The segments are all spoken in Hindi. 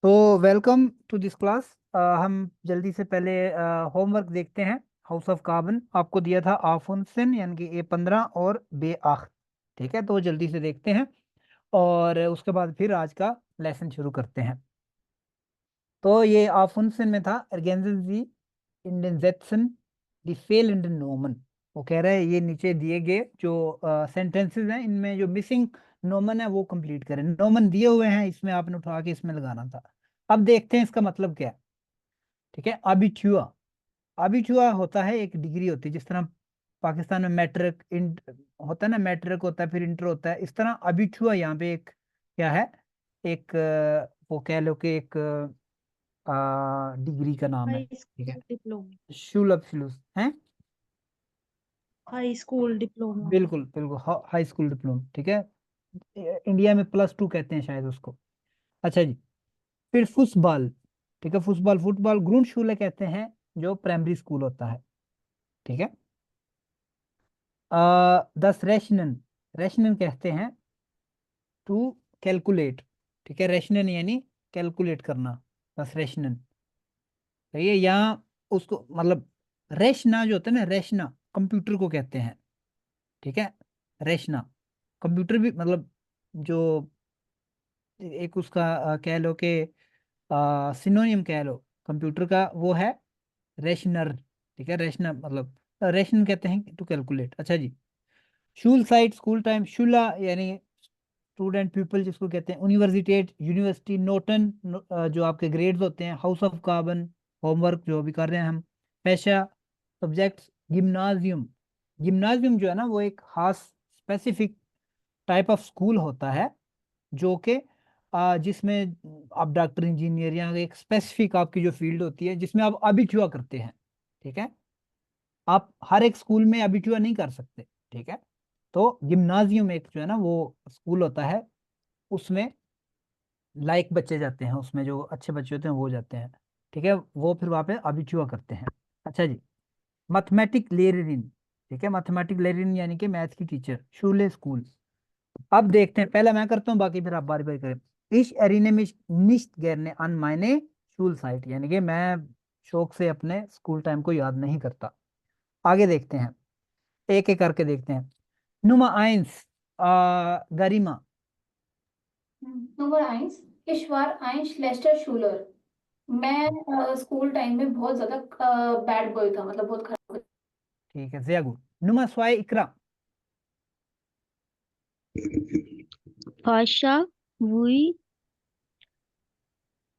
तो वेलकम टू दिस क्लास। हम जल्दी से पहले होमवर्क देखते हैं। हाउस ऑफ कार्बन आपको दिया था आफुनसन यानी कि A15 और बे आख। ठीक है, तो जल्दी से देखते हैं और उसके बाद फिर आज का लेसन शुरू करते हैं। तो ये आफुनसन में था अर्गेंजी इंडेंजेक्शन डिफेल इंड नोमन। वो कह रहा है ये नीचे दिए गए जो सेंटेंसेस हैं इनमें जो मिसिंग नोमन है वो कंप्लीट करें। नोमन दिए हुए हैं, इसमें आपने उठा के इसमें लगाना था। अब देखते हैं इसका मतलब क्या है। ठीक है, अबिचुआ। अबिचुआ होता है, एक डिग्री होती है। जिस तरह पाकिस्तान में मैट्रिक होता है ना, मैट्रिक होता है फिर इंटर होता है, इस तरह अबिचुआ यहाँ पे एक क्या है, एक वो कह लो कि एक डिग्री का नाम है। हाई ठीक है, स्कूल डिप्लोमा। शुल्क शुल्क है। High school diploma. बिल्कुल बिल्कुल, हाई स्कूल डिप्लोमा। ठीक है, इंडिया में +2 कहते हैं शायद उसको। अच्छा जी, फिर फुटबॉल। ठीक है, फुटबॉल फुटबॉल ग्रुंड शूले कहते हैं जो प्राइमरी स्कूल होता है। ठीक है, 10 रेशनन। रेशनन कहते हैं टू कैलकुलेट। ठीक है, रेशनन यानी कैलकुलेट करना। 10 रेशनन। तो ये यहाँ उसको मतलब रेशना जो होता है ना, रेशना कंप्यूटर को कहते हैं। ठीक है, रेशना कंप्यूटर भी मतलब जो एक उसका कह लो कि सिनोनिम कह लो कंप्यूटर का, वो है रेशनर। ठीक है, रेशनर मतलब रेशन कहते हैं टू कैलकुलेट। अच्छा जी, शूल साइट स्कूल टाइम, शुला यानी स्टूडेंट पीपल जिसको कहते हैं, यूनिवर्सिटेट यूनिवर्सिटी, नोटन जो आपके ग्रेड्स होते हैं, हाउस ऑफ कार्बन होमवर्क जो अभी कर रहे हैं हम, पेशा सब्जेक्ट्स, गिम्नाजियम। गिम्नाजियम जो है ना वो एक खास स्पेसिफिक टाइप ऑफ स्कूल होता है जो कि जिसमें आप डॉक्टर इंजीनियर या एक स्पेसिफिक आपकी जो फील्ड होती है जिसमें आप अबिचुआ करते हैं। ठीक है, आप हर एक स्कूल में अबिचुआ नहीं कर सकते। ठीक है, तो गिम्नाजियम एक जो है ना वो स्कूल होता है, उसमें लायक बच्चे जाते हैं, उसमें जो अच्छे बच्चे होते हैं वो जाते हैं। ठीक है, वो फिर वहाँ पे अबिचुआ करते हैं। अच्छा जी, मैथमेटिक लेरिन। ठीक है, मैथमेटिक लेरिन यानी कि मैथ की टीचर, शूले स्कूल। अब देखते हैं, पहले मैं करता हूँ बाकी फिर आप बारी बारी करें। इस एरिने में निश्त गैरने अन मायने शूल साइट, यानी कि मैं शौक से अपने स्कूल टाइम को याद नहीं करता। आगे देखते हैं, एक एक करके देखते हैं। नुमा आइंस गरिमा। नंबर आइंस इश्वार आइंश लेस्टर शूलर। मैं स्कूल टाइम में बहुत ज्यादा बैड बॉय था, मतलब बहुत खराब। ठीक है, जियागुल। नुमा स्वाय इकरा। Fascha vui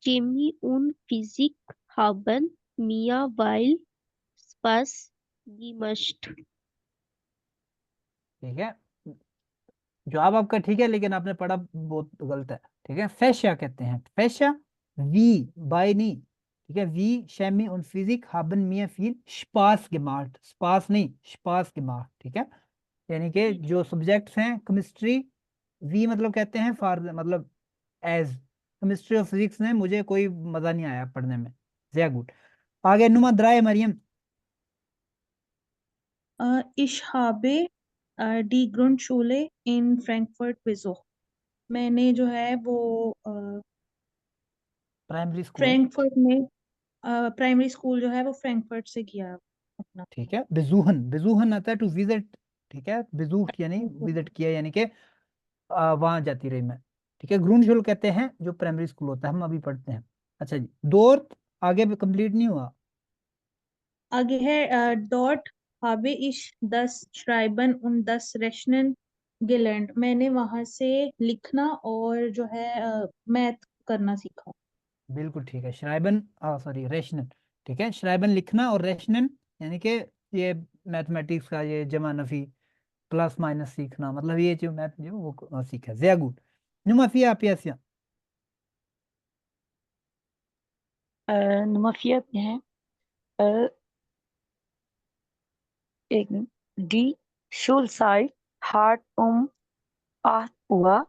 Chemie und Physik haben mir weil Spaß gemacht. ठीक है, जवाब आपका ठीक है लेकिन आपने पढ़ा बहुत गलत है। ठीक है, फैशा कहते हैं, फैशा वी बाय नी। ठीक है, वी शैमी उन फिजिक haben mir viel Spaß gemacht, स्पास नहीं स्पास gemacht। ठीक है, यानी कि जो सब्जेक्ट्स हैं केमिस्ट्री, वी मतलब कहते हैं फॉर मतलब एज, केमिस्ट्री और फिजिक्स में मुझे कोई मजा नहीं आया पढ़ने में। sehr good. आगे नुमा द्राय Maryam. Ich habe die Grundschule in Frankfurt besucht। मैंने जो है वो प्राइमरी स्कूल। फ्रैंकफर्ट में प्राइमरी स्कूल जो है वो फ्रैंकफर्ट से किया अपना। ठीक है, बेजूहन, बेजूहन आता है टू विजिट। ठीक है, बेजूट यानी विजिट किया, यानी कि वहां जाती रही मैं। ठीक है, ग्रूनशुल कहते हैं जो प्राइमरी स्कूल होता है, हम अभी पढ़ते हैं। अच्छा जी, दोर्थ आगे भी कंप्लीट नहीं हुआ। आगे है dort habe ich das Schreiben und das Rechnen gelernt। मैंने वहां से लिखना और जो है मैथ करना सीखा। बिल्कुल ठीक है, श्राइबन सॉरी रेशनन। ठीक है, श्राइबन लिखना और रेशनन यानी कि ये मैथमेटिक्स का ये जमा नफी प्लस माइनस सीखना, मतलब ये जो मैथ जो वो सीखा। जया गुड। नुमा फिया पियासिया। Nummer 4 है äh, die Schulzeit hat 8 Uhr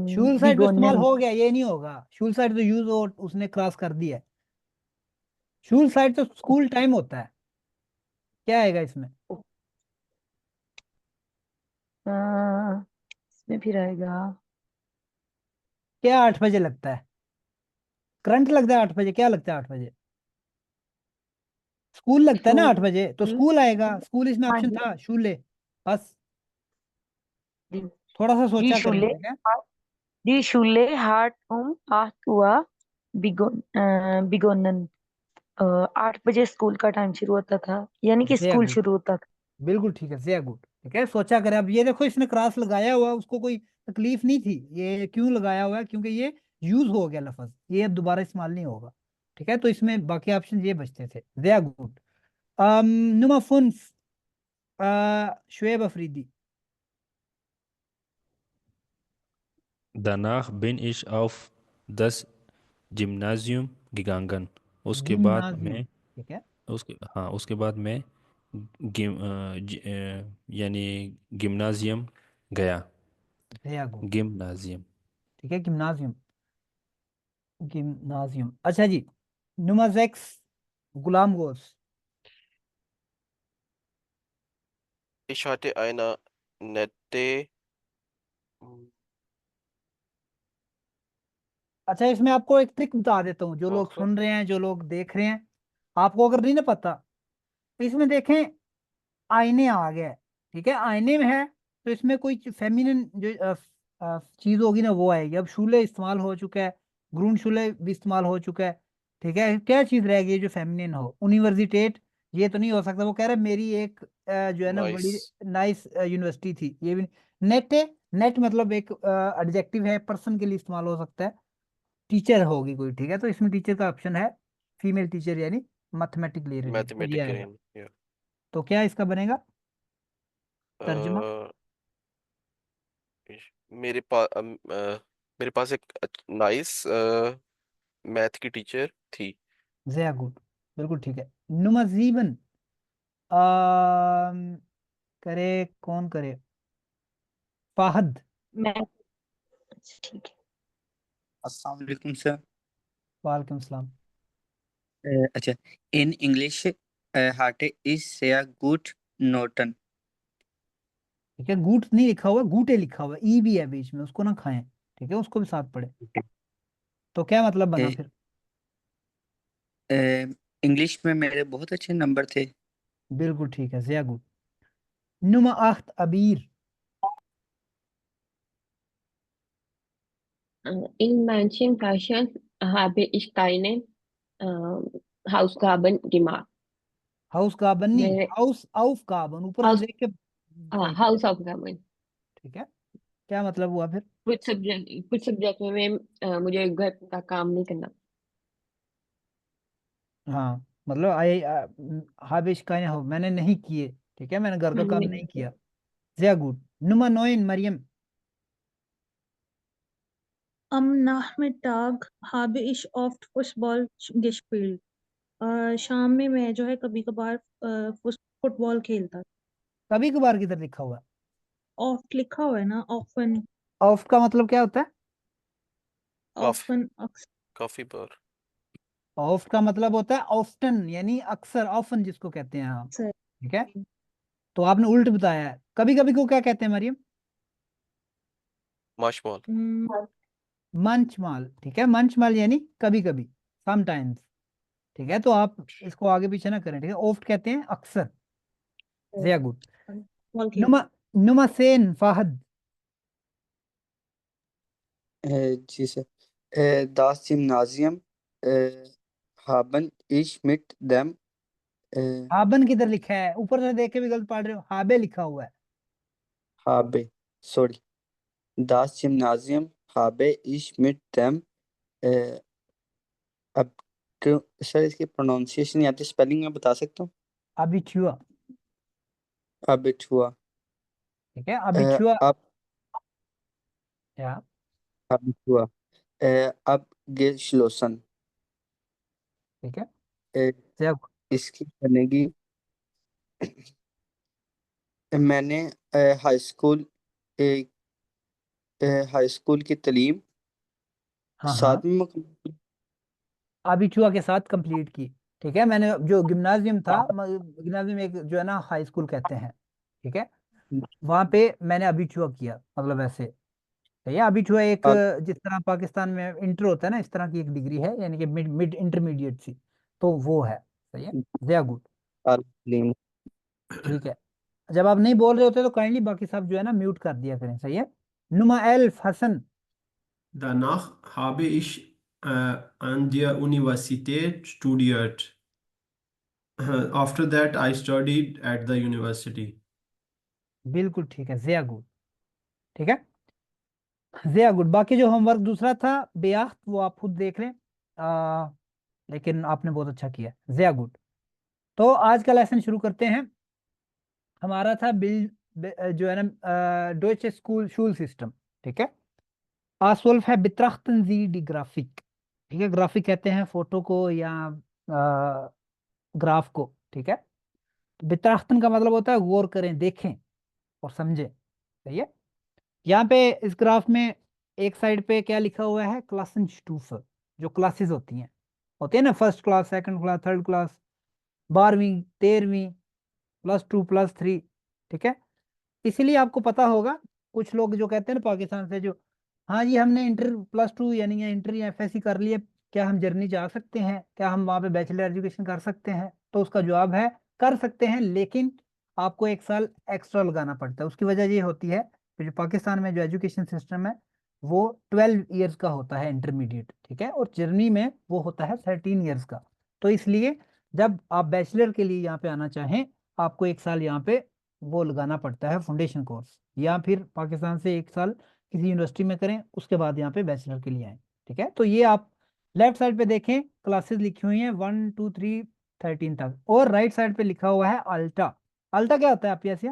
शूल साइड तो इस्तेमाल begonnen। हो गया, ये नहीं होगा। शूल साइड तो यूज और उसने क्रॉस कर दिया है। शूल साइड तो स्कूल टाइम होता है। क्या आएगा इसमें? इसमें फिर आएगा क्या 8 बजे लगता है? करंट लगता है 8 बजे, क्या लगता है 8 बजे? स्कूल लगता है ना 8 बजे, तो शूल स्कूल आएगा, स्कूल इसमें हाँ ऑप्शन जी था, शूले। बस जी थोड़ा सा जी सोचा करें, शूले ठीक है। जी शूले हार्ट आठ हुआ बिगोनन 8 बजे स्कूल का टाइम शुरू होता था, यानी कि जय स्कूल गुड, शुरू होता था। बिल्कुल ठीक है, जय गुड, ठीक है, सोचा करें। अब ये देखो इसने क्रॉस लगाया हुआ, उसको कोई तकलीफ नहीं थी, ये क्यों लगाया हुआ है? क्योंकि ये यूज हो गया लफज, ये अब दोबारा इस्तेमाल नहीं होगा, ठीक है। तो इसमें बाकी ऑप्शन ये बचते थे, जय गुड। नुमा फुन्स, Shoaib Afridi. Danach bin ich auf das Gymnasium gegangen. उसके बाद जिम्नाजियम, मैं ठीक है, उसके बाद मैं यानी गिम्नाजियम गया। जय गुड, गिम्नाजियम। ठीक है, गिम्नाजियम, गिम्नाजियम। अच्छा जी, नुमा जेक्स, गुलाम गोस। Ich hatte eine nette, अच्छा, इसमें आपको एक ट्रिक बता देता हूँ, जो लोग Woche. सुन रहे हैं, जो लोग देख रहे हैं, आपको अगर नहीं ना पता, तो इसमें देखें आईने आ गया है, ठीक है, आईने में है, तो इसमें कोई फेमिनिन जो चीज होगी ना वो आएगी। अब शूले इस्तेमाल हो चुका है, ग्रून शूले भी इस्तेमाल हो चुका है, ठीक है, क्या चीज रह गई जो फेमिनिन हो? यूनिवर्सिटेट, ये तो नहीं हो सकता, वो कह रहा है मेरी एक जो है ना बड़ी Nice. नाइस यूनिवर्सिटी थी, ये भी। नेट है, नेट मतलब एक एडजेक्टिव है, पर्सन के लिए इस्तेमाल हो सकता है, टीचर होगी कोई, ठीक है, तो इसमें टीचर का ऑप्शन है, फीमेल टीचर यानी मैथमेटिक ले रही है, तो ये आएगा। Mathematikerin. Ja. तो क्या इसका बनेगा तर्जुमा? Äh, मेरे पास मेरे पास एक नाइस मैथ की टीचर थी। जया गुड, बिल्कुल ठीक है। नुमा जीवन, अम, करे, कौन करे? फाहद। मैं अच्छा, ठीक है। अस्सलाम वालेकुम सर। वालेकुम सलाम। अच्छा, इन इंग्लिश हार्टे इज से गुड नोटन। ठीक है, गूट नहीं लिखा हुआ, गूटे लिखा हुआ, ई भी है बीच में, उसको ना खाएं, ठीक है, उसको भी साथ पढ़े। तो क्या मतलब बना फिर? इंग्लिश में मेरे बहुत अच्छे नंबर थे। बिल्कुल ठीक है, जया गुड। नुमा आख्त अबीर। In manchen Flaschen habe ich keine Hausaufgaben gemacht. हाउस गाबन नहीं, मेरे हाउस आउफ गाबन, ऊपर से Haus, देख के सही पढ़े, Hausaufgaben. ठीक है। क्या मतलब हुआ फिर? कुछ सब्जेक्ट में मुझे घर का काम नहीं करना। हाँ, मतलब आई, हाबिश का हो, मैंने नहीं किए, ठीक है, मैंने घर का मैंने काम नहीं नहीं किया। किया। sehr gut। Nummer 9, Mariam। Am Nachmittag habe ich oft Fußball gespielt. शाम में मैं जो है कभी कभार फुटबॉल खेलता। कभी कभार किधर लिखा हुआ है? ऑफ्ट लिखा हुआ है ना, ऑफन। ऑफ का मतलब क्या होता है? काफी ऑफन काफी बार। ऑफ का मतलब होता है ऑफ्टन, यानी अक्सर, ऑफन जिसको कहते हैं हम, अक्सर। ठीक है। तो आपने उल्ट बताया है, कभी कभी को क्या कहते हैं मरियम? माशमॉल। मंच माल, ठीक है, मंच माल यानी कभी कभी, समटाइम्स, ठीक है। तो आप इसको आगे पीछे ना करें, ठीक है, ऑफ्ट कहते हैं अक्सर, sehr gut। फुटबॉल नुमा, खेलता। नुमा सेन फाहद। जी सर। दास जिम्नाजियम haben ich mit dem हाबन किधर लिखा है? ऊपर से देख के भी गलत पढ़ रहे हो, हाबे लिखा हुआ है। habe sorry das Gymnasium habe ich mit dem äh, अब सर इसकी प्रोनाउंसिएशन या तो स्पेलिंग में बता सकता हूँ। अभी छुआ, अबिचुआ ठीक है, अभी छुआ, अब या, अबिचुआ अब geschlossen ठीक है, äh, sehr gut। इसकी बनेगी मैंने हाई स्कूल हाई स्कूल की तालीम हाँ हाँ, 7वीं में complete अभी छुआ के साथ कंप्लीट की, ठीक है। मैंने जो गिम्नाजियम था, गिम्नाजियम एक जो है ना हाई स्कूल कहते हैं, ठीक है, की। वहां पे मैंने अभी छुआ किया, मतलब ऐसे, सही है। अभी जो है एक आल जिस तरह पाकिस्तान में इंटर होता है ना, इस तरह की एक डिग्री है, यानी कि मिड मिड इंटरमीडिएट सी, तो वो है। सही है, वेरी गुड। आलीम। ठीक है, जब आप नहीं बोल रहे होते तो काइंडली बाकी सब जो है ना म्यूट कर दिया करें। सही है। नुमा एल्फ हसन। Danach habe ich an der Universität studiert. After that, I studied at the university. बिल्कुल ठीक है, वेरी गुड। ठीक है, वेरी गुड। बाकी जो होमवर्क दूसरा था बेयाख्त, वो आप खुद देख लें। लेकिन आपने बहुत अच्छा किया, वेरी गुड। तो आज का लेसन शुरू करते हैं। हमारा था जो है ना डोइचे स्कूल शूल सिस्टम। ठीक है, आसवल्फ है बित्राख्तन जी डी ग्राफिक। ठीक है, ग्राफिक कहते हैं फोटो को या ग्राफ को। ठीक है, तो बित्राख्तन का मतलब होता है गौर करें, देखें और समझें। सही है। यहाँ पे इस ग्राफ में एक साइड पे क्या लिखा हुआ है, क्लासन स्टूफ, जो क्लासेस होती है ना, first class, second class, third class, 12वीं, 13वीं, +2, +3। ठीक है, इसीलिए आपको पता होगा, कुछ लोग जो कहते हैं ना पाकिस्तान से, जो हाँ जी हमने इंटर +2 यानी या इंटर या एफएससी कर लिए, क्या हम जर्मनी जा सकते हैं, क्या हम वहाँ पे बैचलर एजुकेशन कर सकते हैं, तो उसका जवाब है कर सकते हैं, लेकिन आपको 1 साल एक्स्ट्रा लगाना पड़ता है। उसकी वजह ये होती है कि जो पाकिस्तान में जो एजुकेशन सिस्टम है वो 12 ईयर्स का होता है इंटरमीडिएट। ठीक है, और जर्मनी में वो होता है 13 ईयर्स का। तो इसलिए जब आप बैचलर के लिए यहाँ पे आना चाहें, आपको 1 साल यहाँ पे वो लगाना पड़ता है फाउंडेशन कोर्स, या फिर पाकिस्तान से 1 साल किसी यूनिवर्सिटी में करें, उसके बाद यहाँ पे बैचलर के लिए आए। ठीक है, तो ये आप लेफ्ट साइड पे देखें, क्लासेस लिखी हुई हैं 1, 2, 3, 13 तक, और राइट साइड पे लिखा हुआ है अल्टा। अल्टा क्या होता है आप ऐसे?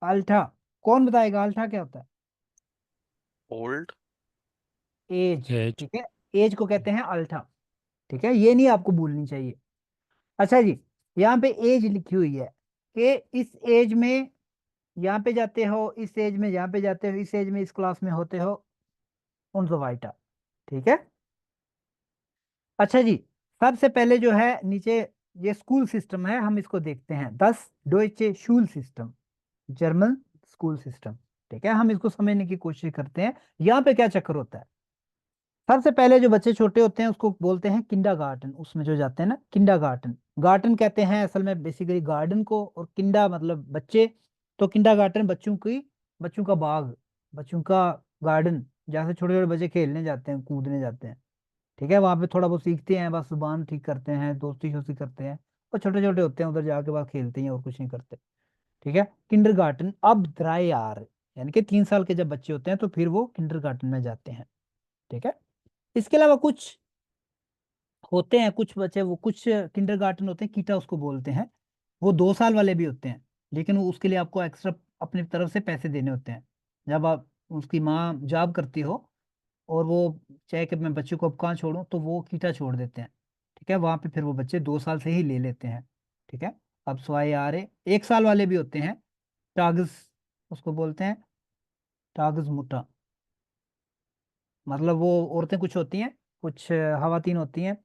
अल्टा कौन बताएगा, अल्टा क्या होता है? ओल्ड। एज। एज। ठीक है, एज को कहते हैं अल्टा। ठीक है, ये नहीं आपको भूलनी चाहिए। अच्छा जी, यहाँ पे एज लिखी हुई है कि इस एज में यहाँ पे जाते हो, इस एज में यहाँ पे जाते हो, इस एज में इस क्लास में होते हो, उन वाइटा। ठीक है। अच्छा जी, सबसे पहले जो है नीचे ये स्कूल सिस्टम है, हम इसको देखते हैं। 10 डोइचे शूल सिस्टम, जर्मन स्कूल सिस्टम। ठीक है, हम इसको समझने की कोशिश करते हैं। यहाँ पे क्या चक्कर होता है, सबसे पहले जो बच्चे छोटे होते हैं उसको बोलते हैं किंडरगार्टन, उसमें जो जाते हैं ना किंडरगार्टन। गार्टन कहते हैं असल में बेसिकली गार्डन को, और किंडा मतलब बच्चे, तो किंडरगार्टन बच्चों की, बच्चों का बाग, बच्चों का गार्डन, जहाँ से छोटे छोटे बच्चे खेलने जाते हैं, कूदने जाते हैं। ठीक है, वहां पे थोड़ा बहुत सीखते हैं, बस जुबान ठीक करते हैं, दोस्ती शोस्ती करते हैं, और छोटे छोटे होते हैं, उधर जाके बस खेलते हैं और कुछ नहीं करते। ठीक है, किंडरगार्टन अब 3 यार, यानी कि 3 साल के जब बच्चे होते हैं तो फिर वो किंडरगार्टन में जाते हैं। ठीक है, इसके अलावा कुछ होते हैं, कुछ बच्चे, वो कुछ किंडरगार्टन होते हैं, कीटा उसको बोलते हैं, वो 2 साल वाले भी होते हैं, लेकिन वो उसके लिए आपको एक्स्ट्रा अपनी तरफ से पैसे देने होते हैं। जब आप, उसकी माँ जॉब करती हो और वो चाहे कि मैं बच्चे को अब कहाँ छोड़ूं, तो वो कीटा छोड़ देते हैं। ठीक है, वहां पे फिर वो बच्चे 2 साल से ही ले लेते हैं। ठीक है, अब स्वाए आ रहे 1 साल वाले भी होते हैं, टागस उसको बोलते हैं, टागस मुटा, मतलब वो औरतें कुछ होती हैं, कुछ खवातीन होती हैं,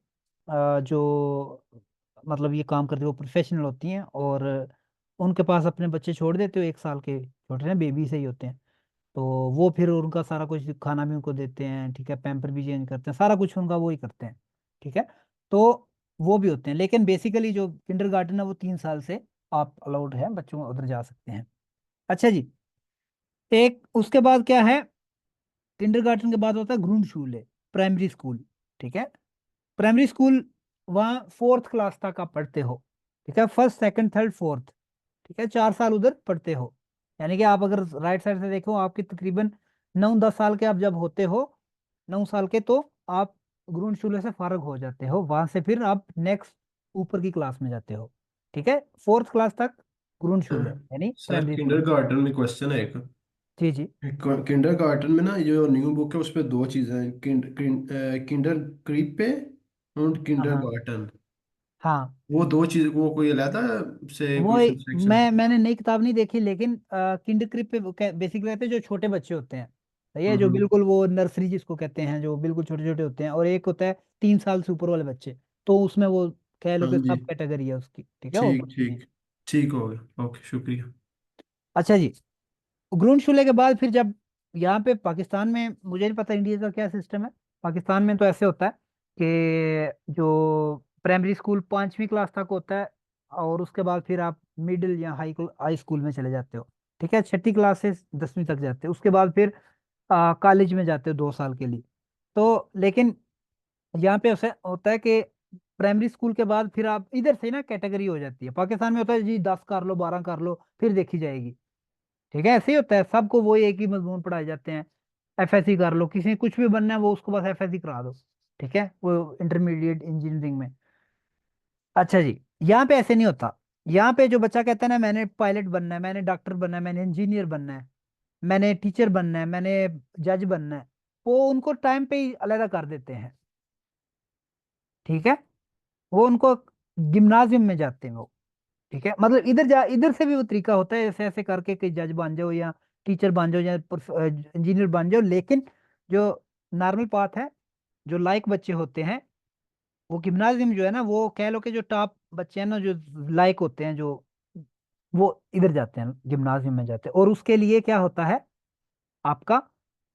जो मतलब ये काम करती, वो प्रोफेशनल होती हैं, और उनके पास अपने बच्चे छोड़ देते हो, 1 साल के छोटे हैं, बेबी से ही होते हैं, तो वो फिर उनका सारा कुछ खाना भी उनको देते हैं। ठीक है, पैम्पर भी चेंज करते हैं, सारा कुछ उनका वो ही करते हैं। ठीक है, तो वो भी होते हैं, लेकिन बेसिकली जो किंडरगार्टन है वो 3 साल से आप अलाउड है, बच्चों उधर जा सकते हैं। अच्छा जी, एक उसके बाद क्या है, किंडरगार्टन के बाद होता है ग्रूंडशूले, प्राइमरी स्कूल। ठीक है, प्राइमरी स्कूल, वहाँ 4th क्लास तक आप पढ़ते हो। ठीक है, फर्स्ट, सेकंड, थर्ड, फोर्थ। ठीक है, 4 साल उधर पढ़ते हो, यानी कि आप अगर राइट साइड से देखो, आपके तकरीबन 9-10 साल के आप जब होते हो, 9 साल के, तो आप ग्रूंडशूले से फारग हो जाते हो, वहां से फिर आप नेक्स्ट ऊपर की क्लास में जाते हो। ठीक है, 4th क्लास तक ग्रूंडशूले यानी सर प्राइमरी स्कूल। किंडरगार्टन में क्वेश्चन है एक। जी जी। किंडरगार्टन में ना ये जो न्यू बुक है उस पे दो चीजें हैं, किंडर क्रीपे और हाँ हाँ किंडरगार्टन। हाँ, वो दो चीज, वो कोई अलग से वो कोई सब्सेक्शन? मैंने नई किताब नहीं देखी, लेकिन किंडर क्रिप पे बेसिकली कहते हैं जो छोटे बच्चे होते हैं। सही है, जो हम्म। बिल्कुल वो नर्सरी जिसको कहते हैं, जो बिल्कुल छोटे छोटे होते हैं, और एक होता है 3 साल से ऊपर वाले बच्चे, तो उसमें वो कह लो हाँ कि जी। सब कैटेगरी है उसकी। ठीक है, ठीक ऊपर की ठीक। नीचे। ठीक हो गया, ओके शुक्रिया। अच्छा जी, ग्रुंडशुले के बाद फिर जब यहाँ पे पाकिस्तान में, मुझे नहीं पता इंडिया का क्या सिस्टम है, पाकिस्तान में तो ऐसे होता है कि जो प्राइमरी स्कूल 5वीं क्लास तक होता है, और उसके बाद फिर आप मिडिल या हाई स्कूल में चले जाते हो। ठीक है, 6ठी क्लास से 10वीं तक जाते हो, उसके बाद फिर कॉलेज में जाते हो 2 साल के लिए। तो लेकिन यहाँ पे ऐसा होता है कि प्राइमरी स्कूल के बाद फिर आप इधर से ना कैटेगरी हो जाती है। पाकिस्तान में होता है जी 10 कर लो, 12 कर लो, फिर देखी जाएगी। ठीक है, ऐसे ही होता है, सबको वो एक ही मजमून पढ़ाए जाते हैं। एफएससी कर लो, किसी ने कुछ भी बनना है वो उसको बस एफएससी करा दो। ठीक है, वो इंटरमीडिएट इंजीनियरिंग में। अच्छा जी, यहाँ पे ऐसे नहीं होता। यहाँ पे जो बच्चा कहता है ना मैंने पायलट बनना है, मैंने डॉक्टर बनना है, मैंने इंजीनियर बनना है, मैंने टीचर बनना है, मैंने जज बनना है, वो उनको टाइम पे ही अलहदा कर देते हैं। ठीक है, वो उनको गिम्नाजियम में जाते हैं वो। ठीक है, मतलब इधर से भी वो तरीका होता है ऐसे ऐसे करके कि जज बन जाओ या टीचर बन जाओ या इंजीनियर बन जाओ। लेकिन जो नॉर्मल पाथ है, जो लायक बच्चे होते हैं, वो गिम्नाजियम जो है ना, वो कह लो कि जो टॉप बच्चे हैं ना, जो लायक होते हैं, जो वो इधर जाते हैं, गिम्नाजियम में जाते हैं। और उसके लिए क्या होता है, आपका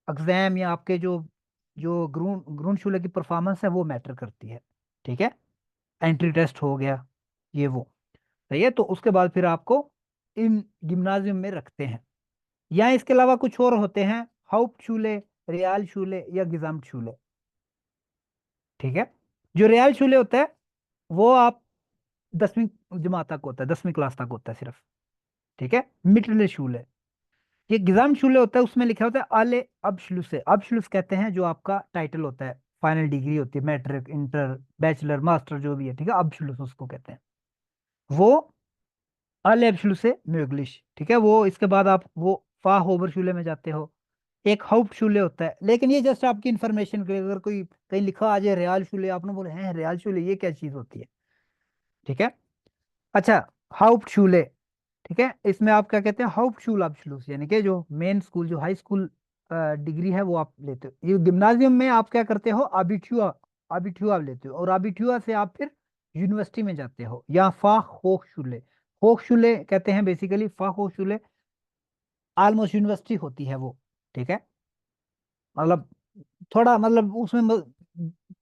एग्जाम या आपके जो जो ग्रुंडशुले की परफॉर्मेंस है वो मैटर करती है। ठीक है, एंट्री टेस्ट हो गया, ये वो सही है। तो उसके बाद फिर आपको इन गिम्नाजियम में रखते हैं। या इसके अलावा कुछ और होते हैं, हाउप्टशुले, रियालशुले या गिजामतशुले। ठीक है, जो रियालशुले होता है वो आप 10वीं जमात तक होता है, 10वीं क्लास तक होता है सिर्फ। ठीक है, मिटले शूले। ये गिजाम शूले होता है, उसमें लिखा होता है आले अबशलुसे। अबशलुस कहते हैं जो आपका टाइटल होता है, फाइनल डिग्री होती है, मैट्रिक, इंटर, बैचलर, मास्टर जो भी है। ठीक है, अबशलुस उसको कहते हैं वो, आले अबशलुसे म्यूग्लिश। ठीक है, वो इसके बाद आप वो फा होबर शूले में जाते हो। एक हाउप शूले होता है, लेकिन ये जस्ट आपकी इंफॉर्मेशन के लिए, अगर कोई कहीं लिखा आ जाए रियाल शूले, आपने बोले हैं रियाल शूले ये क्या चीज होती है। ठीक है, अच्छा, हाउप शूले। ठीक है, इसमें आप क्या कहते हैं, हाउपशुल अबशलूस, यानी कि जो मेन स्कूल, जो हाई स्कूल डिग्री है वो आप लेते हो। ये गिम्नाजियम में आप क्या करते हो, अबिट्यूआ, अबिट्यूआ लेते हो, और अबिट्यूआ से आप फिर यूनिवर्सिटी में जाते हो, या फा होकशुले। होकशुले कहते हैं बेसिकली, फा होकशुले ऑलमोस्ट यूनिवर्सिटी होती है वो। ठीक है, मतलब थोड़ा मतलब उसमें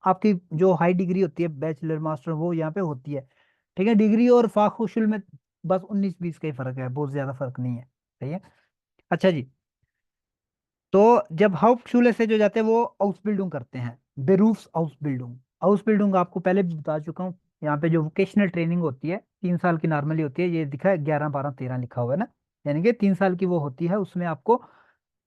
आपकी जो हाई डिग्री होती है, बैचलर मास्टर, वो यहाँ पे होती है। ठीक है, डिग्री और फाखुशुल में बस 19-20 का ही फर्क है, बहुत ज्यादा फर्क नहीं है। सही है, अच्छा जी। तो जब हाउप्टशुले से जो जाते हैं वो आउसबिल्डिंग करते हैं, बेरूफ्स आउसबिल्डिंग। आउसबिल्डिंग आपको पहले भी बता चुका हूँ। यहाँ पे जो वोकेशनल ट्रेनिंग होती है 3 साल की नॉर्मली होती है, ये दिखा है 11, 12, 13 लिखा हुआ है ना, यानी कि 3 साल की वो होती है। उसमें आपको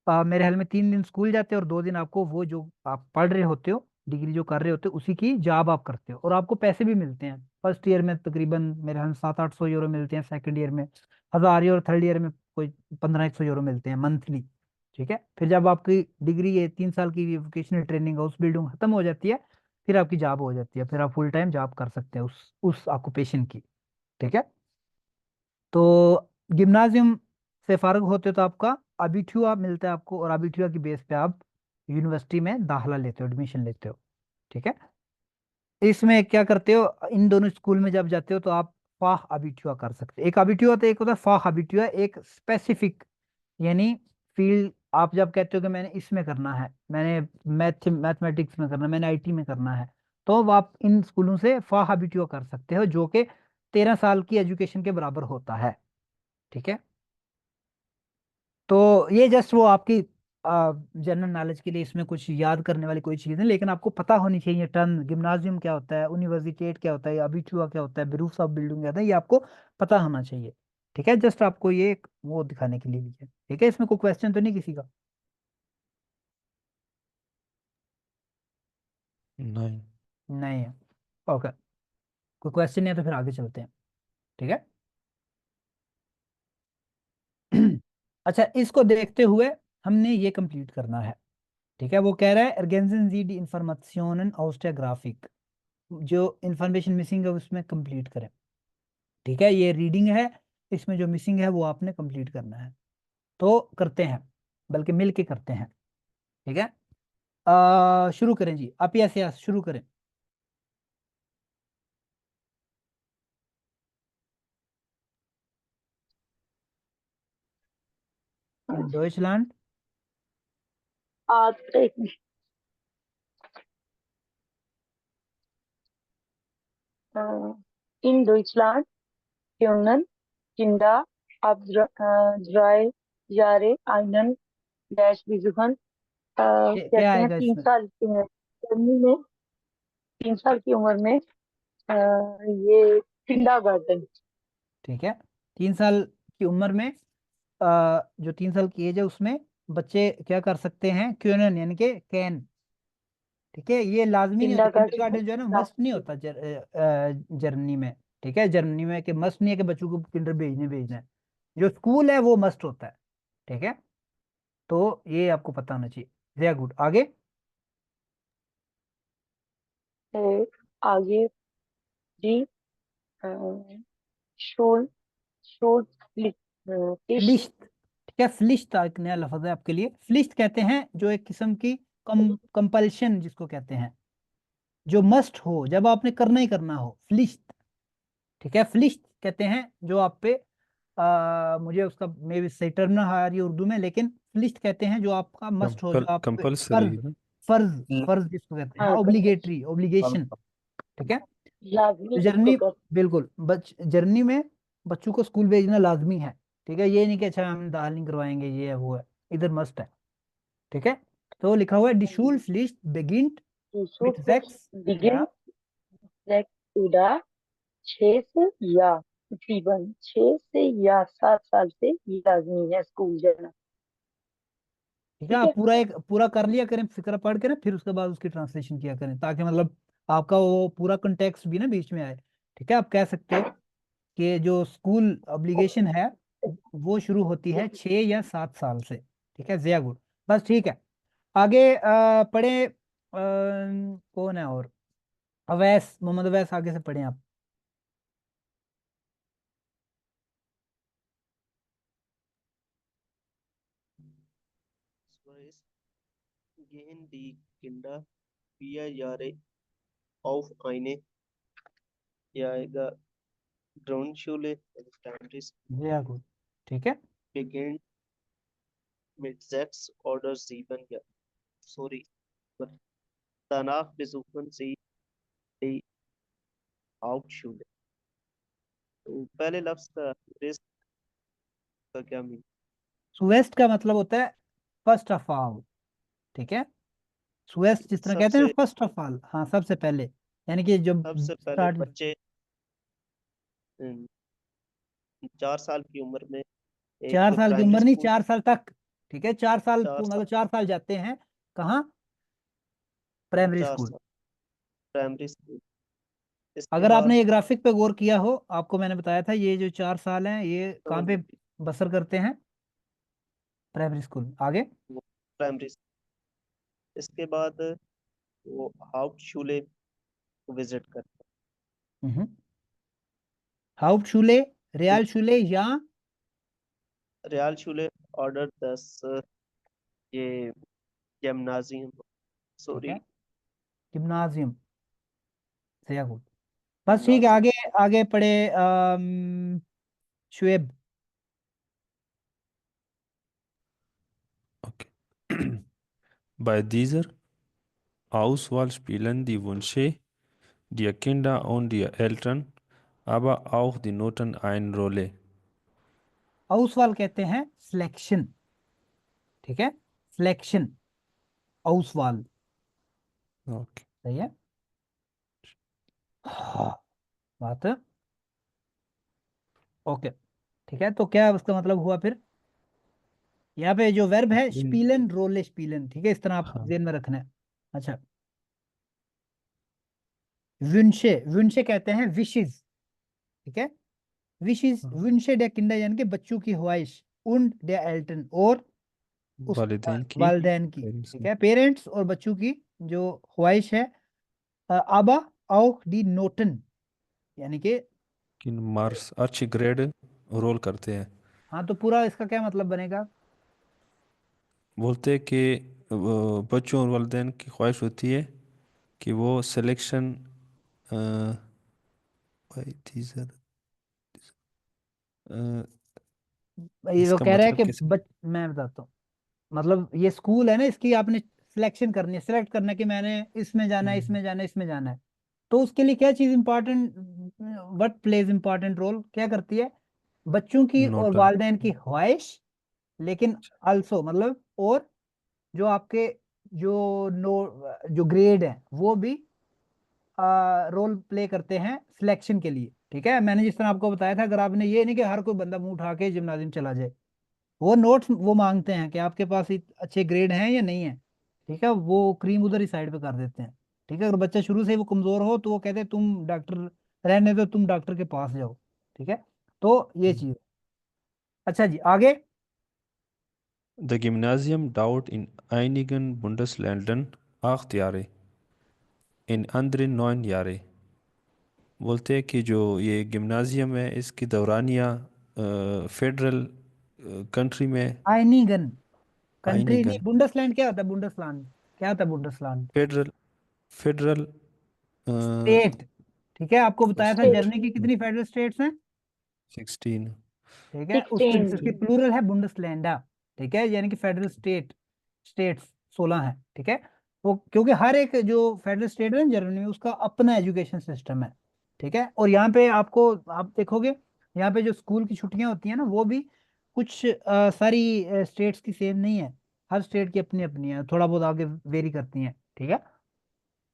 मेरे ख्याल में 3 दिन स्कूल जाते हो और 2 दिन आपको वो जो आप पढ़ रहे होते हो, डिग्री जो कर रहे होते हो, उसी की जॉब आप करते हो, और आपको पैसे भी मिलते हैं। फर्स्ट ईयर में तकरीबन मेरे ख्याल में 700-800 यूरो मिलते हैं, सेकंड ईयर में 1000 और थर्ड ईयर में कोई 1500 यूरो मिलते हैं मंथली। ठीक है, फिर जब आपकी डिग्री, ये 3 साल की वोकेशनल ट्रेनिंग हाउस बिल्डिंग खत्म हो जाती है, फिर आपकी जॉब हो जाती है, फिर आप फुल टाइम जॉब कर सकते हैं उस ऑक्यूपेशन की। ठीक है, तो गिम्नाजियम से फारग होते हो तो आपका अबिठुआ मिलता है आपको, और अबिठुआ की बेस पे आप यूनिवर्सिटी में दाखिला लेते हो, एडमिशन लेते हो। ठीक है, इसमें क्या करते हो, इन दोनों स्कूल में जब जाते हो तो आप फाह अबिठुआ कर सकते हो। एक अबिठुआ होता है, एक होता है फाह अबिठुआ, एक स्पेसिफिक, यानी फील्ड। आप जब कहते हो कि मैंने इसमें करना है, मैंने मैथमेटिक्स में करना है, मैंने आईटी में करना है, तो अब आप इन स्कूलों से फाह अबिठुआ कर सकते हो, जो कि 13 साल की एजुकेशन के बराबर होता है। ठीक है, तो ये जस्ट वो आपकी जनरल नॉलेज के लिए, इसमें कुछ याद करने वाली कोई चीज़ नहीं, लेकिन आपको पता होनी चाहिए टर्म, गिम्नाजियम क्या होता है, यूनिवर्सिटेट क्या होता है, अबिचुआ क्या होता है, बिरूफ ऑफ बिल्डिंग क्या होता है, ये आपको पता होना चाहिए। ठीक है, जस्ट आपको ये एक वो दिखाने के लिए लिखे। ठीक है, इसमें कोई क्वेश्चन तो नहीं किसी का? नहीं। नहीं है, ओके, कोई क्वेश्चन नहीं है तो फिर आगे चलते हैं। ठीक है। अच्छा, इसको देखते हुए हमने ये कंप्लीट करना है। ठीक है, वो कह रहा है ergänzen Sie die Informationen aus der Grafik, जो इंफॉर्मेशन मिसिंग है उसमें कंप्लीट करें। ठीक है, ये रीडिंग है, इसमें जो मिसिंग है वो आपने कंप्लीट करना है। तो करते हैं, बल्कि मिल के करते हैं। ठीक है, शुरू करें जी, आप या शुरू करें। इन डॉइचलैंड एक इन Deutschland können Kinder ab 3 Jahre einen besuchen। क्या कहते हैं आएगा तीन इसमें? साल की उम्र जर्मनी में 3 साल की उम्र में ये किंडरगार्टन। ठीक है, 3 साल की उम्र में जो 3 साल की एज है उसमें बच्चे क्या कर सकते हैं, क्यूनन यानी कि कैन। ठीक है, ये लाजमी नहीं होता, किंडरगार्टन किंडरगार्टन जो है ना मस्ट नहीं होता जर्मनी में। ठीक है, जर्मनी में कि मस्ट नहीं है कि बच्चों को किंडर भेजना है। जो स्कूल है वो मस्ट होता है। ठीक है, तो ये आपको पता होना चाहिए। वेरी गुड, आगे। आगे जी शोल शोल फिश फ्लिश्त। ठीक है, फ्लिश्त एक नया लफ्ज है आपके लिए। फ्लिश्त कहते हैं जो एक किस्म की कंपल्शन जिसको कहते हैं, जो मस्ट हो, जब आपने करना ही करना हो, फ्लिश्त। ठीक है, फ्लिश्त कहते हैं जो आप पे मुझे उसका मे भी सही टर्म ना आ रही है उर्दू में, लेकिन फ्लिश्त कहते हैं जो आपका मस्ट हो, जो आप पे कंपल्सरी फर्ज, है। फर्ज फर्ज जिसको कहते हैं, हाँ ऑब्लिगेटरी, ऑब्लिगेशन। ठीक है, लाजमी तो जिसको जर्नी, कहते बिल्कुल जर्नी में बच्चों को स्कूल भेजना लाजमी है। ठीक है, ये नहीं कि अच्छा हम दाल नहीं करवाएंगे, ये है वो है, इधर मस्ट है। ठीक है, तो लिखा हुआ है डी हैं। शूल फ्लिश्त beginnt mit Schulpflicht 6 beginnt या 6 oder 6 से या 7 साल से ये लाजमी है स्कूल जाना। ठीक है, ठीक आप है। पूरा कर लिया करें फिक्र पढ़ के ना, फिर उसके बाद उसकी ट्रांसलेशन किया करें, ताकि मतलब आपका वो पूरा कंटेक्स्ट भी ना बीच में आए। ठीक है, आप कह सकते हो कि जो स्कूल ऑब्लिगेशन है वो शुरू होती है 6 या 7 साल से। ठीक है, वेरी गुड, बस ठीक है। आगे पढ़े, कौन है और, अवैस, मोहम्मद अवैस, आगे से पढ़े आप। Zuerst gehen die Kinder 4 Jahre auf eine Grundschule, also Primary School, very good, ठीक है, beginnt mit 6 oder 7 Jahren. Sorry. Danach besuchen sie die Hauptschule. तो पहले लफ्ज का रेस का क्या मीन? सुवेस्ट का मतलब होता है फर्स्ट ऑफ ऑल। ठीक है, सुवेस्ट जिस तरह कहते हैं सबसे ना, फर्स्ट ऑफ ऑल, हाँ सबसे पहले, यानी कि जब सबसे पहले स्टार्ट, बच्चे 4 साल की उम्र में एक 4 साल की प्राइमरी उम्र नहीं, स्कूल, 4 साल तक। ठीक है, 4 साल चार साल मतलब 4 साल जाते हैं कहाँ, प्राइमरी चार स्कूल। साल प्राइमरी स्कूल। इसके अगर आपने बाद ये ग्राफिक पे गौर किया हो, आपको मैंने बताया था ये जो 4 साल हैं ये कहाँ समझ पे गए बसर करते हैं, प्राइमरी स्कूल। आगे, वो प्राइमरी। इसके बाद वो हाउट विजिट करते हाउट शूले, रियाल शूले या, हैं। रियाल शूले ऑर्डर 10 ये जिम्नाजियम, ठीक है, सॉरी जिम्नाजियम, सही है, good। बस ठीक है, जिम्नाजियम। आगे आगे पढ़े, Shoaib. Okay. Bei dieser Auswahl spielen die Wünsche der Kinder und der Eltern, aber auch die Noten eine Rolle. आउसवाल कहते हैं सिलेक्शन। ठीक है, सिलेक्शन, आउसवाल, Okay. सही है, हाँ, बात है, ओके। ठीक है, तो क्या उसका मतलब हुआ फिर, यहाँ पे जो वर्ब है इन स्पीलन, रोले स्पीलन, ठीक है, इस तरह आप हाँ जेन में रखना है। अच्छा, विंशे, विंशे कहते हैं विशेज। ठीक है, विशेज, हाँ, विंशे डे किंडर यानी कि बच्चों की ख्वाहिश, उन डे एल्टन और उस वालिदैन की वालदैन की। पेरेंट्स ठीक की है, पेरेंट्स और बच्चों की जो ख्वाहिश है, आबा auch डी नोटन, यानी कि, किन मार्क्स अच्छी ग्रेड रोल करते हैं। हाँ तो पूरा इसका क्या मतलब बनेगा, बोलते हैं कि बच्चों और वालिदैन की ख्वाहिश होती है कि वो सिलेक्शन भाई teaser, ये वो इसका कह रहा है मतलब कि कैसे? मैं बताता हूँ। मतलब ये स्कूल है ना, इसकी आपने सिलेक्शन करनी है, सिलेक्ट करना है कि मैंने इसमें जाना है, इसमें जाना है, इसमें जाना है। तो उसके लिए क्या चीज important, what plays important role क्या करती है? बच्चों की और नोटन। वालिदैन की ख्वाहिश, लेकिन आल्सो मतलब और जो आपके जो जो ग्रेड है वो भी रोल प्ले करते हैं सिलेक्शन के लिए। ठीक है, मैंने जिस तरह आपको बताया था, अगर आपने ये नहीं कि हर कोई बंदा मुंह उठा के जिम्नाजियम चला जाए, वो नोट्स वो मांगते हैं कि आपके पास अच्छे ग्रेड हैं या नहीं है। ठीक है, वो क्रीम उधर ही साइड पे कर देते हैं। ठीक है, अगर बच्चा शुरू से ही वो कमजोर हो तो वो कहते हैं तुम डॉक्टर रहने दो, तुम डॉक्टर के पास जाओ। ठीक है, तो ये चीज। अच्छा जी, आगे। The Gymnasium dauert in einigen Bundesländern 8 Jahre, in anderen 9 Jahre। बोलते हैं कि जो ये गिम्नाजियम है इसकी दौरानिया फेडरल कंट्री में, आइनिगन, कंट्री नहीं, आइनिगन, बुंडसलैंड क्या होता है? बुंडसलैंड क्या होता है? बुंडसलैंड फेडरल फेडरल स्टेट। ठीक है, आपको बताया था स्टेट। जर्मनी की कितनी फेडरल स्टेट्स हैं? 16। ठीक है, उसकी 16। उसकी प्लूरल है बुंडसलैंडा। ठीक है, यानी कि फेडरल स्टेट्स 16 है। ठीक है, वो क्योंकि हर एक जो फेडरल स्टेट है ना जर्मनी में, उसका अपना एजुकेशन सिस्टम है। ठीक है, और यहाँ पे आपको आप देखोगे, यहाँ पे जो स्कूल की छुट्टियां होती हैं ना, वो भी कुछ सारी स्टेट्स की सेम नहीं है। हर स्टेट की अपनी अपनी है, थोड़ा बहुत आगे वेरी करती हैं। ठीक है,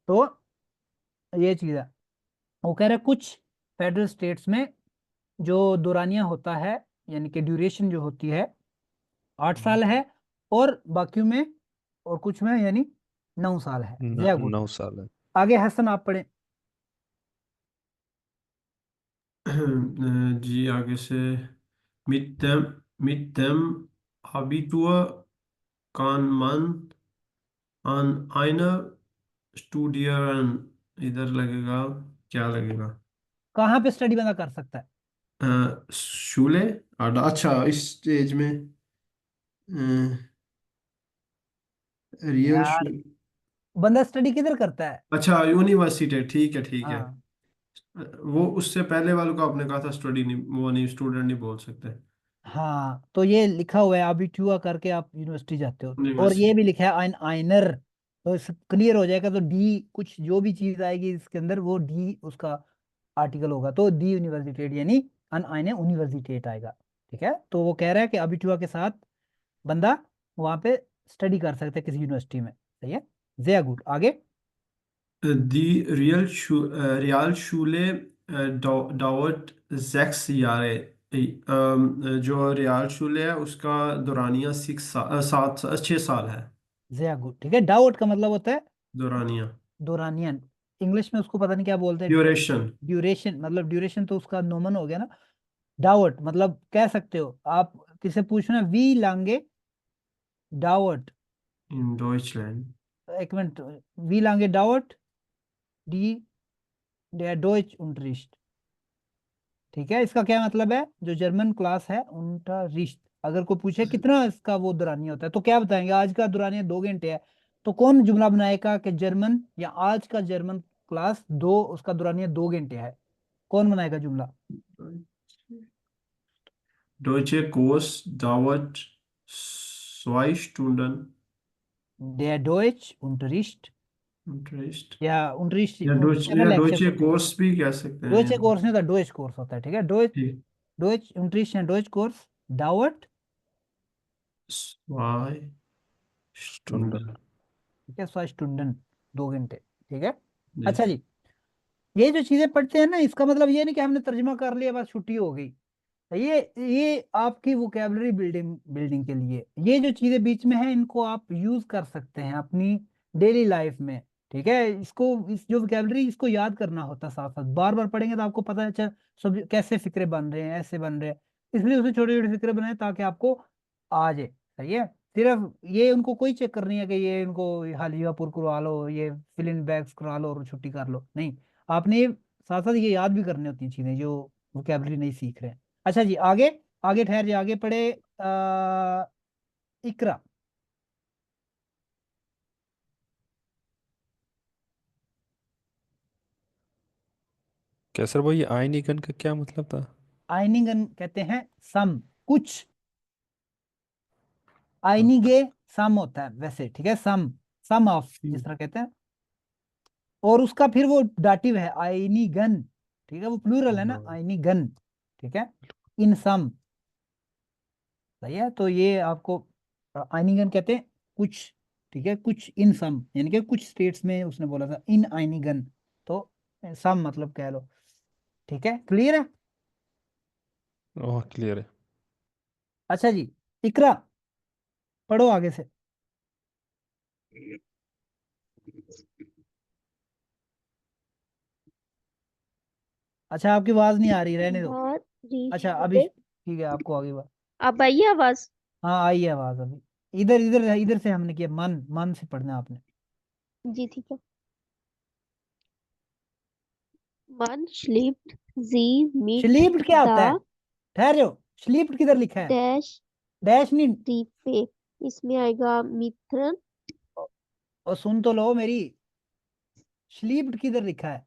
तो ये चीज है। वो कह रहे हैं कुछ फेडरल स्टेट्स में जो दौरानिया होता है, यानी कि ड्यूरेशन जो होती है 8 साल है, और बाकियों में और कुछ में यानी 9 साल है। जया गुड। 9 साल है। आगे हसन आप पढ़े। जी आगे से mit dem Abitur kann man an einer studieren। इधर लगेगा, क्या लगेगा? कहाँ पे स्टडी बंदा कर सकता है? शूले। अच्छा, इस स्टेज में रियल शू। यार, बंदा स्टडी किधर करता है? अच्छा, यूनिवर्सिटी, ठीक है ठीक है। हाँ वो उससे पहले वालों को आपने कहा था स्टडी नहीं, वो नहीं, स्टूडेंट नहीं बोल सकते। हाँ, तो ये लिखा हुआ है अबिटुआ करके आप यूनिवर्सिटी जाते हो, और ये यूनिवर्सिटी। भी लिखा है आइन आइनर। तो इस क्लियर हो जाएगा, तो डी कुछ जो भी चीज आएगी इसके अंदर वो डी उसका आर्टिकल होगा, तो डी यूनिवर्सिटेट यानी अन आइने यूनिवर्सिटेट आएगा। ठीक है, तो वो कह रहा है कि अबिटुआ के साथ बंदा वहां पे स्टडी कर सकता है किसी यूनिवर्सिटी में। सही है, जया गुड। आगे। Die Realschule dauert 6 Jahre। जो रियाल शूले है उसका दौरानिया 6 है। जया गुड। ठीक है, डाउट का मतलब होता है दौरानिया। दौरानियन। इंग्लिश में उसको पता नहीं क्या बोलते हैं। ड्यूरेशन। ड्यूरेशन, मतलब ड्यूरेशन तो उसका नोमन हो गया ना। डाउट मतलब कह सकते हो आप, किसे पूछना, वी लांगे डाउट। इन डॉइचलैंड। एक मिनट, वी लांगे डाउट डी der Deutsch Unterricht। ठीक है, इसका क्या मतलब है? जो जर्मन क्लास है उनका रिश्त। अगर कोई पूछे कितना इसका वो दुरानिया होता है, तो क्या बताएंगे? आज का दुरानिया 2 घंटे है। तो कौन जुमला बनाएगा कि जर्मन या आज का जर्मन क्लास दो, उसका दुरानिया 2 घंटे है? कौन बनाएगा जुमला? Deutsche Kurs dauert 2 Stunden। Der Deutsch Unterricht Unterricht। या Unterricht या whichever लेक्चर्स डोइचे होते हैं। कोर्स भी कह सकते हैं डोइचे या। कोर्स नहीं होता, डोइच कोर्स होता है। ठीक है, डोइच ठीक। डोइच Unterricht या डोइच कोर्स डाउट। 2 Stunden। ठीक है, 100 स्टूडेंट 2 घंटे। ठीक है, जी। अच्छा जी। ये जो चीजें पढ़ते हैं ना, इसका मतलब ये नहीं कि हमने तर्जुमा कर लिया बस छुट्टी हो गई। ये आपकी वोकेबलरी बिल्डिंग बिल्डिंग के लिए, ये जो चीजें बीच में है इनको आप यूज कर सकते हैं अपनी डेली लाइफ में। ठीक है, इस जो वोकेबलरी इसको याद करना होता है, साथ साथ बार बार पढ़ेंगे तो आपको पता है अच्छा सब कैसे फिक्रे बन रहे हैं, ऐसे बन रहे हैं। इसलिए उसे छोटे छोटे फिक्रे बनाए ताकि आपको आ जाए। सही है, सिर्फ ये उनको कोई चक्कर नहीं है कि ये इनको हालिया पुर करवा लो, ये फिल इन बैग्स करा लो और छुट्टी कर लो, नहीं। आपने साथ साथ ये याद भी करनी होती हैं चीजें जो वोकेबलरी नहीं सीख रहे हैं। अच्छा जी, आगे। आगे ठहर जी, आगे पढ़े। इकरा। कैसर भाई, ये आइनिगन का क्या मतलब था? आइनिंगन कहते हैं सम, कुछ। आइनिगे सम होता है वैसे, ठीक है, सम ऑफ जिस तरह कहते हैं, और उसका फिर वो दाटिव है आइनिगन, ठीक है, वो प्लूरल है ना, आइनिगन, ठीक है, इन सम, सही है। तो ये आपको आइनिगन कहते हैं कुछ, ठीक है, कुछ इन सम, यानी कि कुछ स्टेट्स में उसने बोला था इन आइनिगन, तो सम मतलब कह लो, ठीक है, क्लियर है। ओह क्लियर है। अच्छा जी, इकरा पढ़ो आगे से। अच्छा आपकी आवाज नहीं आ रही, रहने दो। अच्छा अभी ठीक है, आपको आगे बात। अब आई है आवाज? हाँ आई है आवाज अभी। इधर इधर इधर से हमने किया, मन मन से पढ़ना आपने। जी ठीक है। मन स्लीप्ड जी मीट स्लीप्ड क्या होता है? द ठहरो, स्लीप्ड किधर लिखा है? डैश डैश नहीं। पे, इसमें आएगा मिथुन। और सुन तो लो मेरी, स्लीप्ड किधर लिखा है?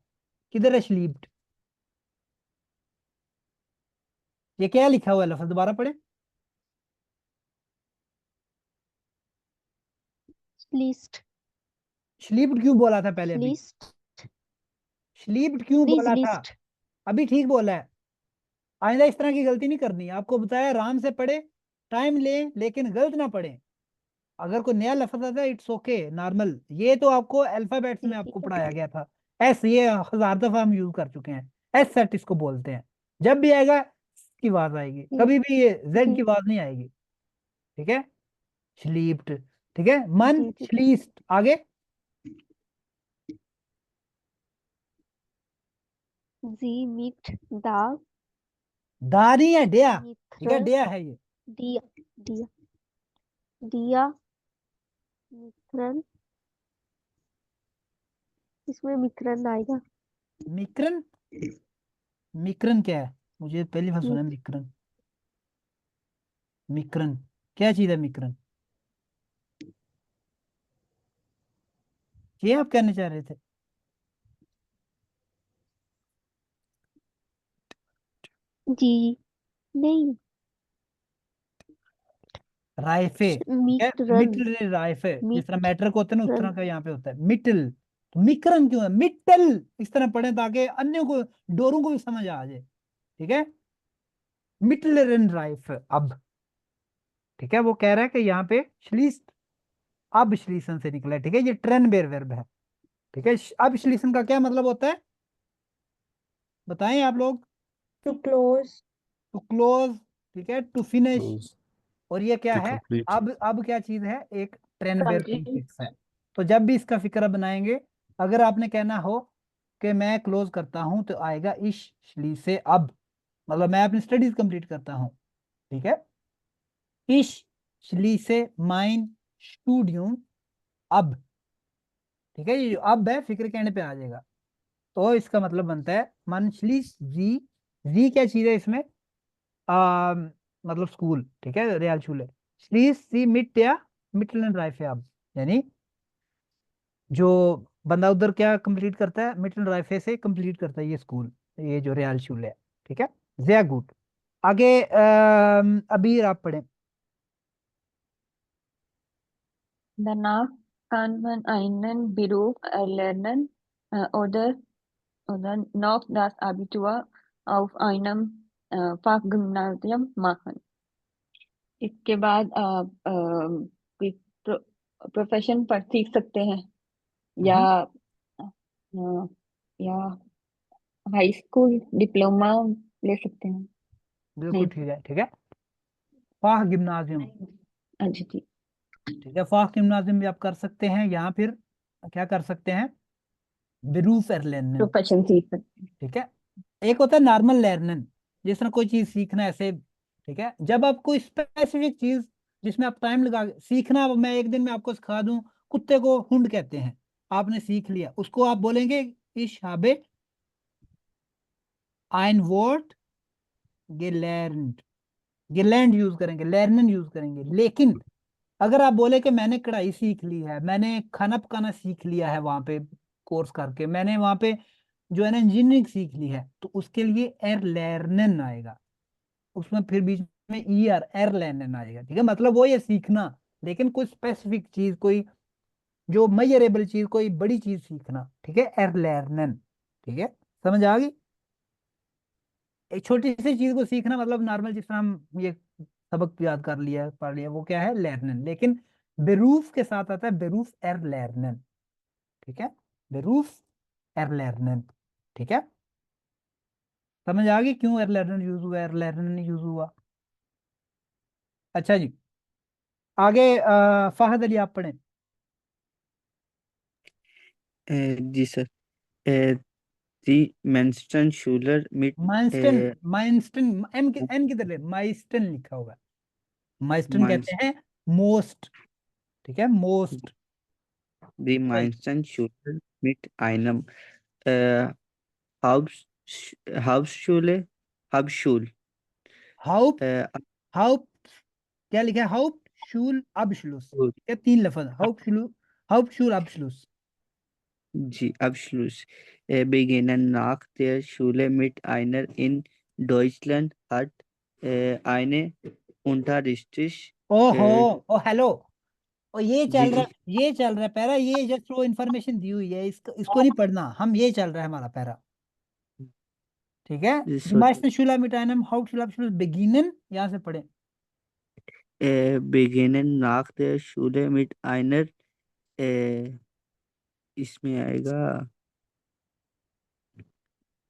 किधर है स्लीप्ड? ये क्या लिखा हुआ है, लफ्ज दोबारा पढ़े। लिस्ट स्लीप्ड क्यों बोला था पहले? अभी लिस्ट स्लीप्ड क्यों प्लीज बोला था? लिस्ट। अभी ठीक बोला है। आइंदा इस तरह की गलती नहीं करनी। आपको बताया आराम से पढ़े, टाइम ले, लेकिन गलत ना पढ़े। अगर कोई नया लफ्ज आता है इट्स ओके, नॉर्मल। ये तो आपको अल्फाबेट्स जी में आपको ठीक है। पढ़ाया गया था। एस ये 1000 दफा हम यूज कर चुके हैं। एस सेट इसको बोलते हैं। जब भी आएगा की आवाज आएगी, कभी भी ये जेड की जी आवाज नहीं आएगी, ठीक है। स्लीप्ड, ठीक है, मन जी ठीक है। स्लीस्ट, आगे। जी मीट द दानी है डेया, ठीक है, मिथुन डेया है ये। दिया दिया दिया मिथुन, इसमें मिथुन आएगा। मिक्रन, मिक्रन क्या है? मुझे पहली बार सुना है मिक्रन। मिक्रन क्या चीज है मिक्रन? ये आप कहना चाह रहे थे? जी नहीं, राइफे, ठीक है, मिटरन मिटल राइफे, जिस तरह मिटरन मेट्रिक होते हैं ना उस तरह का यहाँ पे होता है मिटल। तो मिक्रन क्यों है? मिटल इस तरह पढ़े ताकि अन्यों को, डोरों को भी समझ आ जाए, ठीक है। मिटलरन राइफ अब, ठीक है, वो कह रहा है कि यहाँ पे श्लीस्ट अब श्लीसन से निकला है, ठीक है, ये ट्रेन बेर वर्ब है, ठीक है। अब श्लीसन का क्या मतलब होता है, बताएं आप लोग। To close. टू क्लोज, ठीक है, टू फिनिश। क्लोज और ये क्या टू है? कंप्लीट। अब क्या चीज है? एक ट्रेन बेयर कंप्लीट। प्रीफिक्स है। तो जब भी इसका फिक्रा बनाएंगे, अगर आपने कहना हो कि मैं क्लोज करता हूं, तो आएगा इश श्ली से अब, मतलब मैं अपनी स्टडीज कंप्लीट करता हूं, ठीक है। इश श्ली से माइन स्टूडियम अब, ठीक है, ये जो अब है फिक्र कहने पे आ जाएगा। तो इसका मतलब बनता है मन श्ली जी क्या चीज है इसमें? आ, मतलब स्कूल, ठीक है, रियाल छूले। श्री सी मिट या मिटलन राइफ है अब, यानी जो बंदा उधर क्या कंप्लीट करता है, मिटलन राइफे से कंप्लीट करता है ये स्कूल, ये जो रियाल छूले है, ठीक है। जया गुड। आगे अभी आप पढ़े। Danach kann man einen Beruf erlernen oder, oder noch das Abitur auf einem Fachgymnasium machen. इसके बाद आप कोई प्रोफेशन पर सीख सकते हैं, या या हाई स्कूल डिप्लोमा ले सकते हैं। बिल्कुल नहीं। ठीक है, ठीक है, फाह गिम्नाजियम, हाँ जी जी। ठीक है, फाह गिम्नाजियम भी आप कर सकते हैं, यहाँ फिर क्या कर सकते हैं? बिरूफ एरलेन, प्रोफेशन सीख सकते हैं। ठीक है। एक होता है नॉर्मल लर्नन, जिस तरह कोई चीज सीखना ऐसे, ठीक है। जब आप कोई स्पेसिफिक चीज जिसमें आप टाइम लगा सीखना, अब मैं एक दिन में आपको सिखा दूं, कुत्ते को हुंड कहते हैं, आपने सीख लिया, उसको आप बोलेंगे इश habe ein Wort gelernt, gelernt use करेंगे, लर्नन यूज करेंगे। लेकिन अगर आप बोले कि मैंने कढ़ाई सीख ली है, मैंने खाना पकाना सीख लिया है वहां पे कोर्स करके, मैंने वहां पे जो है ना इंजीनियरिंग सीख ली है, तो उसके लिए एर लर्नन आएगा, उसमें फिर बीच में ई आर एर लर्नन आएगा, ठीक है, मतलब वो ये सीखना। लेकिन कोई स्पेसिफिक चीज, कोई जो मेजरेबल चीज, कोई बड़ी चीज सीखना, ठीक है, एरलर्नन, ठीक है, समझ आ गई। एक छोटी सी चीज को सीखना मतलब नॉर्मल, जिस तरह हम ये सबक याद कर लिया, पढ़ लिया, वो क्या है, लर्नन। लेकिन बेरूफ के साथ आता है बेरूफ एरलर्नन, ठीक है, बेरूफ एरलर्नन, ठीक है। समझ आ गई क्यों एरलर्नन यूज हुआ, एरलर्नन यूज हुआ। अच्छा जी, आगे फाहद अली आप पढ़ें। जी सर। दी मैनस्टन शूलर मिट माइंस्टन, माइंस्टन, एन किधर ले, माइस्टन लिखा होगा। माइस्टन कहते हैं मोस्ट, ठीक है, मोस्ट। दी मैनस्टन शूलर मिट आइनम हाउस हाउसशूले हाउसशूल हाउप, हाउप क्या लिखा है, हाउप शूल अबशलुस, ये तीन लफ्ज, हाउप शूल, हाउप शूल अबशलुस। जी Abschluss. Beginnen nach der Schule mit einer in Deutschland hat eine Unterricht ओहो, ओ हेलो, ओ ये जी चल रहा जी है, ये चल रहा है पैरा, ये जस्ट वो इन्फॉर्मेशन दी हुई है, इसको नहीं पढ़ना, हम ये चल रहा है हमारा पैरा, ठीक है। Die sorry meisten Schüler mit einem Hauptschulabschluss beginnen, यहाँ से पढ़े, beginnen nach der Schule mit einer इसमें आएगा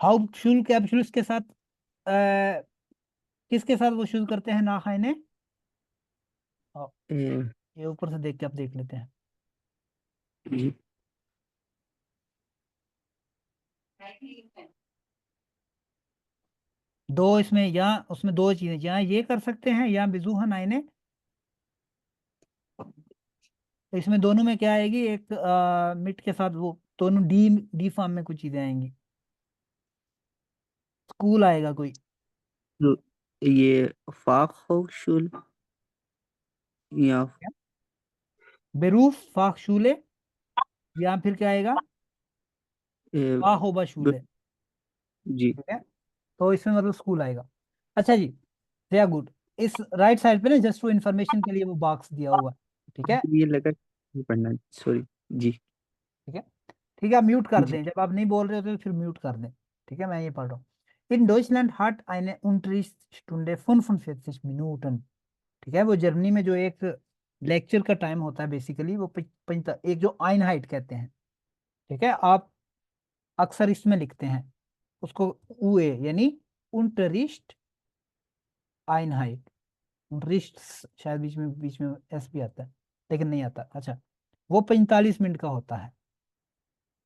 हाउपशुल के अबशुल के साथ किसके साथ वो शुरू करते हैं ना खाने। ए, ये ऊपर से देख के आप देख लेते हैं। जी दो इसमें, यहाँ उसमें दो चीजें, यहाँ ये कर सकते हैं, यहाँ बिजुहन आइने, तो इसमें दोनों में क्या आएगी, एक मिट के साथ वो दोनों डी, डी फॉर्म में कुछ चीजें आएंगी, स्कूल आएगा कोई, तो ये Fachhochschule या बेरूफ फाखशूले, या फिर क्या आएगा, ए, वाहोबा शूले, जी ठीक है। तो इसमें मतलब स्कूल आएगा। अच्छा जी, वेरी गुड। इस राइट साइड पे ना जस्ट वो इन्फॉर्मेशन के लिए वो बॉक्स दिया हुआ है, ठीक है, ये लगा नहीं पढ़ना सॉरी जी ठीक है, ठीक है। आप म्यूट कर जी दें, जब आप नहीं बोल रहे होते तो फिर म्यूट कर दें, ठीक है, मैं ये पढ़ रहा हूँ। इन Deutschland hat eine Unterrichtsstunde 45 Minuten, ठीक है। वो जर्मनी में जो एक लेक्चर का टाइम होता है बेसिकली, वो एक जो आइनहाइट कहते हैं, ठीक है, आप अक्सर इसमें लिखते हैं उसको ue, यानी unterricht आइनहाइट, unterricht, शायद बीच में एस भी आता है, लेकिन नहीं आता। अच्छा, वो 45 मिनट का होता है,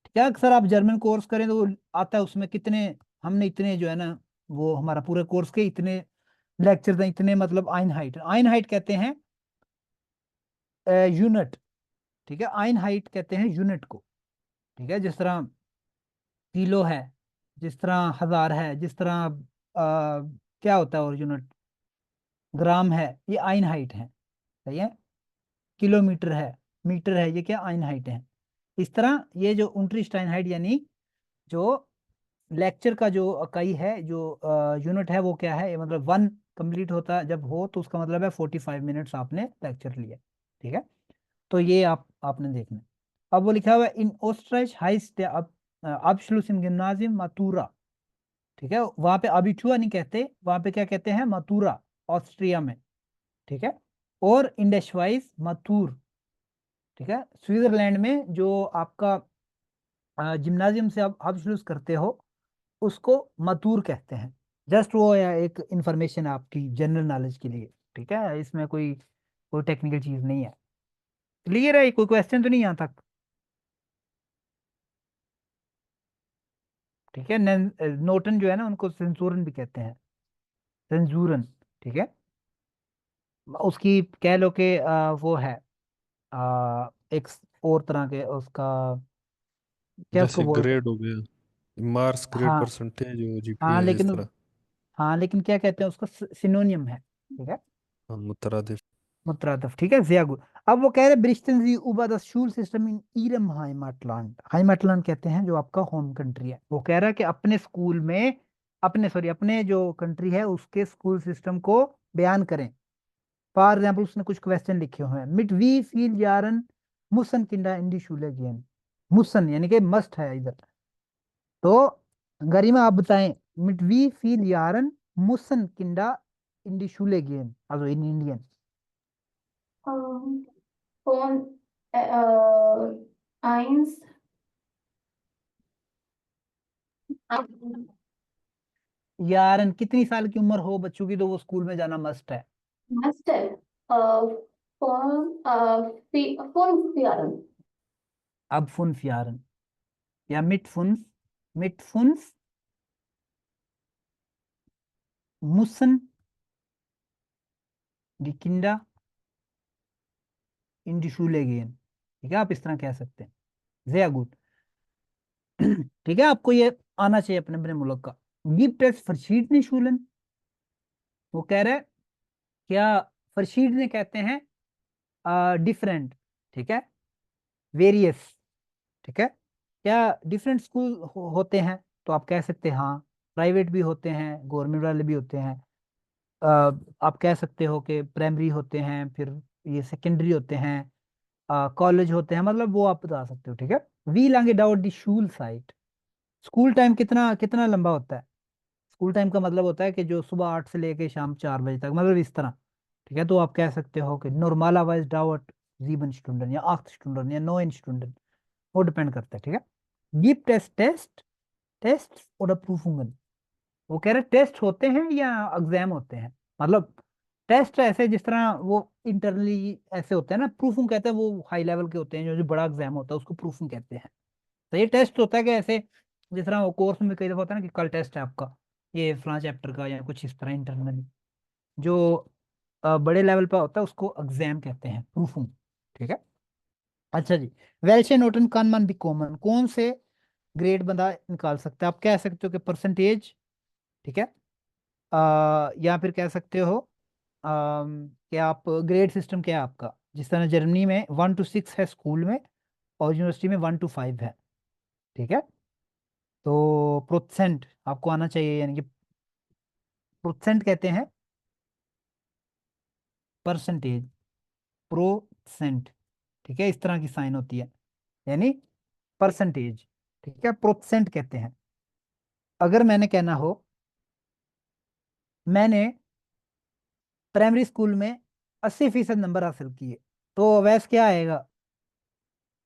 क्या अक्सर आप जर्मन कोर्स करें तो वो आता है उसमें कितने, हमने इतने जो है ना, वो हमारा पूरे कोर्स के इतने लेक्चर हैं, इतने मतलब आइनहाइट, आइनहाइट कहते हैं यूनिट, ठीक है, आइनहाइट कहते हैं यूनिट को, ठीक है। जिस तरह किलो है, जिस तरह हजार है, जिस तरह क्या होता है और यूनिट, ग्राम है, ये आइनहाइट है, सही है। किलोमीटर है, मीटर है, ये क्या आइनहाइट है। इस तरह ये जो उनट्रिस्टाइनहाइट यानी जो लेक्चर का जो इकाई है, जो यूनिट है, वो क्या है, ये मतलब वन कंप्लीट होता है जब हो तो उसका मतलब है 45 मिनट्स आपने लेक्चर लिया, ठीक है। तो ये आपने देखना। अब वो लिखा हुआ है इन ओस्ट्राइच heist der Abschluss im Gymnasium Matura, ठीक है, वहां पे अबिचुआ नहीं कहते, वहां पे क्या कहते हैं, मथुरा, ऑस्ट्रिया में, ठीक है। और इन der Schweiz मथुर, ठीक है, स्विट्जरलैंड में जो आपका जिम्नाजियम से आप अब्सुलूस करते हो उसको मथुर कहते हैं। जस्ट वो या एक इंफॉर्मेशन आपकी जनरल नॉलेज के लिए, ठीक है, इसमें कोई कोई टेक्निकल चीज नहीं है। क्लियर है, कोई क्वेश्चन तो नहीं यहाँ तक, ठीक है। नोटन जो है ना, उनको सेंसूरन भी कहते हैं, सेंसूरन, ठीक है। उसकी कह लो कि वो है एक और तरह के उसका, क्या उसको जैसे बोलते हैं। ग्रेड हो गया, मार्क्स, ग्रेड, हाँ, परसेंटेज, हाँ जीपीए, इस लेकिन तरह। हाँ लेकिन क्या कहते हैं उसको, सिनोनियम है, ठीक है, हाँ, मुतरादिफ। मुतरादफ, ठीक है, sehr gut। अब वो कह रहे berichten Sie über das Schulsystem in Ihrem Heimatland, heimatland कहते हैं जो आपका होम कंट्री है। वो कह रहा है कि अपने स्कूल में, अपने जो कंट्री है उसके स्कूल सिस्टम को बयान करें, फॉर एग्जाम्पल उसने कुछ क्वेश्चन लिखे हुए हैं, मिट वी फील यारन मुसन किंडा इन दी शूले गेन, मुसन यानी कि मस्ट है इधर। तो गरिमा आप बताएं, मिट वी फील यारन मुसन kinda in the शूले gain, also in Indian. कौन आइंस यारन कितनी साल की उम्र हो बच्चों की तो वो स्कूल में जाना मस्ट है। मस्ट है। फोन फोन यारन अब फुन्फ यारन या मिट फुन्फ मुसन दी किंडा इन दी शूले गेन, ठीक है, आप इस तरह कह सकते हैं। sehr gut। ठीक है, आपको ये आना चाहिए अपने अपने मुल्क का। gibt es verschiedene Schulen, वो कह रहा है क्या verschiedene कहते हैं डिफरेंट, ठीक है, वेरियस, ठीक है, क्या डिफरेंट स्कूल होते हैं, तो आप कह सकते हैं हाँ, प्राइवेट भी होते हैं, गवर्नमेंट वाले भी होते हैं। आप कह सकते हो कि प्राइमरी होते हैं, फिर ये सेकेंडरी होते हैं, कॉलेज होते हैं, मतलब वो आप बता सकते हो, ठीक है। वी लैंगे डाउट दी शूल साइट, स्कूल टाइम कितना कितना लंबा होता है। स्कूल टाइम का मतलब होता है कि जो सुबह 8 से लेके शाम 4 बजे तक, मतलब इस तरह, ठीक है। तो आप कह सकते हो कि नॉर्मलाइज डाउट 7 स्टूडेंट या 8 स्टूडेंट या 9 स्टूडेंट, वो डिपेंड करता है, ठीक है। गिफ्ट टेस्ट टेस्ट और प्रूफुंगन, वो कह रहे टेस्ट होते हैं या एग्जाम होते हैं, मतलब टेस्ट ऐसे जिस तरह वो इंटरनली ऐसे होते हैं ना, प्रूफिंग कहते हैं वो हाई लेवल के होते हैं, जो जो बड़ा एग्जाम होता है उसको प्रूफिंग कहते हैं। तो ये टेस्ट होता है कि ऐसे जिस तरह वो कोर्स में कई दफा होता है ना कि कल टेस्ट है आपका ये फलां चैप्टर का या कुछ इस तरह इंटरनली, जो बड़े लेवल पर होता है उसको एग्जाम कहते हैं, प्रूफिंग, ठीक है। अच्छा जी, वेल्शे नोटन कानमान भी कॉमन, कौन से ग्रेड बंदा निकाल सकता है, आप कह सकते हो कि परसेंटेज, ठीक है, या फिर कह सकते हो कि आप ग्रेड सिस्टम क्या है आपका, जिस तरह जर्मनी में 1 to 6 है स्कूल में और यूनिवर्सिटी में 1 to 5 है, ठीक है। तो प्रोसेंट आपको आना चाहिए, यानी कि प्रोसेंट कहते हैं परसेंटेज, प्रोसेंट, ठीक है, इस तरह की साइन होती है, यानी परसेंटेज, ठीक है, प्रोसेंट कहते हैं। अगर मैंने कहना हो मैंने प्राइमरी स्कूल में 80% नंबर हासिल किए, तो वैस क्या आएगा,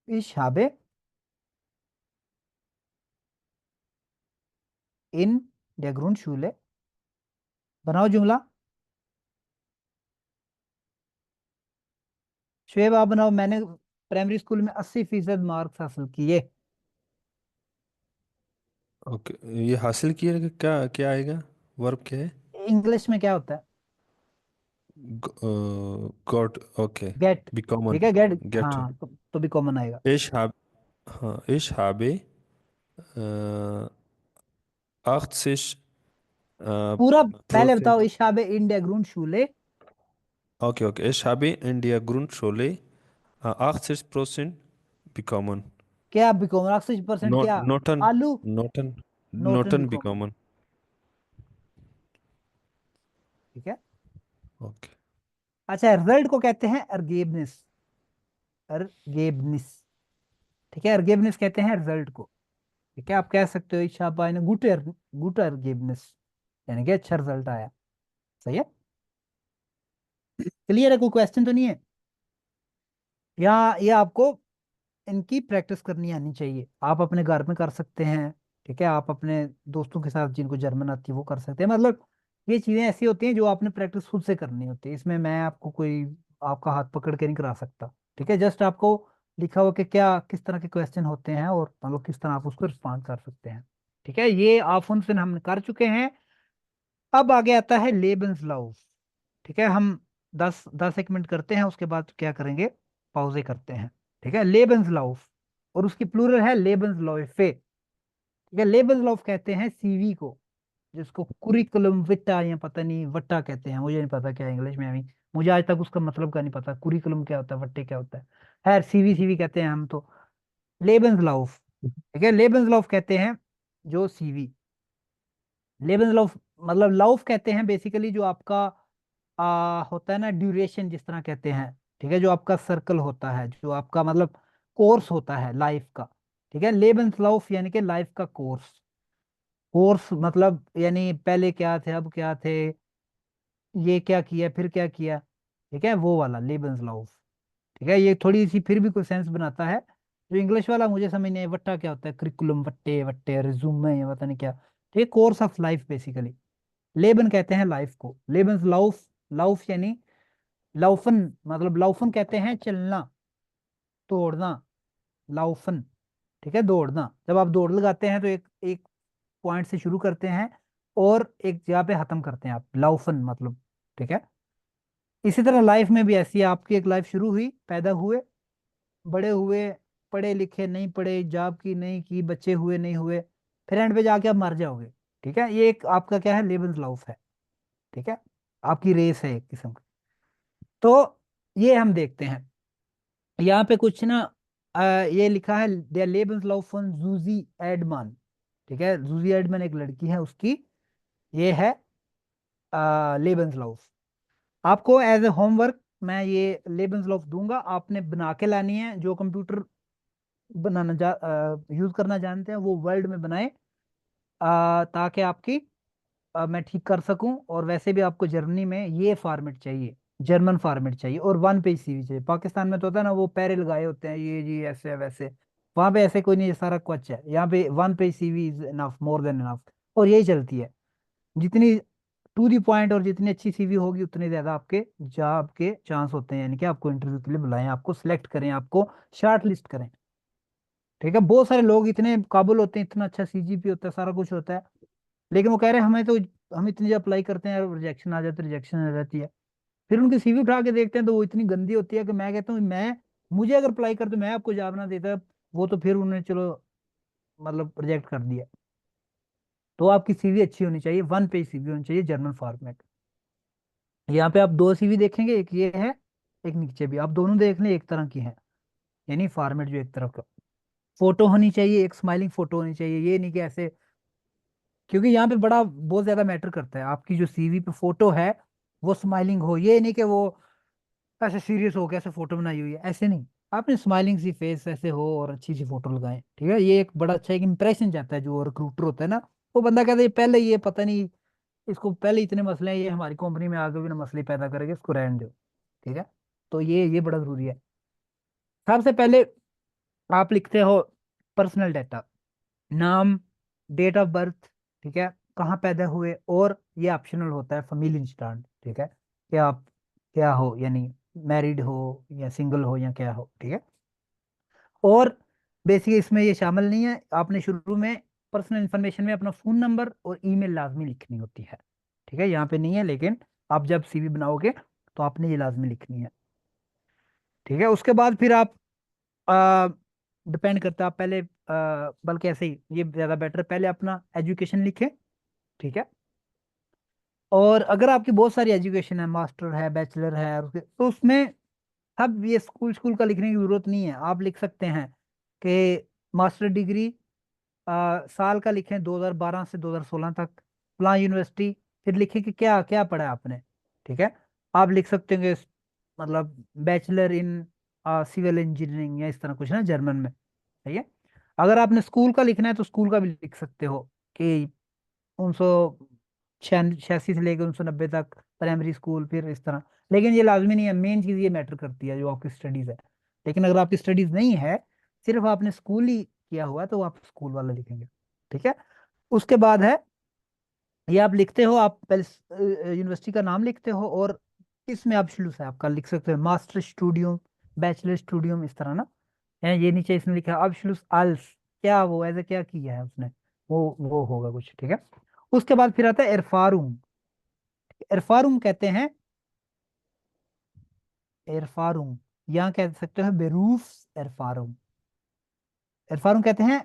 इस habe इन der Grundschule, बनाओ जुमला, शुएब आप बनाओ, मैंने प्राइमरी स्कूल में 80% मार्क्स हासिल किए। ओके, ये हासिल किए कि क्या क्या आएगा, वर्ब क्या है? इंग्लिश में क्या होता है, गॉट, ओके, गेट, बी कॉमन, ठीक है, गेट, गेट। हाँ तो भी कॉमन आएगा। इश हाब हाँ, इश habe 80 पूरा पहले बताओ, Prozent, ich habe in der Grundschule, okay, okay, ich habe in der Grundschule 80% bekommen. क्या बिकॉमन 80% Not, क्या, noten, आलू, noten, नोटन noten बिकॉमन, bekommen. ठीक है। Okay. अच्छा, रिजल्ट को कहते हैं अर्गेबनिस, अर्गेबनिस, ठीक है, अर्गेबनिस कहते हैं रिजल्ट को, ठीक है। आप कह सकते हो शाबाश ने गुड अर्गेबनिस, यानी कि अच्छा रिजल्ट आया, सही है। क्लियर है, कोई क्वेश्चन तो नहीं है, या ये आपको इनकी प्रैक्टिस करनी आनी चाहिए, आप अपने घर में कर सकते हैं, ठीक है, आप अपने दोस्तों के साथ जिनको जर्मन आती है वो कर सकते हैं, मतलब ये चीजें ऐसी होती हैं जो आपने प्रैक्टिस खुद से करनी होती है, इसमें मैं आपको कोई आपका हाथ पकड़ के नहीं करा सकता, ठीक है। जस्ट आपको लिखा हुआ कि क्या किस तरह के क्वेश्चन होते हैं और मतलब किस तरह आप उसको रिस्पॉन्ड कर सकते हैं, ठीक है। ये आप उनसे हम कर चुके हैं। अब आगे आता है लेबन्स लाउफ, ठीक है, हम 10 10 एक मिनट करते हैं, उसके बाद क्या करेंगे, पाउजे करते हैं, ठीक है। लेबन्स लाउफ और उसकी प्लूरल है लेबन्स लॉइफे, ठीक है। लेबन्स लाउफ कहते हैं सीवी को, जिसको कुरिकुलम विटा या पता नहीं वट्टा कहते हैं, मुझे नहीं पता क्या इंग्लिश में, अभी मुझे आज तक उसका मतलब का नहीं पता, कुरिकुलम क्या होता है, वट्टे क्या होता है, खैर सीवी सीवी कहते हैं हम तो। लेबन्स लाउफ, ठीक है, लेबन्स लाउफ कहते हैं जो सीवी, लेबन्स लाउफ मतलब लाउफ कहते हैं बेसिकली जो आपका होता है ना ड्यूरेशन, जिस तरह कहते हैं, ठीक है, जो आपका सर्कल होता है, जो आपका मतलब कोर्स होता है लाइफ का, ठीक है। लेबंसलाउफ यानी कि लाइफ का कोर्स। कोर्स मतलब यानी पहले क्या थे, अब क्या थे, ये क्या किया, फिर क्या किया, ठीक है, वो वाला लेबंसलाउफ। ठीक है, ये थोड़ी सी फिर भी कोई सेंस बनाता है। जो इंग्लिश वाला मुझे समझ नहीं आया, वट्टा क्या होता है, करिकुलम, वट्टे वट्टे, रिज्यूमे, ये पता नहीं क्या। ठीक है, course of life basically. Lebon कहते हैं लाइफ को, लेबंस लाउफ, लाउफ यानी लाउफन, मतलब लाउफन कहते हैं चलना, दौड़ना, लाउफन, ठीक है, दौड़ना। जब आप दौड़ लगाते हैं तो एक एक पॉइंट से शुरू करते हैं और एक जगह पे खत्म करते हैं आप, लाउफन मतलब, ठीक है। इसी तरह लाइफ में भी ऐसी है, आपकी एक लाइफ शुरू हुई, पैदा हुए, बड़े हुए, पढ़े लिखे नहीं पढ़े, जॉब की नहीं की, बच्चे हुए नहीं हुए, फिर एंड पे जाके आप मर जाओगे। ठीक है, ये एक आपका क्या है, लेबंस लाउफ है। ठीक है, आपकी रेस है एक किस्म की। तो ये हम देखते हैं यहाँ पे कुछ ना, ये लिखा है der Lebenslauf von जूजी एडमान। ठीक है, जूजी एडमान एक लड़की है, उसकी ये है लेबंसलाउफ। आपको एज ए होमवर्क मैं ये लेबंसलाउफ दूंगा, आपने बना के लानी है। जो कंप्यूटर बनाना यूज करना जानते हैं वो वर्ल्ड में बनाए, ताकि आपकी मैं ठीक कर सकूं। और वैसे भी आपको जर्मनी में ये फॉर्मेट चाहिए, जर्मन फॉर्मेट चाहिए, और वन पेज सीवी चाहिए। पाकिस्तान में तो होता है ना, वो पैरे लगाए होते हैं, ये जी ऐसे है, वैसे वहां पे ऐसे कोई नहीं, ये सारा क्वच है। यहाँ पे one page CV is enough, more than enough. और यही चलती है, जितनी टू दी पॉइंट और जितनी अच्छी सीवी होगी, उतने ज्यादा आपके जॉब के चांस होते हैं, यानी कि आपको इंटरव्यू के लिए बुलाएं, आपको सिलेक्ट करें, आपको शॉर्ट लिस्ट करें। ठीक है, बहुत सारे लोग इतने काबुल होते हैं, इतना अच्छा सीजीपी होता है, सारा कुछ होता है, लेकिन वो कह रहे हैं हमें तो, हम इतनी जब अप्लाई करते हैं रिजेक्शन आ जाती है, रिजेक्शन आ जाती है। फिर उनकी सीवी उठा के देखते हैं तो वो इतनी गंदी होती है कि मैं कहता हूँ, मैं, मुझे अगर अप्लाई कर तो मैं आपको जॉब ना देता, वो तो फिर उन्होंने चलो मतलब रिजेक्ट कर दिया। तो आपकी सीवी अच्छी होनी चाहिए, वन पेज सीवी होनी चाहिए, जर्मन फॉर्मेट। यहाँ पे आप दो सीवी देखेंगे, एक ये है, एक नीचे भी, आप दोनों देख लें, एक तरह की है, यानी फॉर्मेट जो एक तरफ का। फोटो होनी चाहिए, एक स्माइलिंग फोटो होनी चाहिए, ये नहीं कि ऐसे, क्योंकि यहाँ पे बड़ा बहुत ज्यादा मैटर करता है, आपकी जो सीवी पे फोटो है वो स्माइलिंग हो, ये नहीं कि वो ऐसे सीरियस हो के ऐसे फोटो बनाई हुई है, ऐसे नहीं। आपने स्माइलिंग सी फेस ऐसे हो और अच्छी सी फोटो लगाएं। ठीक है, ये एक बड़ा अच्छा एक इंप्रेशन जाता है, जो रिक्रूटर होता है ना, वो बंदा कहता है पहले ये पता नहीं, इसको पहले इतने मसले हैं, ये हमारी कंपनी में आगे भी ना मसले पैदा करेगा, इसको रहने दो। ठीक है, तो ये बड़ा जरूरी है। सबसे पहले आप लिखते हो पर्सनल डाटा, नाम, डेट ऑफ बर्थ, ठीक है, कहाँ पैदा हुए, और ये ऑप्शनल होता है फैमिली इंस्टांट। ठीक है, कि आप क्या हो, यानी मैरिड हो या सिंगल हो या क्या हो। ठीक है, और बेसिकली इसमें ये शामिल नहीं है, आपने शुरू में पर्सनल इंफॉर्मेशन में अपना फोन नंबर और ईमेल लाजमी लिखनी होती है। ठीक है, यहाँ पे नहीं है, लेकिन आप जब सीवी बनाओगे तो आपने ये लाजमी लिखनी है। ठीक है, उसके बाद फिर आप डिपेंड करता है, आप पहले बल्कि ऐसे ही ये ज्यादा बेटर है, पहले अपना एजुकेशन लिखें। ठीक है, और अगर आपकी बहुत सारी एजुकेशन है, मास्टर है, बैचलर है, तो उसमें सब ये स्कूल स्कूल का लिखने की जरूरत नहीं है। आप लिख सकते हैं कि मास्टर डिग्री साल का लिखें, 2012 से 2016 तक, फलां यूनिवर्सिटी, फिर लिखें कि क्या क्या पढ़ा है आपने। ठीक है, आप लिख सकते हैं कि मतलब बैचलर इन सिविल इंजीनियरिंग या इस तरह कुछ ना, जर्मन में। ठीक है, अगर आपने स्कूल का लिखना है तो स्कूल का भी लिख सकते हो कि 1986 से लेकर 1990 तक प्राइमरी स्कूल, फिर इस तरह। लेकिन ये लाजमी नहीं है, मेन चीज़ ये मैटर करती है जो आपकी स्टडीज़ है। लेकिन अगर आपकी स्टडीज़ नहीं है, सिर्फ आपने स्कूल ही किया हुआ है, तो आप स्कूल वाला लिखेंगे। ठीक है, उसके बाद है, ये आप लिखते हो, आप पहले यूनिवर्सिटी का नाम लिखते हो, और इसमें आप शुरू से आपका लिख सकते हो मास्टर स्टूडियो, बैचलर स्टूडियो, इस तरह ना। ये नीचे इसने लिखा है अब्शुलुस आल्स, क्या वो ऐसा क्या किया है उसने, वो होगा कुछ। ठीक है, उसके बाद फिर आता है एरफारुम। एरफारुम कहते हैं, एरफारुम, यहाँ कह सकते हो बेरूफ एरफारुम। एरफारुम कहते हैं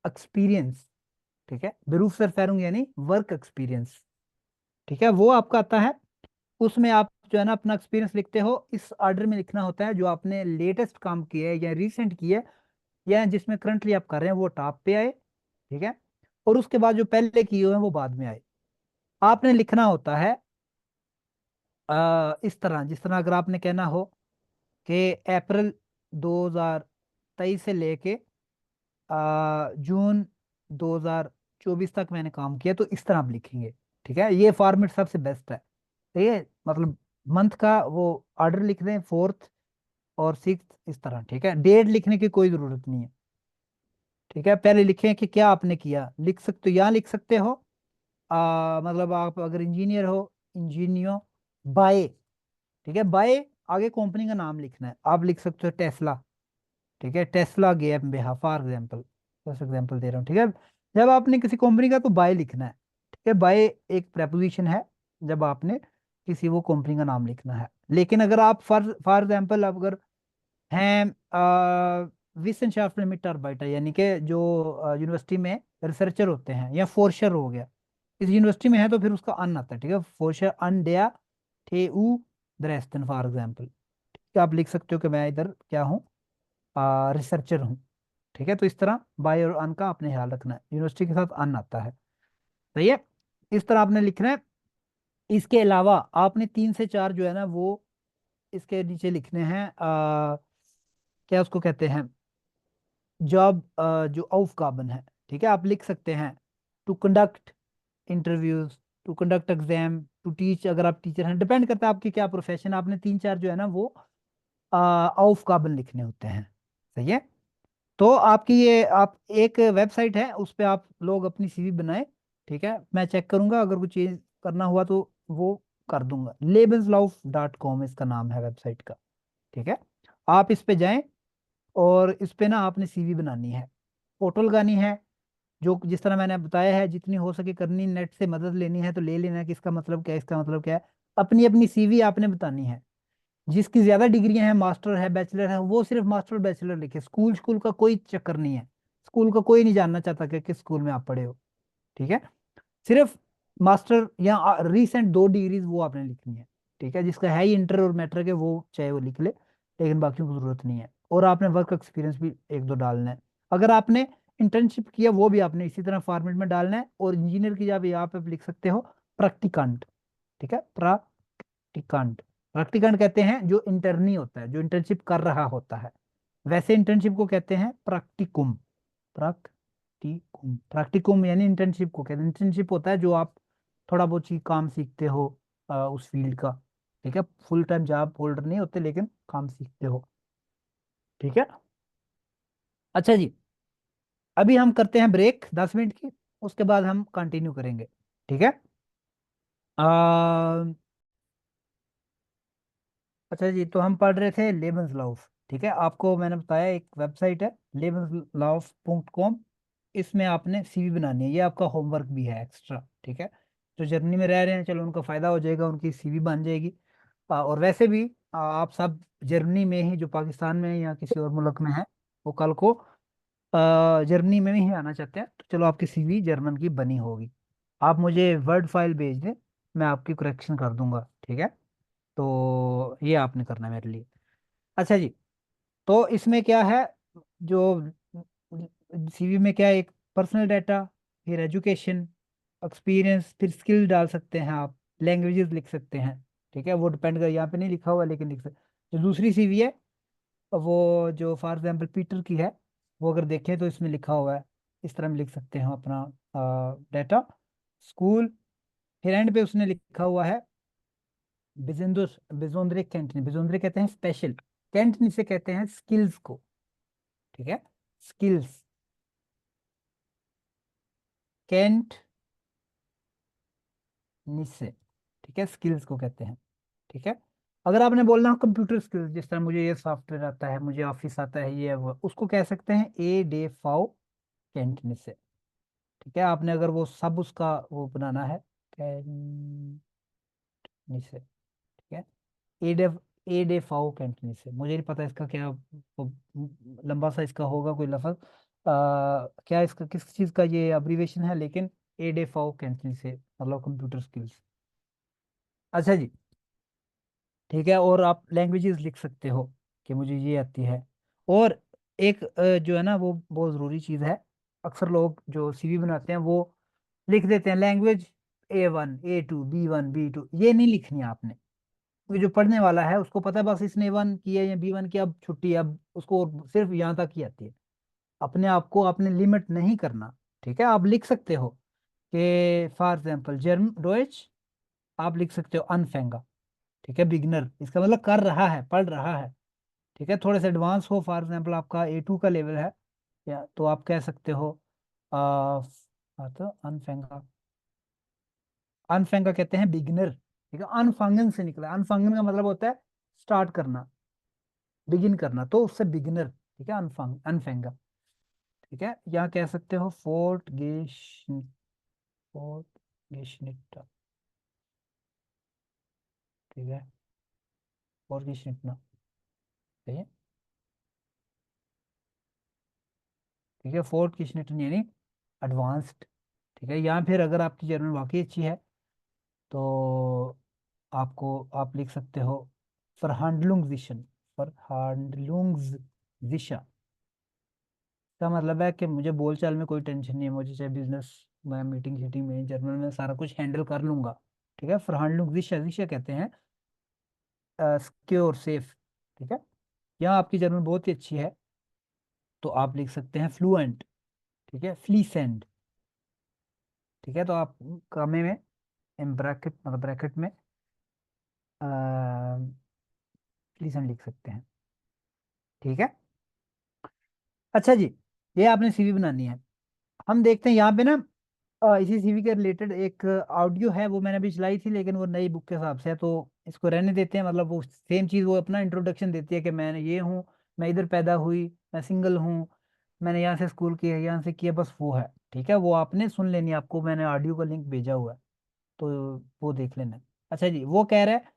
एक्सपीरियंस। ठीक है, बेरूफ एरफारुम यानी वर्क एक्सपीरियंस। ठीक है, वो आपका आता है, उसमें आप जो है ना अपना एक्सपीरियंस लिखते हो, इस ऑर्डर में लिखना होता है, जो आपने लेटेस्ट काम किया है या रिसेंट किया है या जिसमें करंटली आप कर रहे हैं, वो टॉप पे आए। ठीक है, और उसके बाद जो पहले किए हुए हैं वो बाद में आए। आपने लिखना होता है इस तरह, जिस तरह अगर आपने कहना हो कि अप्रैल 2023 से लेके जून 2024 तक मैंने काम किया, तो इस तरह आप लिखेंगे। ठीक है, ये फॉर्मेट सबसे बेस्ट है। तो ये मतलब मंथ का वो ऑर्डर लिख दें, 4th और 6th, इस तरह। ठीक है, डेट लिखने की कोई जरूरत नहीं है। ठीक है, पहले लिखें कि क्या आपने किया, लिख सकते हो, यहाँ लिख सकते हो मतलब आप अगर इंजीनियर हो, इंजीनियर बाय। ठीक है, बाय आगे कंपनी का नाम लिखना है, आप लिख सकते हो टेस्ला। ठीक है, Tesla GmbH for example, first example दे रहा हूँ। ठीक है, जब आपने किसी कंपनी का तो बाय लिखना है। ठीक है, बाय एक प्रेपोजिशन है जब आपने किसी वो कंपनी का नाम लिखना है। लेकिन अगर आप फॉर फॉर एग्जाम्पल अगर हैं विशेषार्थ मिटारबाइटर, यानी कि जो यूनिवर्सिटी में रिसर्चर होते हैं, या फोर्शर हो गया, इस यूनिवर्सिटी में है तो फिर उसका अन आता है। ठीक है, फोर्शर अन डेया थे ऊ द्रेस्तन फॉर एग्जाम्पल। ठीक है, आप लिख सकते हो कि मैं इधर क्या हूँ, रिसर्चर हूँ। ठीक है, तो इस तरह बाय और अन का आपने ख्याल रखना है, यूनिवर्सिटी के साथ अन आता है। सही है, इस तरह आपने लिखना है। इसके अलावा आपने 3 से 4 जो है ना वो इसके नीचे लिखने हैं, क्या उसको कहते हैं, जॉब जो ऑफ कार्बन है। ठीक है, आप लिख सकते हैं to conduct interviews, to conduct exam, to teach, अगर आप टीचर हैं, डिपेंड करता है आपकी क्या प्रोफेशन। आपने 3 4 जो है ना वो ऑफ कार्बन लिखने होते हैं। सही है, तो आपकी ये आप एक वेबसाइट है, उस पे आप लोग अपनी CV बनाए। ठीक है, मैं चेक करूंगा, अगर कुछ चेंज करना हुआ तो वो कर दूंगा। lebenslauf.com इसका नाम है वेबसाइट का। ठीक है, आप इस पे जाएं और इस पे ना आपने CV बनानी है, फोटो लगानी है, जो जिस तरह मैंने बताया है जितनी हो सके करनी, नेट से मदद लेनी है तो ले लेना कि इसका मतलब क्या है, इसका मतलब क्या है। अपनी अपनी CV आपने बतानी है। जिसकी ज्यादा डिग्रियां हैं, मास्टर है, बैचलर है, वो सिर्फ मास्टर बैचलर लिखे। स्कूल स्कूल का कोई चक्कर नहीं है, स्कूल का कोई नहीं जानना चाहता कि किस स्कूल में आप पढ़े हो। ठीक है, सिर्फ मास्टर या रीसेंट 2 डिग्रीज वो आपने लिखनी है। ठीक है, जिसका है ही इंटर और मैट्रिक है वो चाहे वो लिख ले, लेकिन बाकी को जरूरत नहीं है। और आपने वर्क एक्सपीरियंस भी 1 2 डालना है। अगर आपने इंटर्नशिप किया वो भी आपने इसी तरह फॉर्मेट में डालना है। और इंजीनियर की जगह यहाँ पे आप लिख सकते हो प्रैक्टिकंट। ठीक है, प्रैक्टिकंट, प्रैक्टिकंट कहते हैं जो इंटर्नी होता है, जो इंटर्नशिप कर रहा होता है। वैसे इंटर्नशिप को कहते हैं प्रैक्टिकुम। प्रैक्टिकुम, प्रैक्टिकुम यानी इंटर्नशिप को कहते हैं। इंटर्नशिप होता है जो आप थोड़ा बहुत चीज काम सीखते हो उस फील्ड का। ठीक है, फुल टाइम जॉब होल्डर नहीं होते, लेकिन काम सीखते हो। ठीक है, अच्छा जी, अभी हम करते हैं ब्रेक 10 मिनट की, उसके बाद हम कंटिन्यू करेंगे। ठीक है, अच्छा जी, तो हम पढ़ रहे थे लेबन्सलाउफ। ठीक है, आपको मैंने बताया एक वेबसाइट है lebenslauf.com, इसमें आपने CV बनानी है। ये आपका होमवर्क भी है एक्स्ट्रा। ठीक है, जो जर्मनी में रह रहे हैं चलो उनका फायदा हो जाएगा, उनकी CV बन जाएगी। और वैसे भी आप सब जर्मनी में ही, जो पाकिस्तान में है या किसी और मुल्क में है, वो कल को जर्मनी में ही आना चाहते हैं, तो चलो आपकी CV जर्मन की बनी होगी। आप मुझे वर्ड फाइल भेज दें, मैं आपकी करेक्शन कर दूंगा। ठीक है, तो ये आपने करना है मेरे लिए। अच्छा जी, तो इसमें क्या है, जो CV में क्या है, एक पर्सनल डाटा, फिर एजुकेशन, एक्सपीरियंस, फिर स्किल डाल सकते हैं आप, लैंग्वेजेस लिख सकते हैं। ठीक है, वो डिपेंड कर, यहाँ पे नहीं लिखा हुआ लेकिन लिख सकते। जो दूसरी CV है, वो जो फॉर एग्जाम्पल पीटर की है, वो अगर देखें तो इसमें लिखा हुआ है, इस तरह में लिख सकते हैं अपना डाटा, स्कूल, फिर एंड पे उसने लिखा हुआ है बिजेंदुस बिजोंद्रे कैंटनी। बिजोंद्रे कहते हैं स्पेशल, कैंटनी से कहते हैं स्किल्स को। ठीक है, स्किल्स, कैंट निसे। ठीक है, स्किल्स को कहते हैं। ठीक है, अगर आपने बोलना हो कंप्यूटर स्किल्स, जिस तरह मुझे ये सॉफ्टवेयर आता है, मुझे ऑफिस आता है, ये वो, उसको कह सकते हैं ए डे फाओ कैंट निसे। ठीक है, आपने अगर वो सब उसका वो बनाना है कैंट निसे। ठीक है, ए डे फाओ कैंटनी से, मुझे नहीं पता इसका क्या लंबा सा इसका होगा कोई लफज, क्या इसका किस चीज़ का ये अब्रीवेशन है, लेकिन ए डे फाओ कैंटनी से मतलब कंप्यूटर स्किल्स। अच्छा जी, ठीक है, और आप लैंग्वेजेस लिख सकते हो कि मुझे ये आती है। और एक जो है ना वो बहुत ज़रूरी चीज़ है, अक्सर लोग जो CV बनाते हैं वो लिख देते हैं language A1 A2 B1 B2, ये नहीं लिखनी है आपने। क्योंकि जो पढ़ने वाला है उसको पता है बस इसने वन किया या B1 किया, अब छुट्टी है, अब उसको सिर्फ यहाँ तक ही आती है। अपने आप को आपने लिमिट नहीं करना। ठीक है, आप लिख सकते हो कि फॉर एग्जाम्पल जर्म डोइच, आप लिख सकते हो अनफेंगा। ठीक है, बिगनर इसका मतलब कर रहा है, पढ़ रहा है। ठीक है, थोड़े से एडवांस हो, फॉर एग्जाम्पल आपका A2 का लेवल है, या तो आप कह सकते हो तो अनफेंगा, अनफेंगा कहते हैं बिगिनर। ठीक है, अनफंगन से निकला, अनफंगन का मतलब होता है स्टार्ट करना, बिगिन करना, तो उससे बिगिनर। ठीक है, अनफेंगा। ठीक है, यहाँ कह सकते हो फोर्ट गेशनिटा। ठीक है, फोर्ट गेशनिटा। सही है। ठीक है, फोर्थ किशनिटन यानी एडवांस्ड। ठीक है, या फिर अगर आपकी जर्मन वाकई अच्छी है तो आप लिख सकते हो फरहांडलुंगजिशन, फरहांडलुंगजिशा। का मतलब है कि मुझे बोलचाल में कोई टेंशन नहीं है, मुझे चाहे बिजनेस में मीटिंग शीटिंग में जर्मन में सारा कुछ हैंडल कर लूंगा। ठीक है, फरहांडलुंगजिशा, जिशा कहते हैं सिक्योर सेफ। ठीक है, यहाँ आपकी जर्मन बहुत ही अच्छी है तो आप लिख सकते हैं फ्लुएंट। ठीक है, फ्लीसेंड। ठीक है, तो आप कामे में ब्रैकेट मतलब ब्रैकेट में फ्लीसेंड लिख सकते हैं। ठीक है, अच्छा जी, ये आपने सीवी बनानी है। हम देखते हैं यहाँ पे ना इसी सीवी के रिलेटेड एक ऑडियो है, वो मैंने अभी चलाई थी लेकिन वो नई बुक के हिसाब से है, तो इसको रहने देते हैं। मतलब वो सेम चीज़, वो अपना इंट्रोडक्शन देती है कि मैं ये हूँ, मैं इधर पैदा हुई, मैं सिंगल हूँ, मैंने यहाँ से स्कूल किया, यहाँ से किया, बस वो है। ठीक है, वो आपने सुन लेनी है, आपको मैंने ऑडियो का लिंक भेजा हुआ है, तो वो देख लेना। अच्छा जी, वो कह रहा है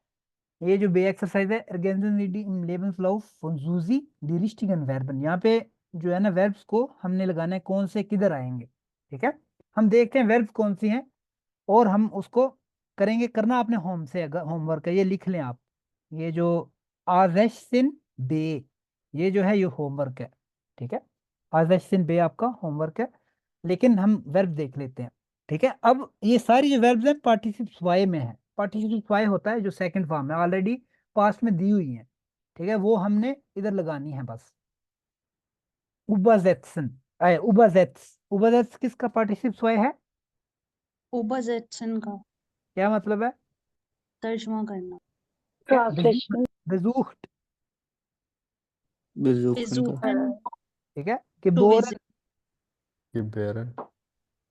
ये जो बे एक्सरसाइज है, ergänzen Sie die im Lebenslauf von Susi die richtigen Verben। यहाँ पे जो है ना verbs को हमने लगाना है कौन से किधर आएंगे। ठीक है, हम देखते हैं verbs कौन सी हैं और हम उसको करेंगे। करना आपने होम से, अगर होमवर्क है ये लिख लें आप, ये जो आजैशन बे, ये जो है ये होमवर्क है। ठीक है, आजैशन बे आपका होमवर्क है, लेकिन हम वर्ब देख लेते हैं। ठीक है, अब ये सारी जो वर्ब्स हैं पार्टिसिप्स वाई में है। पार्टिसिप्स वाई होता है जो सेकंड फॉर्म है, ऑलरेडी पास्ट में दी हुई है। ठीक है, वो हमने इधर लगानी है बस। उबाजेत्सन, उबाजेट्स किसका पार्टिसिप्स वाई है? ओबाजेटसन का क्या मतलब है? तर्जुमा करना। ट्रांसलेशन। बेजूख्ट। बेजूखन का। बेजूखन ठीक है, टू गिबोरन, विजिट। गिबेरन।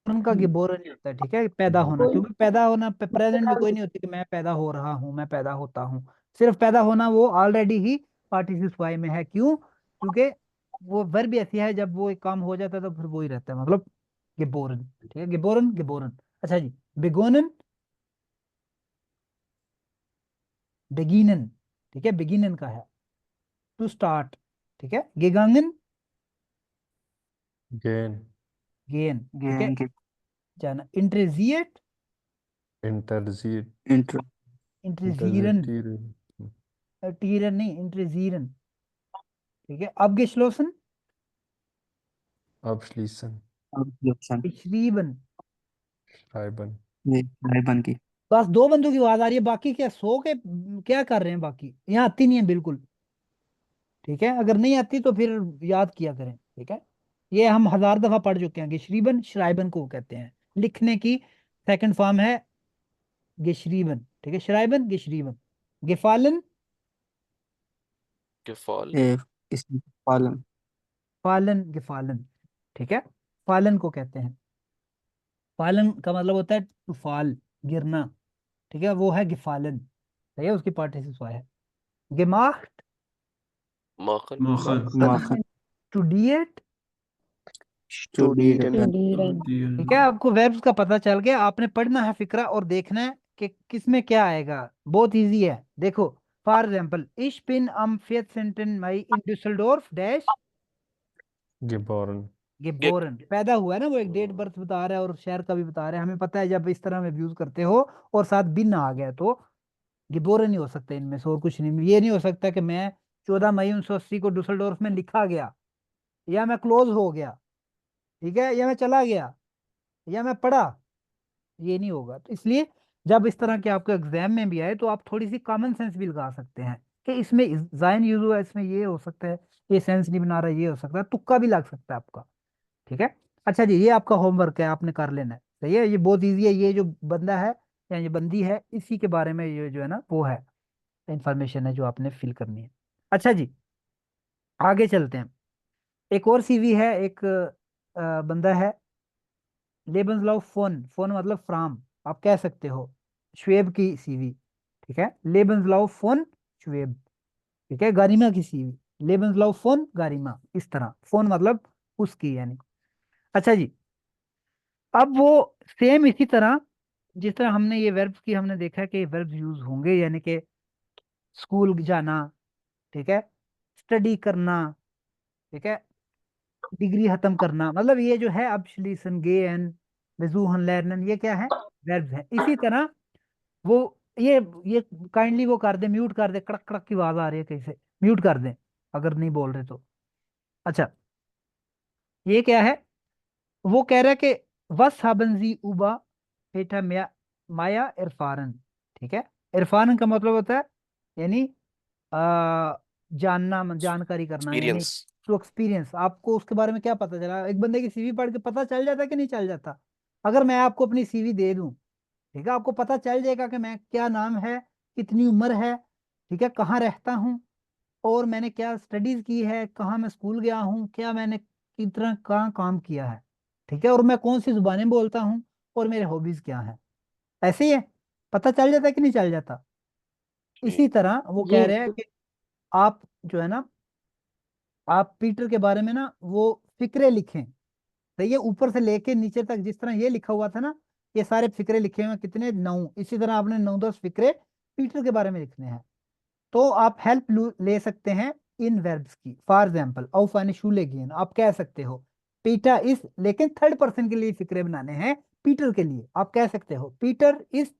उनका गिबोरन नहीं होता है। ठीक है, पैदा होना, क्योंकि पैदा होना प्रेजेंट में कोई नहीं होती कि मैं पैदा हो रहा हूँ, मैं पैदा होता हूँ। सिर्फ पैदा होना वो ऑलरेडी ही पार्टिसिपल वाई में है। क्यों? क्योंकि वो वर्ब भी ऐसी है, जब वो एक काम हो जाता है तो फिर वो ही रहता है, मतलब गिबोरन। ठीक है, गिबोरन गिबोरन। अच्छा जी, बिगोनन, बेगिनन। ठीक है, बिगिनन का है टू स्टार्ट। ठीक है, गेगांगन, गेन। गेन। ठीक है, गेन के जाना। इंटरेजिएट, इंटरजीट। इंटर इंटरेजीरन, इंटरजीटीर। टीरन नहीं, इंटरेजीरन। ठीक है, अब गेश्लोसन, abschließen। ऑब्जेक्शन। इशरीबन। schreiben। ये राइबन की। बस दो बंदों की आवाज आ रही है, बाकी क्या सो के क्या कर रहे हैं? बाकी यहाँ आती नहीं है बिल्कुल। ठीक है, अगर नहीं आती तो फिर याद किया करें। ठीक है, ये हम 1000 दफा पढ़ चुके हैं। गिशरीबन, श्राइबन को कहते हैं, लिखने की सेकंड फॉर्म है गिशरीबन। ठीक है, श्राइबन गिशरीबन। गिफालन, गेफॉल। इसमें पालन। फालन, गिफालन। ठीक है, फालन को कहते हैं, फालन का मतलब होता है टू फॉल, गिरना। ठीक है, वो है गिफालन। सही है, उसकी पार्टिसिपल है gemacht, माखन। माखन। studiert। स्टूडियन। स्टूडियन। ठीक है, आपको वेब्स का पता चल गया, आपने पढ़ना है फिक्रा और देखना है कि किसमें क्या आएगा। बहुत इजी है, देखो। For example ich bin am 14. Mai in Düsseldorf dash geboren। गे geboren, पैदा हुआ है ना, वो एक डेट बर्थ बता रहा है और शहर का भी बता रहा है। हमें पता है जब इस तरह में यूज करते हो और साथ बिन आ गया तो गिबोरन ही हो सकता है इनमें से, और कुछ नहीं। ये नहीं हो सकता कि मैं 14 मई 1980 को डुसलडोर्फ में लिखा गया, या मैं क्लोज हो गया, ठीक है, या मैं चला गया, या मैं पढ़ा। ये नहीं होगा, तो इसलिए जब इस तरह के आपको एग्जाम में भी आए तो आप थोड़ी सी कॉमन सेंस भी लगा सकते हैं कि इसमें जाइन यूज हुआ है, इसमें ये हो सकता है, ये सेंस नहीं बना रहा, ये हो सकता है, तुक्का भी लग सकता है आपका। ठीक है। अच्छा जी, ये आपका होमवर्क है, आपने कर लेना है। सही है, ये बहुत इजी है। ये जो बंदा है या ये बंदी है, इसी के बारे में ये जो है ना वो है, इंफॉर्मेशन है जो आपने फिल करनी है। अच्छा जी, आगे चलते हैं। एक और सीवी है, एक बंदा है, लेबन्सलाउ फोन, फोन मतलब फ्राम, आप कह सकते हो शुएब की सीवी। ठीक है, लेबन्सलाउ फोन शुएब। ठीक है, गारिमा की सीवी, लेबन्सलाउ फोन गारिमा, इस तरह फोन मतलब उसकी यानी। अच्छा जी, अब वो सेम इसी तरह जिस तरह हमने ये वर्ब्स की हमने देखा कि वर्ब्स यूज होंगे, यानी कि स्कूल जाना, ठीक है, स्टडी करना, ठीक है, डिग्री खत्म करना, मतलब ये जो है abschließen gehen, besuchen lernen, ये क्या है, वर्ब्स है। इसी तरह वो ये काइंडली वो कर दे, म्यूट कर दे, कड़क कड़क की आवाज आ रही है कैसे, म्यूट कर दें अगर नहीं बोल रहे तो। अच्छा, ये क्या है, वो कह रहा है कि वस haben Sie über Peter Maya erfahren। ठीक है, इरफान का मतलब होता है यानी आ, जानना, जानकारी करना, यानी एक्सपीरियंस। To experience. आपको उसके बारे में क्या पता चला, एक बंदे की सीवी पढ़ के पता चल जाता कि नहीं चल जाता। अगर मैं आपको अपनी सीवी दे दूं, ठीक है, आपको पता चल जाएगा कि मैं, क्या नाम है, कितनी उम्र है, ठीक है, कहाँ रहता हूँ, और मैंने क्या स्टडीज की है, कहाँ मैं स्कूल गया हूँ, क्या मैंने कितना कहाँ काम किया है, ठीक है, और मैं कौन सी जुबानें बोलता हूँ, और मेरे हॉबीज क्या हैं। ऐसे ही है, पता चल जाता है कि नहीं चल जाता। जी। इसी तरह वो जी कह रहे हैं कि आप जो है ना, आप पीटर के बारे में ना वो फिक्रे लिखें। तो ये ऊपर से लेके नीचे तक जिस तरह ये लिखा हुआ था ना, ये सारे फिक्रे लिखे हुए हैं, कितने, 9। इसी तरह आपने 9-10 फिक्रे पीटर के बारे में लिखने हैं। तो आप हेल्प ले सकते हैं इन वर्ब्स की। For example auf eine Schule gehen, आप कह सकते हो पीटर इज, लेकिन थर्ड पर्सन के लिए फिक्रे बनाने हैं। पीटर के लिए आप कह सकते हो Peter is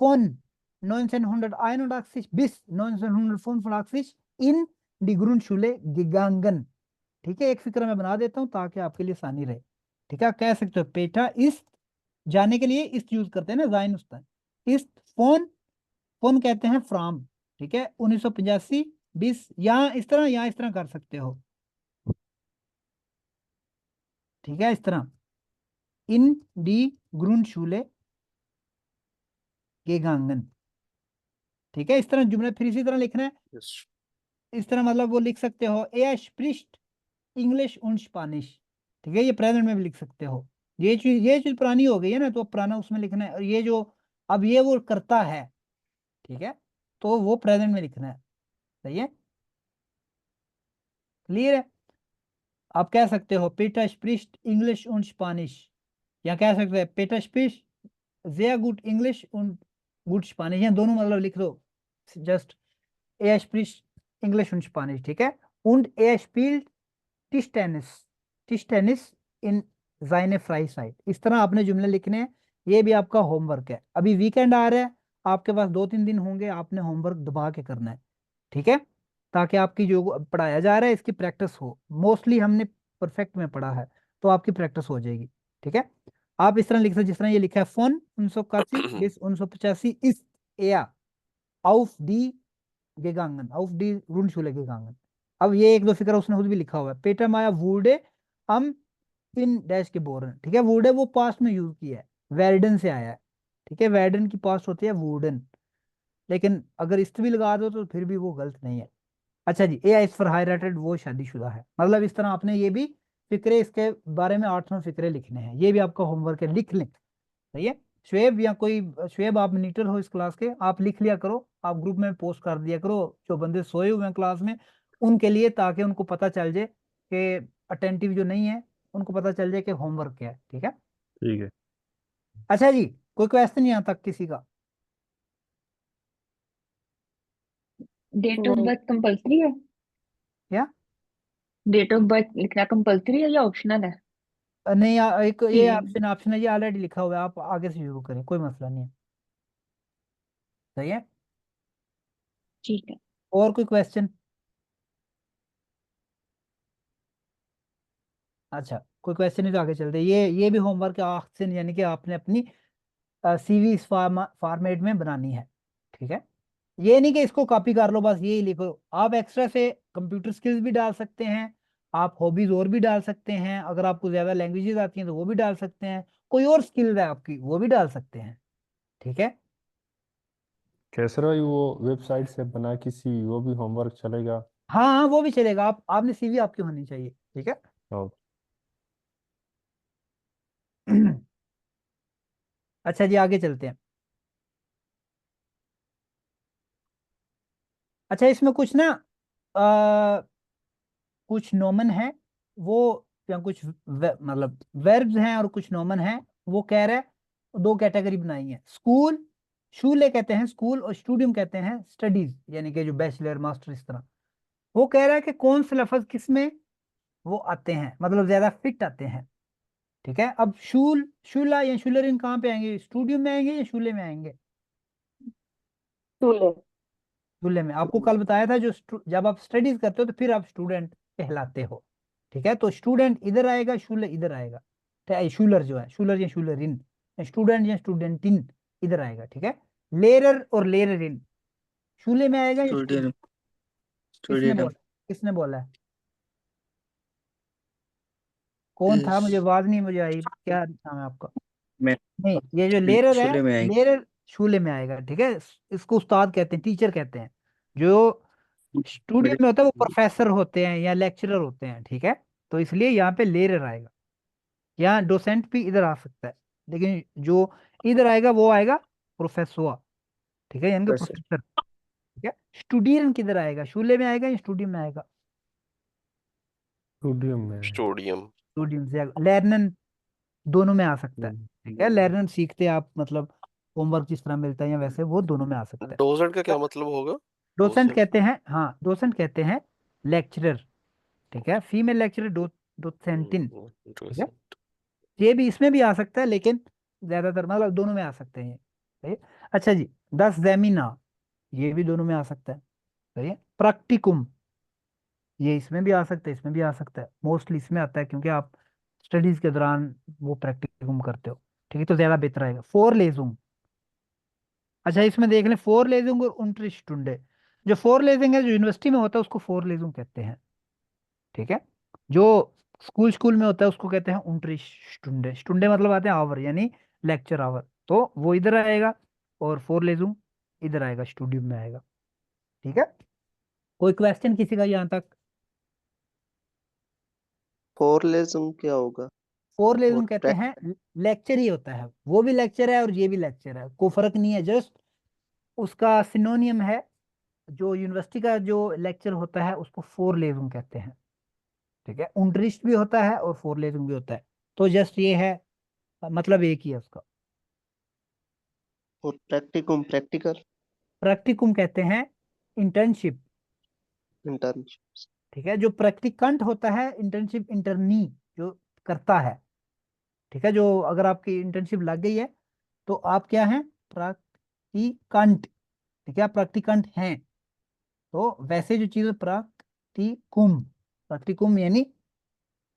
von 1981 bis 1985 in die Grundschule gegangen। ठीक है, एक फिक्र मैं बना देता हूँ ताकि आपके लिए आसानी रहे। ठीक है, आप कह सकते हो पेटा इस, जाने के लिए इस यूज करते हैं ना, जाइन उस्तान, इस फोन, फोन कहते हैं फ्राम। ठीक है, 1985 20, यहाँ इस तरह कर सकते हो। ठीक है, इस तरह इन डी ग्रुंडशूले गेगांगन। ठीक है, इस तरह जुमला फिर इसी तरह लिखना है। यस। इस तरह मतलब वो लिख सकते हो ए स्प्रिस्ट इंग्लिश und स्पानिश। ठीक है, ये प्रेजेंट में भी लिख सकते हो। ये चीज पुरानी हो गई है ना, तो पुराना उसमें लिखना है, और ये जो अब ये वो करता है, ठीक है, तो वो प्रेजेंट में लिखना है। सही है, क्लियर है। आप कह सकते हो पीटर स्प्रिस्ट इंग्लिश und स्पानिश, या कह सकते हैं पीटर स्प्रिस्ट sehr gut English und gut स्पानिश, या दोनों मतलब लिख दो just er spricht English und स्पानिश। ठीक है, und er spielt Tischtennis, Tischtennis in seine Freizeit। इस तरह आपने जुमले लिखने हैं। ये भी आपका होमवर्क है। अभी वीकेंड आ रहा है, आपके पास 2-3 दिन होंगे, आपने होमवर्क दबा के करना है। ठीक है, ताकि आपकी जो पढ़ाया जा रहा है इसकी प्रैक्टिस हो। मोस्टली हमने परफेक्ट में पढ़ा है, तो आपकी प्रैक्टिस हो जाएगी। ठीक है, आप इस तरह लिख सकते, जिस तरह ये लिखा है phone 1981 bis 1985 ist er auf die gegangen, auf die Grundschule gegangen। अब ये एक दो फिक्र उसने खुद भी लिखा हुआ है, पेटर माया वुडे हम इन डैश के बोरन। ठीक है, वुडे वो पास्ट में यूज किया है, वेर्डन से आया है। ठीक है, वेर्डन की पास्ट होती है वुडन, लेकिन अगर इस्त भी लगा दो तो फिर भी वो गलत नहीं है। अच्छा जी, ए इज फॉर हाईराइटेड, वो शादीशुदा है। मतलब इस तरह आपने ये भी फिक्रे, इसके बारे में 8-9 फिक्रे लिखने हैं। ये भी आपका होमवर्क है, लिख लें। सही है, शुएब या कोई, शुएब आप मॉनिटर हो इस क्लास के, आप लिख लिया करो, आप ग्रुप में पोस्ट कर दिया करो जो बंदे सोए हुए हैं क्लास में उनके लिए, ताकि उनको पता चल जाए कि अटेंटिव जो नहीं है उनको पता चल जाए कि होमवर्क क्या है। ठीक है। ठीक है। अच्छा जी, कोई क्वेश्चन यहाँ तक किसी का? डेट ऑफ नहीं। बर्थ कंपल्सरी है? या डेट ऑफ बर्थ लिखना कंपल्सरी है या ऑप्शनल है? नहीं, एक ये कि ऑप्शन ऑप्शन है, ये ऑलरेडी लिखा हुआ है, आप आगे से शुरू करें, कोई मसला नहीं है। सही है, ठीक है। और कोई क्वेश्चन? अच्छा, कोई क्वेश्चन नहीं तो आगे चलते हैं। ये भी होमवर्क है ऑप्शन, यानी कि आपने अपनी सीवी इस फॉर्मेट में बनानी है। ठीक है, ये नहीं कि इसको कॉपी कर लो बस यही लिखो, आप एक्स्ट्रा से कंप्यूटर स्किल्स भी डाल सकते हैं, आप हॉबीज और भी डाल सकते हैं, अगर आपको ज्यादा लैंग्वेजेस आती हैं तो वो भी डाल सकते हैं, कोई और स्किल है आपकी वो भी डाल सकते हैं। ठीक है, कैसे रही वो वेबसाइट से बना किसी, वो भी होमवर्क चलेगा? हाँ हाँ वो भी चलेगा, आपने सीवी आपकी होनी चाहिए। ठीक है। और अच्छा जी आगे चलते हैं। अच्छा इसमें कुछ ना कुछ नोमन है वो, या कुछ मतलब वर्ब्स हैं और कुछ नोमन है। वो कह रहा है दो कैटेगरी बनाई है, स्कूल, शूले कहते हैं स्कूल, और स्टूडियम कहते हैं स्टडीज, यानी कि जो बैचलर मास्टर इस तरह। वो कह रहा है कि कौन से लफ्ज किस में वो आते हैं, मतलब ज्यादा फिट आते हैं। ठीक है, अब शूला या शूलरिन कहाँ पे आएंगे, स्टूडियम में आएंगे या शूले में आएंगे? चूल्हे। शूले में। आपको कल बताया था जो जब आप स्टडीज करते हो तो फिर आप स्टूडेंट कहलाते हो। ठीक है, तो स्टूडेंट इधर आएगा, शूले इधर आएगा। ठीक है, शूलर जो है, शूलर या शूलरिन, स्टूडेंट या स्टूडेंटिन इधर आएगा। ठीक है, लेरर और लेररिन शूले में आएगा या स्टूडियम। किसने स्टूडियम। बोला, किसने बोला है? कौन था, मुझे आवाज नहीं मुझे आई, क्या नाम है आपका? में नहीं, ये जो लेरर है, शूले में आएंगे। लेरर शूले में आएगा। ठीक है, इसको उस्ताद कहते हैं, टीचर कहते हैं। जो स्टूडियो मेरे में होता है वो प्रोफेसर होते हैं या लेक्चरर होते हैं। ठीक है, तो इसलिए यहाँ पे लेरर आएगा। यहाँ डोसेंट भी इधर आ सकता है, लेकिन जो इधर आएगा वो आएगा प्रोफेसर। ठीक है, यानी कि प्रोफेसर। प्रोफेसर। ठीक है, स्टूडियन किधर आएगा, शूले में आएगा या स्टूडियो में आएगा? स्टूडियो में है। स्टूडियम। स्टूडियम से आएगा। लर्नन दोनों में आ सकता है। ठीक है, लर्नन सीखते हैं आप, मतलब होमवर्क जिस तरह मिलता है या वैसे, वो दोनों में आ सकता है। डोजेंट का क्या मतलब होगा? डोसेंट डोसेंट। कहते हैं, हाँ डोसेंट कहते हैं लेक्चरर। ठीक है, फीमेल लेक्चरर डोसेंटिन। ठीक है, डोसेंट। ये भी इसमें भी आ सकता है, लेकिन ज्यादातर मतलब दोनों में आ सकते हैं ये। सही है। अच्छा जी, 10 ज़मीना, ये भी दोनों में आ सकता है। सही है। प्रैक्टिकुम, ये इसमें भी आ सकता है, इसमें भी आ सकता है, मोस्टली इसमें आता है क्योंकि आप स्टडीज के दौरान वो प्रैक्टिकुम करते हो। ठीक है, तो ज्यादा बेहतर आएगा। फोर लेजुम, अच्छा इसमें देख लें, फोर लेजुंग और उनट्रिस्टुंडे। जो फोर लेजिंग है जो यूनिवर्सिटी में होता है उसको फोर लेजुंग कहते हैं। ठीक है, जो स्कूल स्कूल में होता है उसको कहते हैं उनट्रिस्टुंडे। स्टुंडे मतलब आते हैं आवर, यानी लेक्चर आवर, तो वो इधर आएगा। और फोर लेजुंग इधर आएगा, स्टूडियो में आएगा। ठीक है, कोई क्वेश्चन किसी का यहाँ तक? फॉरलेज्म क्या होगा? फोर और लेजुंग कहते प्रैक्ट हैं लेक्चर ही होता है, वो भी लेक्चर है और ये भी लेक्चर है, कोई फर्क नहीं है, जस्ट उसका सिनोनियम है। जो यूनिवर्सिटी का जो लेक्चर होता है उसको फोर लेजुंग कहते हैं। ठीक है, उनट्रिस्ट भी होता है और फोर लेजुंग भी होता है, तो जस्ट ये है, मतलब एक ही है उसका। और प्रैक्टिकम प्रैक्टिकल प्रैक्टिकुम कहते हैं इंटर्नशिप। इंटर्नशिप। ठीक है, जो प्रैक्टिकंट होता है, इंटर्नशिप इंटर्नी जो करता है। ठीक है, जो अगर आपकी इंटर्नशिप लग गई है तो आप क्या हैं, प्रैक्टिकंट। ठीक है, आप प्रैक्टिकंट हैं। तो वैसे जो चीज प्रैक्टिकुम, प्रैक्टिकुम यानी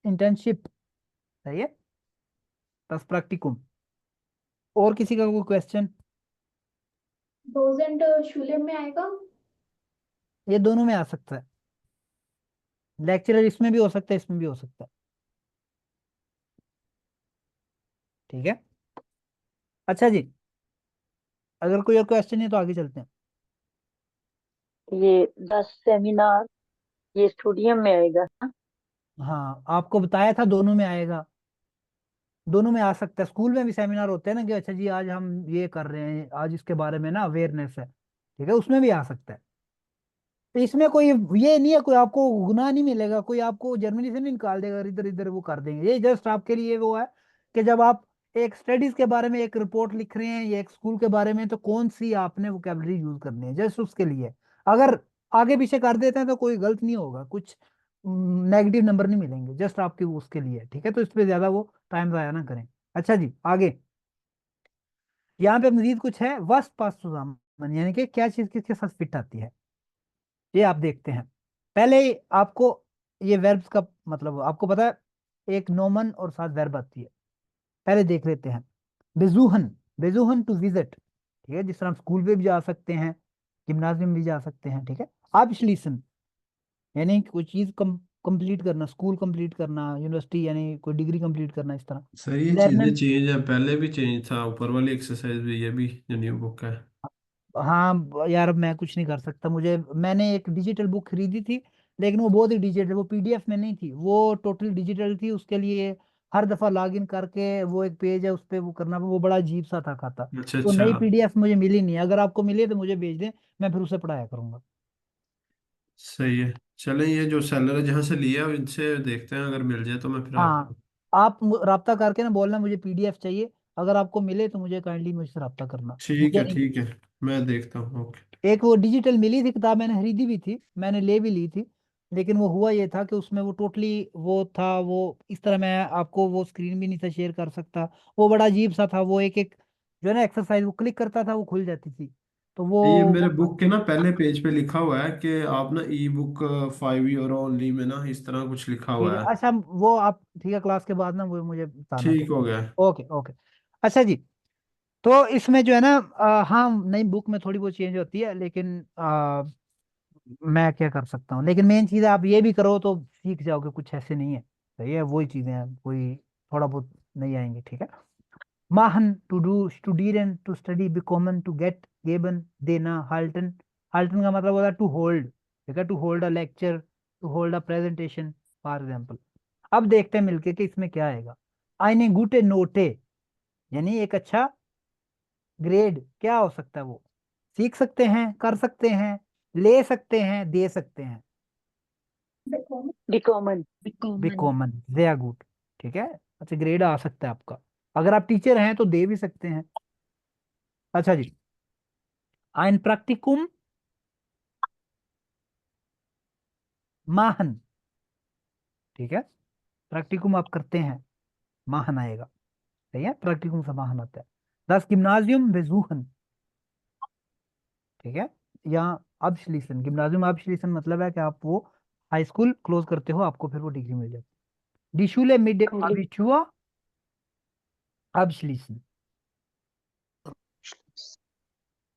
इंटर्नशिप। सही है, बस प्रैक्टिकुम। और किसी का कोई क्वेश्चन? डोजेंट शूले में आएगा? ये दोनों में आ सकता है, लेक्चरर इसमें भी हो सकता है, इसमें भी हो सकता है। ठीक है, अच्छा जी, अगर कोई और क्वेश्चन है तो आगे चलते हैं। ये 10 सेमिनार, ये स्टूडियम में आएगा। हाँ आपको बताया था दोनों में आएगा, दोनों में आ सकता है। स्कूल में भी सेमिनार होते हैं ना कि अच्छा जी आज हम ये कर रहे हैं, आज इसके बारे में ना अवेयरनेस है। ठीक है, उसमें भी आ सकता है। तो इसमें कोई ये नहीं है, कोई आपको गुनाह नहीं मिलेगा, कोई आपको जर्मनी से नहीं निकाल देगा, इधर इधर वो कर देंगे। ये जस्ट आपके लिए वो है कि जब आप एक स्टडीज के बारे में एक रिपोर्ट लिख रहे हैं या एक स्कूल के बारे में, तो कौन सी आपने वोकेबलरी यूज करनी है, जस्ट उसके लिए। अगर आगे पीछे कर देते हैं तो कोई गलत नहीं होगा, कुछ नेगेटिव नंबर नहीं मिलेंगे, जस्ट आपके उसके लिए। ठीक है, तो इस पे ज्यादा वो टाइम जाया ना करें। अच्छा जी आगे, यहाँ पे मजीद कुछ है, वस्त पास, यानी कि क्या चीज किसके साथ फिट आती है, ये आप देखते हैं। पहले आपको ये वर्ब्स का मतलब आपको पता है, एक नोमन और साथ वर्ब आती है। पहले देख लेते हैं। बेजूहन, बेजुहन टू विजिट, ठीक है, जिस तरह हम स्कूल पे भी जा सकते हैं, जिम्नाजियम भी जा सकते हैं, ठीक है। अबश्लीसन यानी कोई चीज कंप्लीट करना, स्कूल कंप्लीट करना, यूनिवर्सिटी यानी कोई डिग्री कंप्लीट करना, इस तरह। सर ये चीजें लर्नन, चेंज है, पहले भी चेंज था, ऊपर वाली एक्सरसाइज भी, ये भी जो न्यू बुक है। हाँ यार अब मैं कुछ नहीं कर सकता, मुझे, मैंने एक डिजिटल बुक खरीदी थी, लेकिन वो बहुत ही डिजिटल, वो पीडीएफ में नहीं थी, वो टोटल डिजिटल थी। उसके लिए हर दफा लॉगिन करके वो एक पेज है उस पे वो करना, वो बड़ा अजीब सा था खाता। अच्छा तो अच्छा। नई पीडीएफ मुझे मिली नहीं है, अगर आपको मिले तो मुझे भेज दें, मैं फिर उसे पढ़ाया करूंगा। सही है। चलें, ये जो सेलर है जहाँ से लिया इनसे देखते हैं, अगर मिल जाए तो मैं फिर हाँ, आपको। आप राब्ता करके ना बोलना मुझे पीडीएफ चाहिए, अगर आपको मिले तो मुझे काइंडली मुझसे राब्ता करना, ठीक मुझे है नहीं ठीक मिली। है, मैं देखता हूँ। ओके। एक वो डिजिटल मिली थी किताब, मैंने खरीदी भी थी, मैंने ले भी ली थी, लेकिन वो हुआ ये था कि उसमें वो टोटली वो था, वो इस तरह मैं आपको वो स्क्रीन भी नहीं था शेयर कर सकता, वो बड़ा अजीब सा था, वो एक एक जो है ना एक्सरसाइज वो क्लिक करता था वो खुल जाती थी, तो ये वो मेरे बुक के ना पहले पेज पे लिखा हुआ है कि आप ना ई बुक 5 यूरो ओनली में ना, इस तरह कुछ लिखा ठीक हुआ है। है। अच्छा वो आप ठीक है क्लास के बाद ना वो मुझे बताना, ठीक ठीक हो है। गया। Okay okay. अच्छा जी, तो इसमें जो है ना हाँ नई बुक में थोड़ी बहुत चेंज होती है, लेकिन मैं क्या कर सकता हूँ, लेकिन मेन चीज़ है आप ये भी करो तो सीख जाओगे, कुछ ऐसे नहीं है, सही है, वही चीज़ें हैं, कोई थोड़ा बहुत नहीं आएंगे, ठीक है। माहन टू डू, स्टूडियन टू स्टडी, बिकॉमन टू गेट, गेबन देना, हाल्टन, हाल्टन का मतलब होता है टू होल्ड, ठीक है, to hold a lecture, to hold a presentation, for example. अब देखते हैं मिलके कि इसमें क्या आएगा। आईने गुटे नोटे यानी एक अच्छा ग्रेड, क्या हो सकता है वो, सीख सकते हैं, कर सकते हैं, ले सकते हैं, दे सकते हैं। डिकॉमन। बी कॉमन। कॉमन, वेरी गुड, ठीक है। अच्छा ग्रेड आ सकता है आपका, अगर आप टीचर हैं तो दे भी सकते हैं। अच्छा जी, ein Praktikum machen, ठीक है, प्रैक्टिकम आप करते हैं, माहन आएगा, सही है, प्रैक्टिकम से माहन आता है। दस गिम्नाजियम बेजूहन, ठीक है, यहाँ abschließen, गिम्नाजियम abschließen मतलब है कि आप वो हाई स्कूल क्लोज करते हो, आपको फिर वो डिग्री मिल जाती है। Die Schule mit dem complete. Abitur abschließen,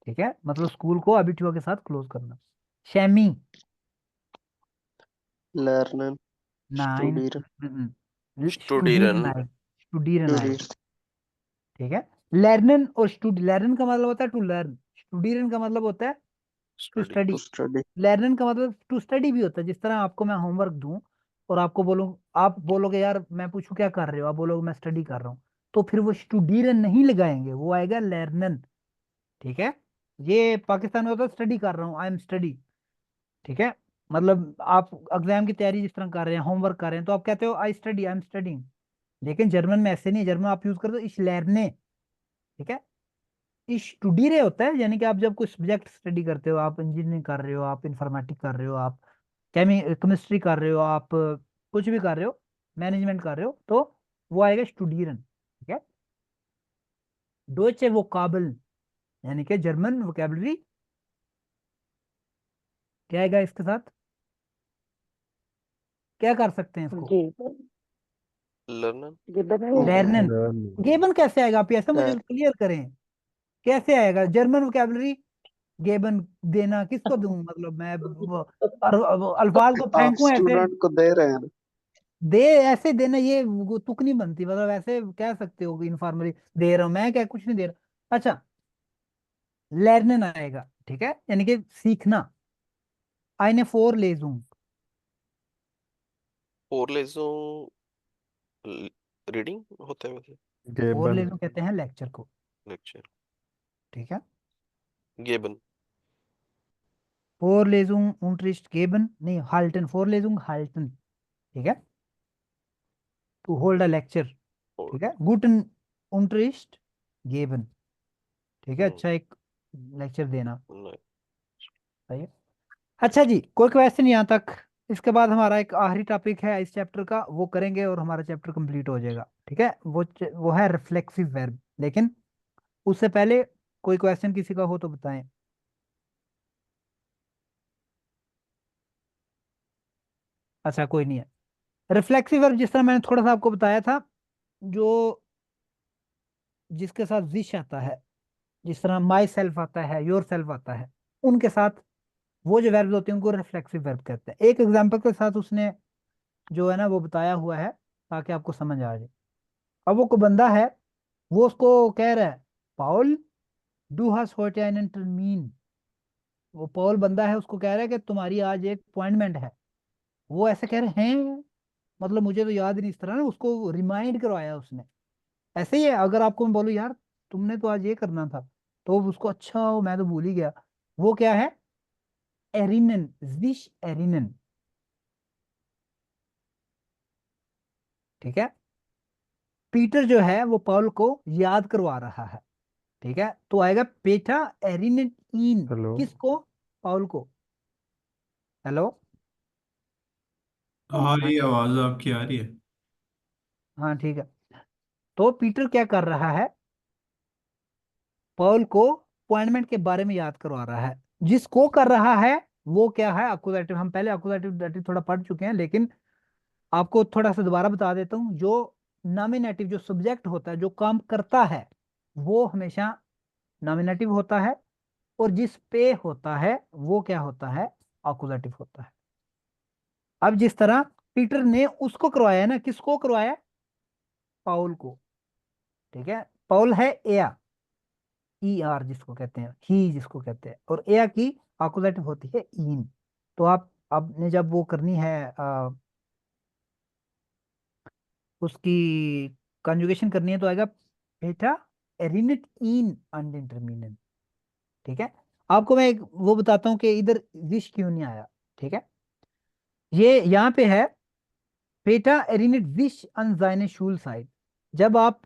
ठीक है, मतलब स्कूल को अबिटुआ के साथ क्लोज करना। Semi, learner. नाइन, स्टूडियर। स्टूडियरन स्टूडियरन। आएगा, स्टूडियरन आएगा, स्टूडियर। ठीक है। लर्नन और लर्नन का मतलब होता है टू लर्न, स्टूडियरन का मतलब होता है to study to study. Study. लर्नन का मतलब टू स्टडी भी होता है, जिस तरह आपको मैं होमवर्क दूं और आपको बोलूं, आप बोलोगे यार मैं पूछूं क्या कर रहे हो, आप बोलोगे मैं स्टडी कर रहा हूँ, तो फिर वो स्टूडियरन नहीं लगाएंगे, वो आएगा लर्नन, ठीक है। ये पाकिस्तान में होता है स्टडी कर रहा हूँ, आई एम स्टडी, ठीक है, मतलब आप एग्जाम की तैयारी जिस तरह कर रहे हैं, होमवर्क कर रहे हैं, तो आप कहते हो I study, I am studying. लेकिन जर्मन में ऐसे नहीं, जर्मन आप यूज करते हो इस लर्ने, ठीक है। स्टूडिरे होता है यानी कि आप जब कोई सब्जेक्ट स्टडी करते हो, आप इंजीनियरिंग कर रहे हो, आप इंफॉर्मेटिक कर रहे हो, आप केमिस्ट्री कर रहे हो, आप कुछ भी कर रहे हो, मैनेजमेंट कर रहे हो, तो वो आएगा स्टूडिरन, ठीक है। डोइचे वोकाबल यानी कि जर्मन वोकेबलरी, क्या आएगा इसके साथ, क्या कर सकते हैं इसको, गेबन। लर्नर। गेबन है। लर्नन। गेबन कैसे आएगा, आप ऐसा मुझे लर्न। क्लियर करें, कैसे आएगा जर्मन वोकेबलरी, गेबन, देना किसको दूं, मतलब मैं अल्फाज को आप फेंकूं ऐसे, स्टूडेंट को दे रहे हैं। दे, ऐसे देना ये वो तुक नहीं बनती, मतलब ऐसे कह सकते हो कि इनफॉर्मली दे रहा हूं, मैं क्या कुछ नहीं दे रहा। अच्छा, लर्नन आएगा, ठीक है, यानी कि सीखना। आईने फोर लेजूं, फोरलेसों रीडिंग होता है वैसे। फोर गेबन। लेजूं कहते हैं लेक्चर को, लेक्चर। ठीक है। गेबन। फोर लेजूं उनट्रिस्ट गेबन नहीं, हाल्टन, फोर लेजूं हाल्टन, ठीक है, टू होल्ड अ लेक्चर, और ठीक है। गुटन उनट्रिस्ट गेबन, ठीक है, हम्म अच्छा एक लेक्चर देना, नहीं। सही है। अच्छा जी, कोई क्वेश्चन यहाँ तक, इसके बाद हमारा एक आखिरी टॉपिक है इस चैप्टर का, वो करेंगे और हमारा चैप्टर कंप्लीट हो जाएगा, ठीक है। वो है रिफ्लेक्सिव वर्ब, लेकिन उससे पहले कोई क्वेश्चन किसी का हो तो बताएं। अच्छा कोई नहीं है। रिफ्लेक्सिव वर्ब जिस तरह मैंने थोड़ा सा आपको बताया था, जो जिसके साथ विश आता है, जिस तरह माई सेल्फ आता है, योर सेल्फ आता है, उनके साथ वो जो वर्ब्स होते हैं उनको रिफ्लेक्सिव वर्ब कहते हैं। एक एग्जांपल के साथ उसने जो है ना वो बताया हुआ है ताकि आपको समझ आ जाए। अब वो को बंदा है, वो उसको कह रहा है, पाउल डू हस heute einen Termin। वो पॉल बंदा है, उसको कह रहा है कि तुम्हारी आज एक अपॉइंटमेंट है। वो ऐसे कह रहे हैं, मतलब मुझे तो याद नहीं, इस तरह ना उसको रिमाइंड करवाया उसने। ऐसे ही है, अगर आपको मैं बोलूँ यार तुमने तो आज ये करना था, तो उसको अच्छा मैं तो भूल ही गया। वो क्या है? एरिनन, जिश एरिनन। ठीक है, पीटर जो है वो पॉल को याद करवा रहा है। ठीक है, तो आएगा पेटा एरिनन इन। हेलो। किसको? पॉल को। हेलो। हाँ, हाँ ये आवाज आपकी आ रही है। हाँ ठीक है। तो पीटर क्या कर रहा है? पॉल को अपॉइंटमेंट के बारे में याद करवा रहा है। जिसको कर रहा है वो क्या है? अकुजेटिव। हम पहले अकुजेटिव डेटिव थोड़ा पढ़ चुके हैं, लेकिन आपको थोड़ा सा दोबारा बता देता हूँ। जो नॉमिनेटिव, जो सब्जेक्ट होता है, जो काम करता है, वो हमेशा नॉमिनेटिव होता है, और जिस पे होता है वो क्या होता है? अकुजेटिव होता है। अब जिस तरह पीटर ने उसको करवाया है ना, किसको करवाया? पाउल को। ठीक है, पाउल है एया, ई आर जिसको कहते हैं, ही जिसको कहते हैं, और एया की अकुजेटिव होती है इन। तो आप आपने जब वो करनी है उसकी कंजुगेशन करनी है, तो आएगा बेटा एरिनेट इन अनडिटरमिनेट। ठीक है, आपको मैं एक वो बताता हूँ कि इधर विश क्यों नहीं आया। ठीक है, ये यहाँ पे है, बेटा एरिनेट विश अन seine Schulzeit। जब आप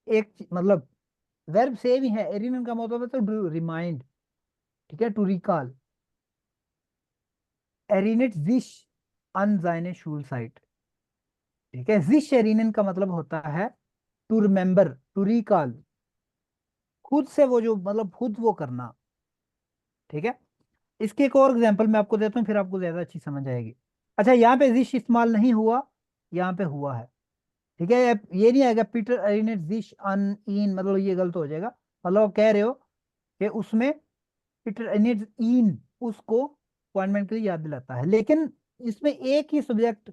एक मतलब वर्ब सेम ही है, एरिनेट का मतलब है तो रिमाइंड। ठीक है, टू रिकॉल। एरिनेट विश अन seine Schulzeit। ठीक है, विश एरिनेट का मतलब होता है टू रिमेम्बर, टू रिकॉल, खुद से वो जो मतलब खुद वो करना। ठीक है, इसके एक और एग्जांपल मैं आपको देता हूँ, फिर आपको ज्यादा अच्छी समझ आएगी। अच्छा, यहाँ पे विश इस्तेमाल नहीं हुआ, यहाँ पे हुआ है। ठीक है, ये नहीं आएगा पीटर अरिनेट विश अन इन, मतलब ये गलत हो जाएगा। मतलब आप कह रहे हो कि उसमें पीटर अरिनेट इन उसको अपॉइंटमेंट के लिए याद दिलाता है, लेकिन इसमें एक ही सब्जेक्ट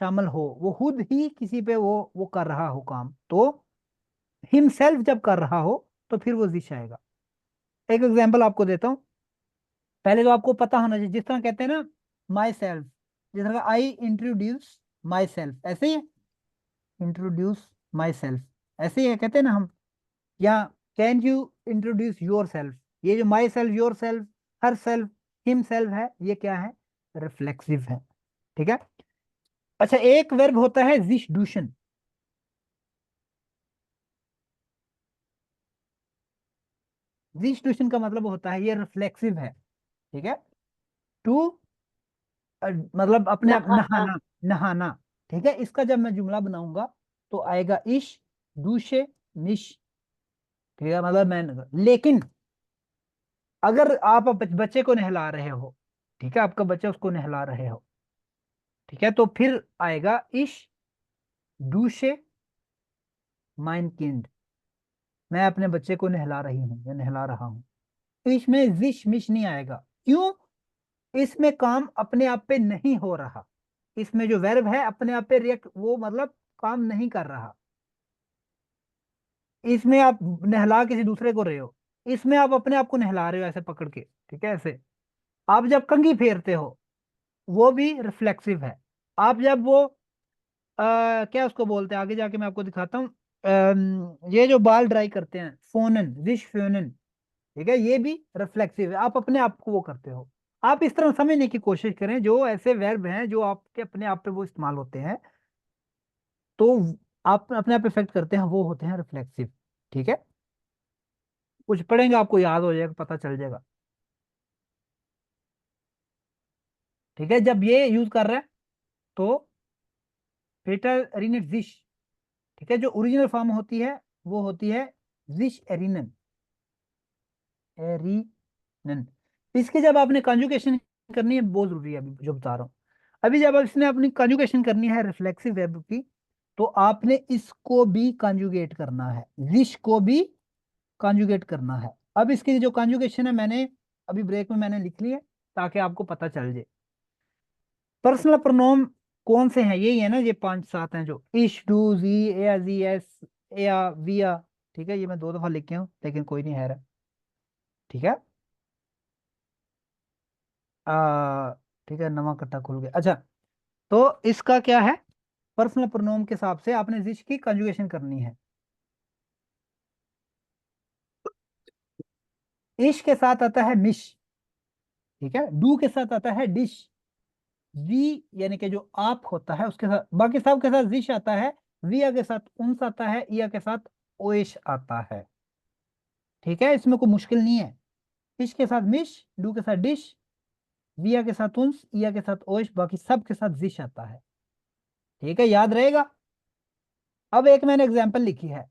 शामिल हो, वो खुद ही किसी पे वो कर रहा हो काम, तो हिमसेल्फ जब कर रहा हो तो फिर वो विश आएगा। एक एग्जांपल आपको देता हूँ। पहले तो आपको पता होना चाहिए, जिस तरह कहते हैं ना माई सेल्फ, जिस तरह आई इंट्रोड्यूस माई सेल्फ, ऐसे ही है, इंट्रोड्यूस माई सेल्फ, ऐसे ही है कहते हैं ना हम। या can you introduce your self, ये जो my self, your self, her self, him self है, ये क्या है? रिफ्लेक्सिव है। ठीक है, अच्छा एक वर्ब होता है जिश डूशन। जिश डूशन का मतलब होता है ये रिफ्लेक्सिव है। ठीक है, टू मतलब अपने आप नहाना। नहाना, नहाना। ठीक है, इसका जब मैं जुमला बनाऊंगा तो आएगा इश दूशे मिश। ठीक है, मतलब मैं, लेकिन अगर आप बच्चे को नहला रहे हो, ठीक है, आपका बच्चा उसको नहला रहे हो, ठीक है, तो फिर आएगा इश दूशे माइन किंड। मैं अपने बच्चे को नहला रही हूँ या नहला रहा हूँ। इसमें विश मिश नहीं आएगा। क्यों? इसमें काम अपने आप पे नहीं हो रहा। इसमें जो वर्ब है अपने आप पे रिएक्ट, वो मतलब काम नहीं कर रहा। इसमें आप नहला किसी दूसरे को रहे हो, इसमें आप अपने आप को नहला रहे हो ऐसे पकड़ के। ठीक है, ऐसे आप जब कंघी फेरते हो वो भी रिफ्लेक्सिव है। आप जब वो क्या उसको बोलते हैं, आगे जाके मैं आपको दिखाता हूँ। ये जो बाल ड्राई करते हैं, फोनन, विश फोनन। ठीक है, ये भी रिफ्लेक्सिव है, आप अपने आप को वो करते हो। आप इस तरह समझने की कोशिश करें, जो ऐसे वर्ब हैं जो आपके अपने आप पे वो इस्तेमाल होते हैं, तो आप अपने आप इफेक्ट करते हैं, वो होते हैं रिफ्लेक्सिव। ठीक है, कुछ पढ़ेंगे आपको याद हो जाएगा, पता चल जाएगा। ठीक है, जब ये यूज कर रहा है तो पेटर एरिनेट विश। ठीक है, जो ओरिजिनल फॉर्म होती है वो होती है विश एरिनन, एरिनन। इसकी जब आपने कंजुगेशन करनी है, बहुत जरूरी है अभी जो बता रहा हूँ। अभी जब इसने अपनी कंजुगेशन करनी है रिफ्लेक्सिव वर्ब की, तो आपने इसको भी कॉन्जुगेट करना है, विश को भी कॉन्जुगेट करना है। अब इसकी जो कॉन्जुगेशन है मैंने अभी ब्रेक में मैंने लिख ली है ताकि आपको पता चल जाए। पर्सनल प्रोनाउन कौन से हैं, यही है ना, ये 5-7 हैं जो इश, डू, जी, एया, जी, एस, एया, विया। ठीक है, ये मैं 2 दफा लिखे हूँ लेकिन कोई नहीं है रहा। ठीक है, आ ठीक है, नवा कट्टा खुल गया। अच्छा, तो इसका क्या है, पर्सनल प्रोनाउन के हिसाब से आपने जिस की कंजुगेशन करनी है। इश के साथ आता है मिश, ठीक है, डू के साथ आता है डिश, वी यानी कि जो आप होता है उसके साथ, बाकी सब के साथ जिश आता है, विया के साथ उन्स आता है, इया के साथ ओइश आता है। ठीक है, इसमें कोई मुश्किल नहीं है। इश के साथ मिश, डू के साथ डिश, विया के साथ उन्स, इया के साथ ओइश, बाकी सब के साथ जिश आता है। ठीक है, याद रहेगा। अब एक मैंने एग्जाम्पल लिखी है,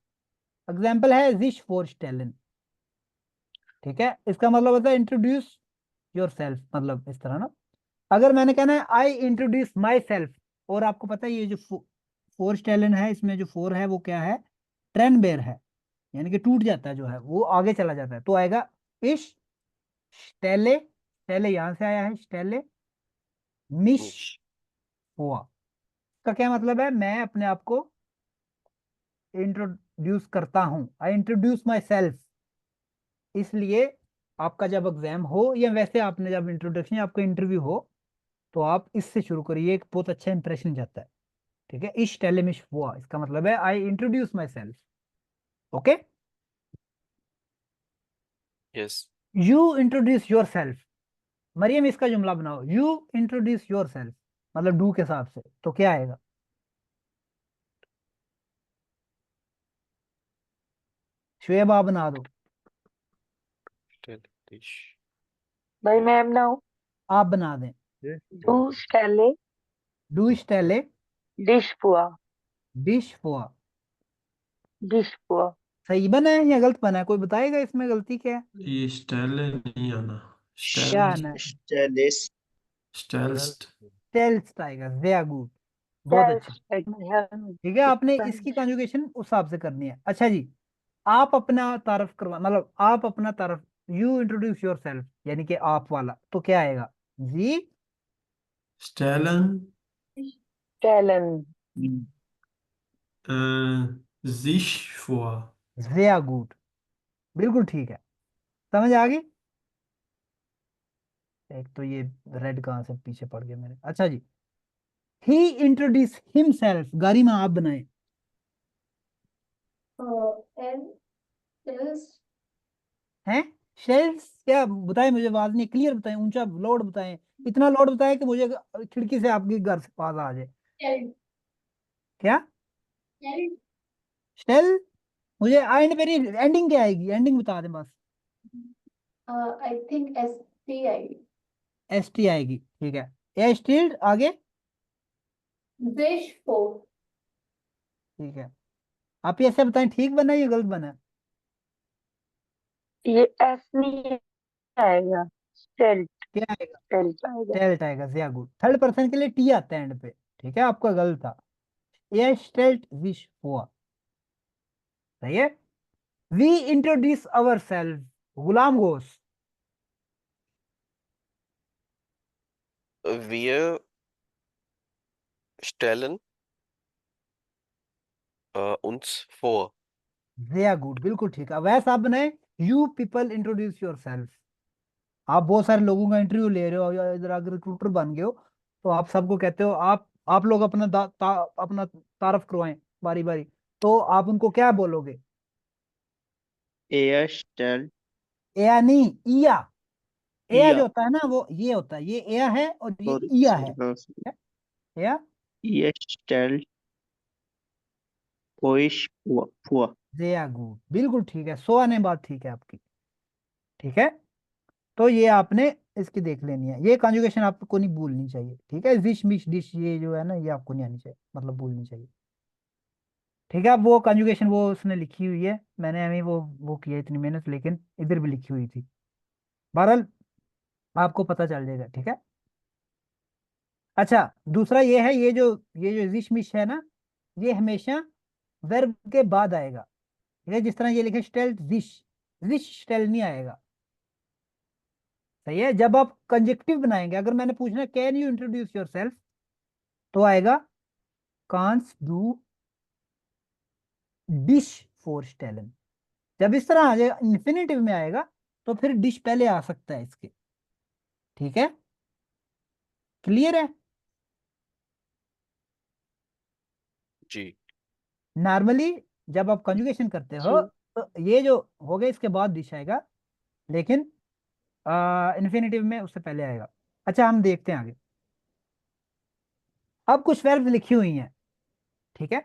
एग्जाम्पल है जिश फॉर स्टेलिन। ठीक है, इसका मतलब होता है इंट्रोड्यूस योर सेल्फ, मतलब इस तरह ना। अगर मैंने कहना है आई इंट्रोड्यूस माई सेल्फ, और आपको पता है ये जो फोर स्टेलिन है, इसमें जो फोर है वो क्या है, ट्रेन बेर है, यानी कि टूट जाता है जो है वो आगे चला जाता है, तो आएगा इश स्टेले, स्टेले यहां से आया है, स्टेले मिश मिश। हुआ। इसका क्या मतलब है, मैं अपने आप को इंट्रोड्यूस करता हूं, आई इंट्रोड्यूस माई सेल्फ। इसलिए आपका जब एग्जाम हो या वैसे आपने जब इंट्रोडक्शन आपका इंटरव्यू हो, तो आप इससे शुरू करिए, एक बहुत अच्छा इंप्रेशन जाता है। ठीक है, इश टेलिमिश हुआ, इसका मतलब है I introduce myself. Okay, yes. You introduce yourself. Mariam इसका जुमला बनाओ, यू इंट्रोड्यूस योर सेल्फ, मतलब डू के हिसाब से तो क्या आएगा। शुएब आप बना दो। डिश। भाई मैं बनाऊं? आप बना दें। Do stele do tele dish पुआ, डिश हुआ। डिश पुआ। सही बना है या गलत बना है, कोई बताएगा इसमें गलती क्या है। ये स्टाइल नहीं आना, क्या स्टाइल, आना है, स्टेलिस। स्टाइलिस्ट। टेल्स आएगा, वेरी गुड, बहुत सेल्फ अच्छा। Like my help. ठीक है, आपने इसकी कंजुगेशन उस हिसाब से करनी है। अच्छा जी, आप अपना तारफ करवा, मतलब आप अपना तारफ, यू इंट्रोड्यूस योर सेल्फ यानी कि आप वाला, तो क्या आएगा जी। स्टाइलन, टैलन। जिश फॉर। वेरी गुड, बिल्कुल ठीक है, समझ आ गई। एक तो ये रेड कहाँ से पीछे पड़ गया मेरे। अच्छा जी, ही इंट्रोड्यूस हिमसेल्फ, गाड़ी में आप बनाए। एल एल्स हैं, शेल्स क्या बताए, मुझे आवाज नहीं क्लियर, बताएं, ऊंचा लाउड बताएं, इतना लाउड बताएं कि मुझे खिड़की से आपके घर से पास आ जाए। एल क्या एल शेल, मुझे एंड मेरी एंडिंग क्या आएगी, एंडिंग बता दें बस। I think S T I S T आएगी, ठीक है, ए स्टिल्ड आगे। जिश फोर। ठीक है, आप ये ऐसे बताएं ठीक बना है या गलत बना है। ये एस नहीं आएगा, स्टेल्ट, क्या आएगा, स्टेल्ट आएगा। टेल्ट आएगा, ज्यादा गुड, थर्ड पर्सन के लिए टी आता है एंड पे। ठीक है, आपका गलत था, ए स्टेल्ट विश हुआ, सही है। We introduce our self, Ghulam Ghosh. Wir stellen uns vor. Very good, बिल्कुल ठीक है, वैसे आप बनाए, you people introduce yourself. आप बहुत सारे लोगों का इंटरव्यू ले रहे हो या इधर आगे रिक्रूटर बन गए हो, तो आप सबको कहते हो, आप लोग अपना अपना तारफ करवाएं बारी बारी, तो आप उनको क्या बोलोगे। Er stellt एया नहीं, इया। एया जो ihr. होता है ना वो ये होता है, ये एया है और ये Sorry, इया है। sorry, sorry. एया, Ihr stellt euch vor. जेया गुड, बिल्कुल ठीक है, सो आने बात ठीक है आपकी। ठीक है, तो ये आपने इसकी देख लेनी है, ये कॉन्जुगेशन आपको नहीं भूलनी चाहिए। ठीक है, विश मिश डिश ये जो है ना, ये आपको नहीं आनी चाहिए, मतलब भूलनी चाहिए। ठीक है, अब वो कॉन्जुगेशन वो उसने लिखी हुई है, मैंने अभी वो किया इतनी मेहनत, लेकिन इधर भी लिखी हुई थी, बहरहाल आपको पता चल जाएगा। ठीक है, अच्छा दूसरा ये है, ये जो विश मिश है ना, ये हमेशा वर्ब के बाद आएगा, ठीक है। जिस तरह ये लिखे स्टेल्ट जिश, जिश स्टेल नहीं आएगा, सही है। जब आप कंजक्टिव बनाएंगे, अगर मैंने पूछना can you introduce your self, तो आएगा कांस डू डिश फॉर स्टेलन। जब इस तरह आ जाएगा, इंफिनिटिव में आएगा, तो फिर डिश पहले आ सकता है इसके, ठीक है। क्लियर है? जी नॉर्मली जब आप कंजुगेशन करते हो, जी तो ये जो हो गया इसके बाद डिश आएगा, लेकिन इन्फिनेटिव में उससे पहले आएगा। अच्छा, हम देखते हैं आगे। अब कुछ वर्ब्स लिखी हुई हैं, ठीक है।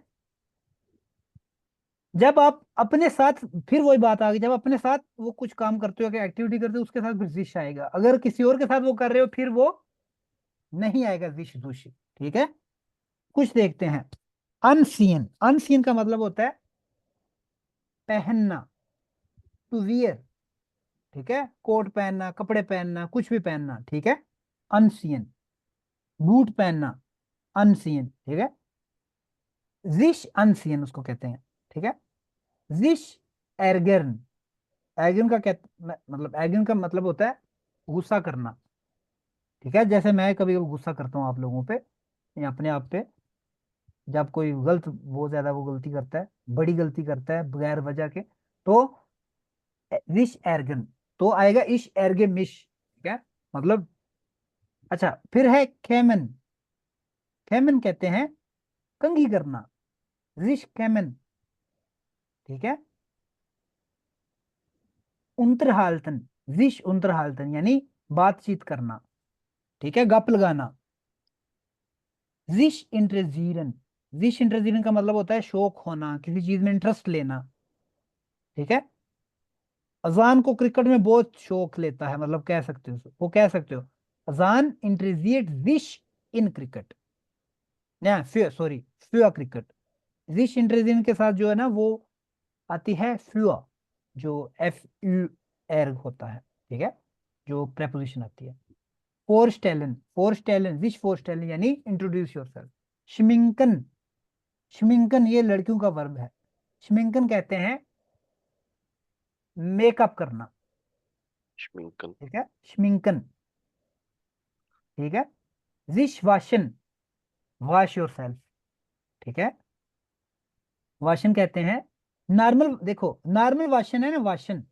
जब आप अपने साथ, फिर वही बात आ गई, जब अपने साथ वो कुछ काम करते हो, एक्टिविटी करते हो, उसके साथ फिर जिश आएगा। अगर किसी और के साथ वो कर रहे हो, फिर वो नहीं आएगा जिश दुश, ठीक है। कुछ देखते हैं। अनसीन, अनसीन का मतलब होता है पहनना, टू वियर, ठीक है। कोट पहनना, कपड़े पहनना, कुछ भी पहनना, ठीक है। अनसीन, बूट पहनना, अनसीन, ठीक है। जिश अनसीन उसको कहते हैं, ठीक है। जिश एर्गर्न, एर्गन का मतलब एर्गन का मतलब होता है गुस्सा करना, ठीक है। जैसे मैं कभी कभी गुस्सा करता हूँ आप लोगों पे या अपने आप पे, जब कोई गलत, बहुत ज्यादा वो गलती करता है, बड़ी गलती करता है बगैर वजह के, तो विश एर्गन, तो आएगा इश एर्गे मिश, ठीक है, मतलब। अच्छा, फिर है खेमन, खेमन कहते हैं कंघी करना, रिश खेमन, ठीक है। उंतरहालतन, विश उंतरहालतन यानी बातचीत करना, ठीक है, गप लगाना। विश इंटरेजीरन, विश इंटरेजीरन का मतलब होता है शौक होना, किसी चीज में इंटरेस्ट लेना, ठीक है। अजान को क्रिकेट में बहुत शौक लेता है, मतलब कह सकते हो, वो कह सकते हो अजान इंटरेजिएट विश इन क्रिकेट, ना फ्यू, सॉरी, फ्यूआ क्रिकेट। विश इंटरेजियन के साथ जो है ना, वो आती है फ्यूआ, जो एफ यू एर होता है, ठीक है, जो प्रेपोजिशन आती है। फोरस्टेलन, फोरस्टेलन, विश फोरस्टेलन यानी इंट्रोड्यूस योरसेल्फ। श्मिंकन, श्मिंकन ये लड़कियों का वर्ब है। श्मिंकन कहते हैं मेकअप करना, श्मिंकन। ठीक है, श्मिंकन, ठीक है। विश वाशन, वॉश योरसेल्फ, ठीक है। वाशन कहते हैं नॉर्मल, देखो नॉर्मल वाशन है ना, वाशन,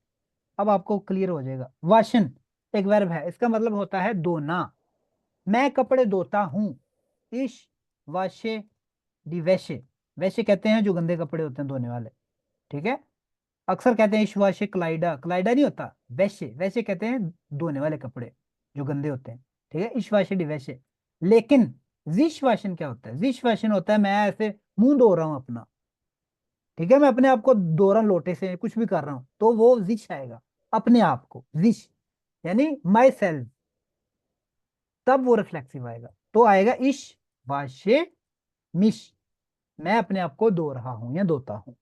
अब आपको क्लियर हो जाएगा। वाशन एक वर्ब है, इसका मतलब होता है धोना। मैं कपड़े धोता हूँ, इश वाशे दी वैशे, वैशे कहते हैं जो गंदे कपड़े होते हैं धोने वाले, ठीक है। अक्सर कहते हैं इश वाशे क्लाइडा, क्लाइडा नहीं होता, वैशे, वैशे कहते हैं धोने वाले कपड़े जो गंदे होते हैं, ठीक है, इश वाशे दी वैशे। लेकिन विश वाशन क्या होता है? विश वाशन होता है मैं ऐसे मुंह धो रहा हूं अपना, ठीक है, मैं अपने आप को धो रहा हूं लोटे से, कुछ भी कर रहा हूं, तो वो विश आएगा, अपने आप को, विश यानी माई सेल्फ, तब वो रिफ्लेक्सिव आएगा, तो आएगा इश वाशे मिश, मैं अपने आप को धो रहा हूं या धोता हूं।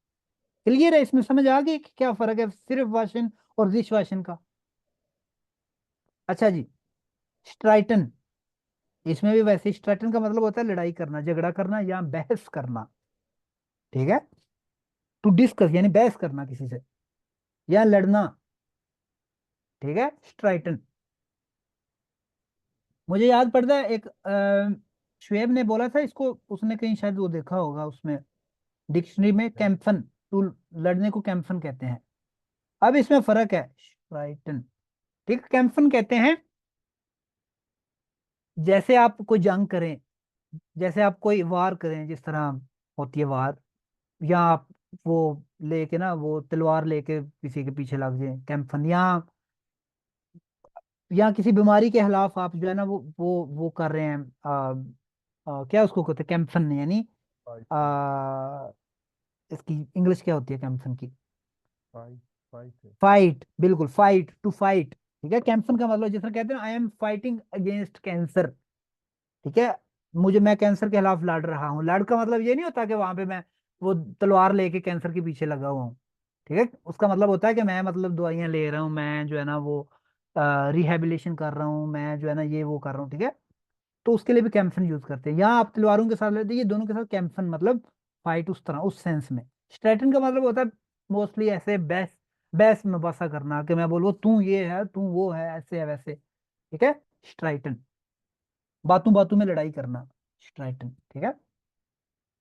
क्लियर है? इसमें समझ आ गई कि क्या फर्क है सिर्फ वाशन और विश वाशन का? अच्छा जी, स्ट्राइटन, इसमें भी वैसे स्ट्राइटन का मतलब होता है लड़ाई करना, झगड़ा करना या बहस करना, ठीक है। टू डिस्कस यानी बहस करना किसी से या लड़ना, ठीक है, स्ट्राइटन। मुझे याद पड़ता है एक शुएब ने बोला था इसको, उसने कहीं शायद वो देखा होगा उसमें डिक्शनरी में, कैम्फन, टू लड़ने को कैम्फन कहते हैं। अब इसमें फर्क है, स्ट्राइटन, ठीक है। कैम्फन कहते हैं जैसे आप कोई जंग करें, जैसे आप कोई वार करें, जिस तरह होती है वार, या आप वो लेके ना, वो तलवार लेके किसी के पीछे लग जाए, कैम्फन। या किसी बीमारी के खिलाफ आप जो है ना, वो कर रहे हैं, क्या उसको कहते हैं, कैम्पन यानी, आ, इसकी इंग्लिश क्या होती है कैम्पन की? फाइट, बिल्कुल, फाइट, टू फाइट, ठीक है। कैम्पन का मतलब जिस तरह कहते हैं I am fighting against cancer, ठीक है, मैं कैंसर के खिलाफ लड़ रहा हूँ। लड़ का मतलब ये नहीं होता कि वहां पे मैं वो तलवार लेके कैंसर के पीछे लगा हुआ हूँ, ठीक है। उसका मतलब होता है कि मैं मतलब दवाइयां ले रहा हूँ, मैं जो है ना वो रिहेबिलिटेशन कर रहा हूँ, मैं जो है ना ये वो कर रहा हूँ, ठीक है। तो उसके लिए भी कैम्फन यूज करते हैं। यहाँ आप तलवारों के साथ लेते हैं, ये दोनों के साथ कैम्फन मतलब फाइट उस तरह, उस सेंस में। स्ट्राइटन का मतलब होता है मोस्टली ऐसे बहस, बहस में बसा करना, कि मैं बोलूँ तू ये है तू वो है, ऐसे है वैसे, ठीक है। स्ट्राइटन, बातों बातों में लड़ाई करना, स्ट्राइटन, ठीक है।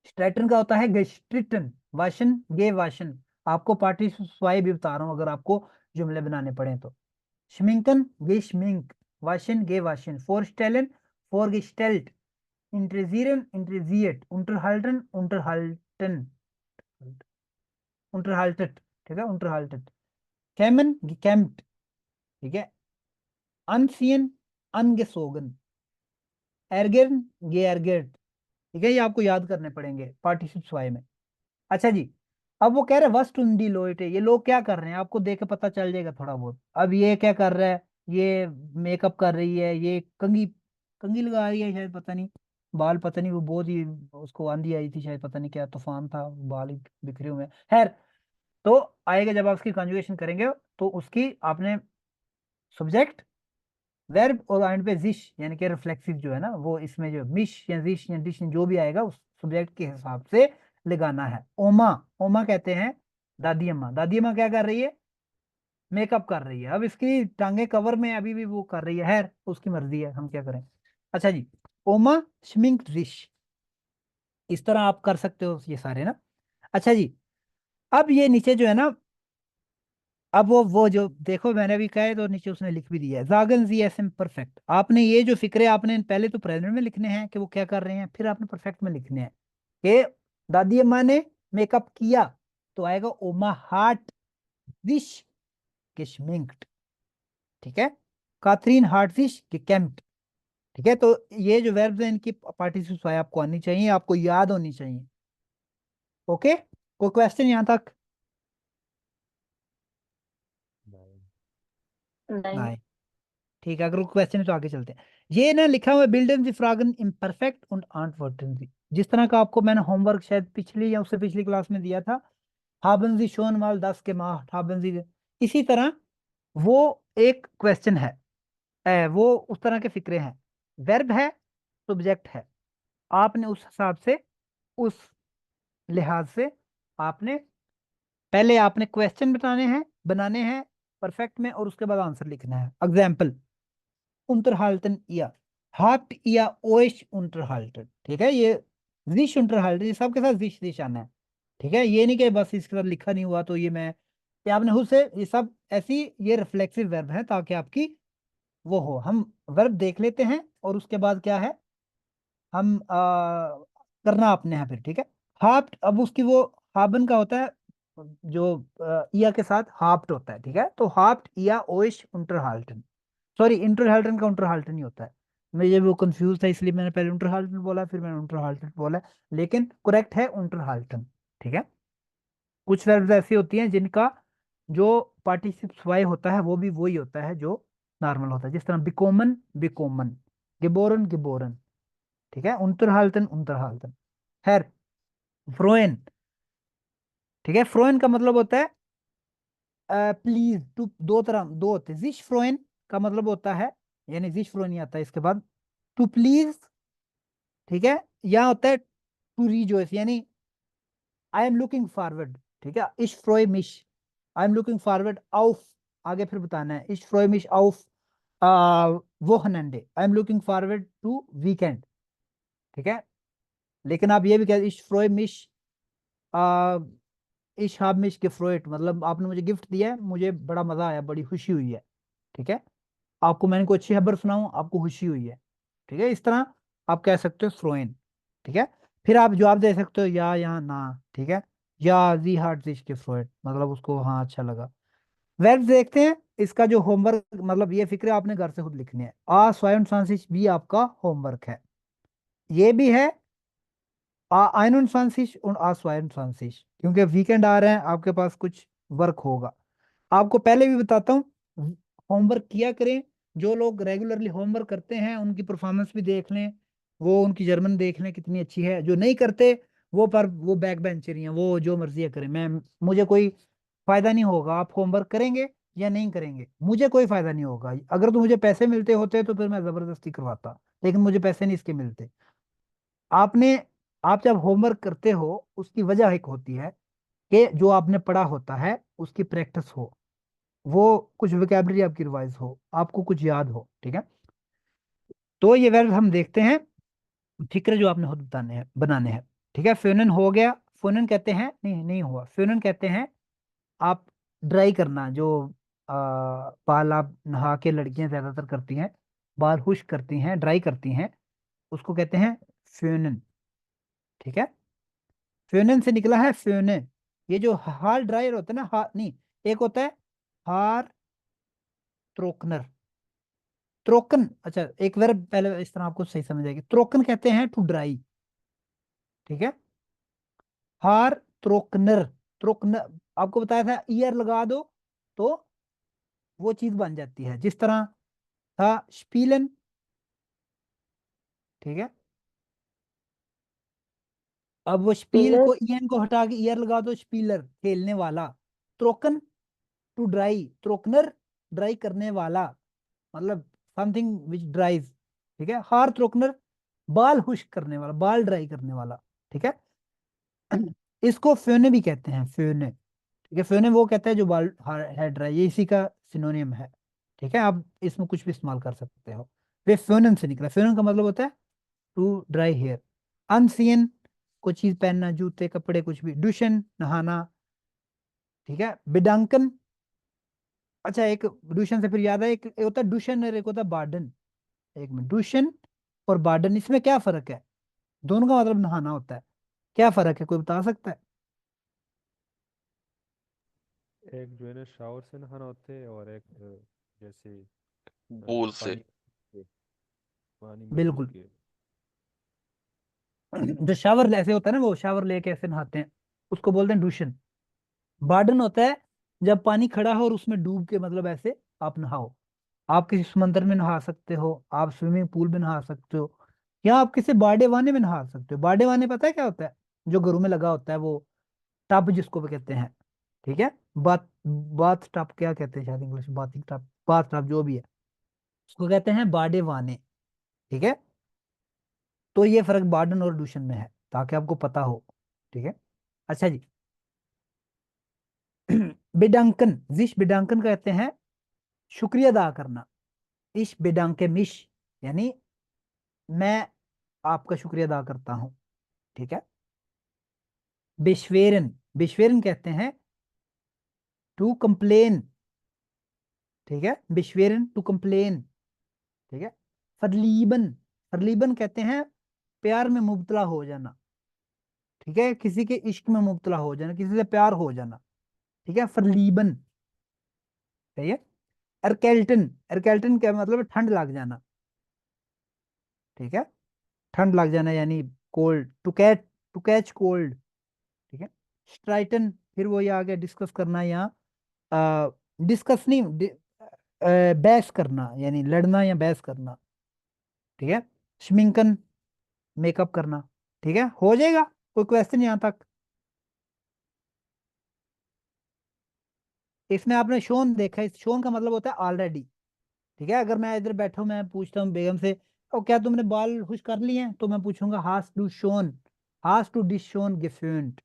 स्ट्राइटन का होता है गेस्ट्रिटन, वाशन गे वाशन। आपको पार्टी स्वाई भी बता रहा हूँ अगर आपको जुमले बनाने पड़े तो। schminken geschminkt, waschen gewaschen, vorstellen vorgestellt, interessieren interessiert, unterhalten unterhalten, unterhaltet, ठीक है, unterhaltet, kämmen gekämmt, ठीक है, anziehen angezogen, ärgern geärgert, ठीक है। ये आपको याद करने पड़ेंगे पार्टिसिप्स वाई में। अच्छा जी, अब वो कह रहे हैं वस्ट उंडी लोइटे, ये लोग क्या कर रहे हैं आपको देख के पता चल जाएगा थोड़ा बहुत। अब ये क्या कर रहा है, ये मेकअप कर रही है, ये कंघी, कंघी लगा रही है शायद, पता नहीं, बाल पता नहीं, वो बहुत ही, उसको आंधी आई थी शायद, पता नहीं क्या तूफान था, बाल ही बिखरे हुए हैं। खैर, तो आएगा जब आप उसकी कंजुगेशन करेंगे तो उसकी आपने सब्जेक्ट वर्ब और एंड पे जिश यानी कि रिफ्लेक्सिव जो है ना, वो इसमें जो मिश या जिश या डिश जो भी आएगा उस सब्जेक्ट के हिसाब से लगाना है। ओमा, ओमा कहते हैं दादी अम्मा। दादी अम्मा क्या कर रही है, मेकअप कर रही है। अब इसकी टांगे कवर में अभी भी वो कर रही है, खैर उसकी मर्जी है, हम क्या करें। अच्छा जी, ओमा श्मिंक जिश, इस तरह आप कर सकते हो ये सारे ना। अच्छा जी, अब ये नीचे जो है ना, अब वो जो देखो मैंने अभी कहा है तो नीचे उसने लिख भी दिया है जागन जी एस एम परफेक्ट। आपने ये जो फिक्रे आपने पहले तो प्रेजेंट में लिखने हैं कि वो क्या कर रहे हैं, फिर आपने परफेक्ट में लिखने हैं कि दादी अम्मा ने मेकअप किया, तो आएगा ओमा हार्ट दिश geschminkt, ठीक है। काथरीन हार्ट दिश gekämmt, ठीक है। तो ये जो वर्ब्स हैं इनकी पार्टिसिप्स आपको आनी चाहिए, आपको याद होनी चाहिए। ओके, कोई क्वेश्चन यहाँ तक? नहीं। नहीं, ठीक है, अगर क्वेश्चन है तो आगे चलते हैं। ये ना लिखा हुआ है बिल्डन दी फ्रागन इम्परफेक्ट und antworten Sie, जिस तरह का आपको मैंने होमवर्क शायद पिछली या उससे पिछली क्लास में दिया था, haben Sie schon mal das gemacht, haben Sie, इसी तरह वो एक क्वेश्चन है, वो उस तरह के फिक्रे हैं। वर्ब है, सब्जेक्ट है, आपने उस हिसाब से, उस लिहाज से आपने पहले आपने क्वेश्चन बनाने हैं परफेक्ट में, और उसके बाद आंसर लिखना है। Example, unterhalten ihr, habt ihr euch unterhalten, ठीक है। ये sich unterhalten, ये सबके साथ sich आना है, ठीक है। ये नहीं कि बस इसके साथ लिखा नहीं हुआ तो ये मैं, ये आपने खुद से, ये सब ऐसी, ये रिफ्लेक्सिव वर्ब है ताकि आपकी वो हो। हम वर्ब देख लेते हैं और उसके बाद क्या है, हम करना अपने यहाँ फिर, ठीक है। हाफ्ट, अब उसकी वो हाबन का होता है जो इया के साथ हाफ्ट होता है, ठीक है। तो हाफ्ट इया ओइश unterhalten, सॉरी इंटरहाल्टन का unterhalten ही होता है। मुझे वो कंफ्यूज था इसलिए मैंने पहले unterhalten बोला फिर मैंने unterhalten बोला, लेकिन करेक्ट है unterhalten, ठीक है। कुछ वर्ब्स ऐसी होती हैं जिनका जो पार्टिसिप्स वाई होता है वो भी वही होता है जो नॉर्मल होता है, जिस तरह बिकोमन बिकोमन, गिबोरन गिबोरन, ठीक है। unterhalten unterhalten। खैर, फ्रोएन, ठीक है। फ्रोएन का मतलब होता है प्लीज टू, दो तरह दो होते हैं। जिश फ्रोएन का मतलब होता है, यानी जिश फ्रोएन ही आता है इसके बाद, टू प्लीज, ठीक है। या होता है टू रिजॉइस, यानी आई एम लुकिंग फॉरवर्ड, ठीक है। इश फ्रोए मिश, आई एम लुकिंग फॉरवर्ड आउफ, आगे फिर बताना है, इश फ्रोए मिश आउफ वो हनंडे, I am looking forward to weekend, ठीक है। लेकिन आप ये भी कह, इश फ्रोए मिश इश हाब मिश gefreut, मतलब आपने मुझे गिफ्ट दिया है, मुझे बड़ा मजा आया, बड़ी खुशी हुई है, ठीक है। आपको मैंने कोई अच्छी खबर सुनाऊं, आपको खुशी हुई है, ठीक है। इस तरह आप कह सकते हो फ्रोइन, ठीक है। फिर आप जवाब दे सकते हो या ना, ठीक है। या जी हार्ट जिश gefreut, मतलब उसको हाँ अच्छा लगा। वेर्ब देखते हैं, इसका जो होमवर्क, मतलब ये फिक्र आपने घर से खुद लिखनी है। आ स्वायन फ्रांसिस भी आपका होमवर्क है, ये भी है आ 21 और आ 22, क्योंकि वीकेंड आ रहे हैं, आपके पास कुछ वर्क होगा। आपको पहले भी बताता हूँ, होमवर्क किया करें। जो लोग रेगुलरली होमवर्क करते हैं उनकी परफॉर्मेंस भी देख लें, वो उनकी जर्मन देख लें कितनी अच्छी है। जो नहीं करते वो बैक बेंचर ही हैं, वो जो मर्जी है करें, मैं, मुझे कोई फायदा नहीं होगा। आप होमवर्क करेंगे या नहीं करेंगे, मुझे कोई फायदा नहीं होगा। अगर तो मुझे पैसे मिलते होते तो फिर मैं जबरदस्ती करवाता, लेकिन मुझे पैसे नहीं इसके मिलते। आपने आप जब होमवर्क करते हो उसकी वजह एक होती है कि जो आपने पढ़ा होता है उसकी प्रैक्टिस हो, वो कुछ वोकैबलरी आपकी रिवाइज हो, आपको कुछ याद हो, ठीक है। तो ये वर्ब हम देखते हैं, फिक्र जो आपने खुद बनाने हैं, ठीक है। फ्यूनन हो गया। फ्यूनन कहते हैं, नहीं नहीं हुआ, फ्यूनन कहते हैं आप ड्राई करना, जो बाल आप नहा के लड़कियां ज्यादातर करती हैं, बाल खुश करती हैं, ड्राई करती हैं, उसको कहते हैं फ्यूनन, ठीक है। फ्यूनन से निकला है फ्यूने। ये जो हार ड्रायर होता है ना, हार नहीं, एक होता है हार त्रोकनर, त्रोकन, अच्छा एक वर्ब पहले इस तरह आपको सही समझ आएगी। त्रोकन कहते हैं टू ड्राई, ठीक है। हार त्रोकनर, त्रोकनर आपको बताया था, ईयर लगा दो तो वो चीज बन जाती है, जिस तरह था स्पीलन, ठीक है। अब वो स्पील पिलर। को ईएन को हटा के ईयर लगा दो, स्पीलर खेलने वाला। त्रोकन टू ड्राई, त्रोकनर ड्राई करने वाला, मतलब समथिंग विच ड्राइज, ठीक है। हार त्रोकनर बाल खुश्क करने वाला, बाल ड्राई करने वाला, ठीक है। इसको फ्योने भी कहते हैं, फ्योने, ठीक है। फ्योने वो कहता है जो बाल हेयर ड्राई, ये इसी का सिनोनियम है, ठीक है। आप इसमें कुछ भी इस्तेमाल कर सकते हो। वे फ्योनन से निकला, फ्योनन का मतलब होता है टू ड्राई हेयर। अनसियन कोई चीज पहनना, जूते कपड़े कुछ भी। डुशन नहाना, ठीक है। बिडांकन, अच्छा एक डुशन से फिर याद है, एक होता है डुशन और एक होता है बार्डन। एक मिनट, डुशन और बार्डन, इसमें क्या फर्क है? दोनों का मतलब नहाना होता है, क्या फर्क है, कोई बता सकता है? एक जो है ना शावर से नहाना होते हैं, और एक जैसे पूल से। पानी से, पानी में डूब बिल्कुल। के। जो शावर ऐसे होता है ना, वो शावर लेके ऐसे नहाते हैं, उसको बोलते हैं डुशन। बार्डन होता है जब पानी खड़ा हो और उसमें डूब के, मतलब ऐसे आप नहाओ। आप किसी समंदर में नहा सकते हो, आप स्विमिंग पूल में नहा सकते हो, या आप किसी बाडे वाने में नहा सकते हो। बाडे वाने पता है क्या होता है? जो घरों में लगा होता है, वो टब जिसको भी कहते हैं, ठीक है। बाथ बाथ टब क्या कहते हैं, शायद English bathing tub, bath tub जो भी है, उसको कहते हैं बाडे वाने, ठीक है। तो ये फर्क बार्डन और डूशन में है, ताकि आपको पता हो, ठीक है। अच्छा जी। बिडांकन, जिश बिडांकन कहते हैं शुक्रिया अदा करना। इश बिडांके मिश, यानी मैं आपका शुक्रिया अदा करता हूं, ठीक है। बिश्वेरन, बिश्वेरन कहते हैं टू कंप्लेन, ठीक है। बिश्वेरन टू कंप्लेन, ठीक है। फरलीबन, फरलीबन कहते हैं प्यार में मुब्तला हो जाना, ठीक है। किसी के इश्क में मुब्तला हो जाना, किसी से प्यार हो जाना, ठीक है। फरलीबन, सही है। एरकेल्टन, एरकेल्टन क्या मतलब है? ठंड लग जाना, ठीक है। ठंड लग जाना यानी कोल्ड, टू कैच कोल्ड, ठीक है। स्ट्राइटन, फिर वो ये आ गया डिस्कस करना, या डिस्कस नहीं, बहस करना, यानी लड़ना या बहस करना, ठीक है। श्मिंकन मेकअप करना, ठीक है। हो जाएगा, कोई क्वेश्चन यहाँ तक? इसमें आपने शोन देखा, इस शोन का मतलब होता है ऑलरेडी, ठीक है। अगर मैं इधर बैठा हूं, मैं पूछता हूँ बेगम से, ओ क्या तुमने बाल खुश कर लिए हैं, तो मैं पूछूंगा हास डू शोन, हास टू डिश शोन गेफेंट,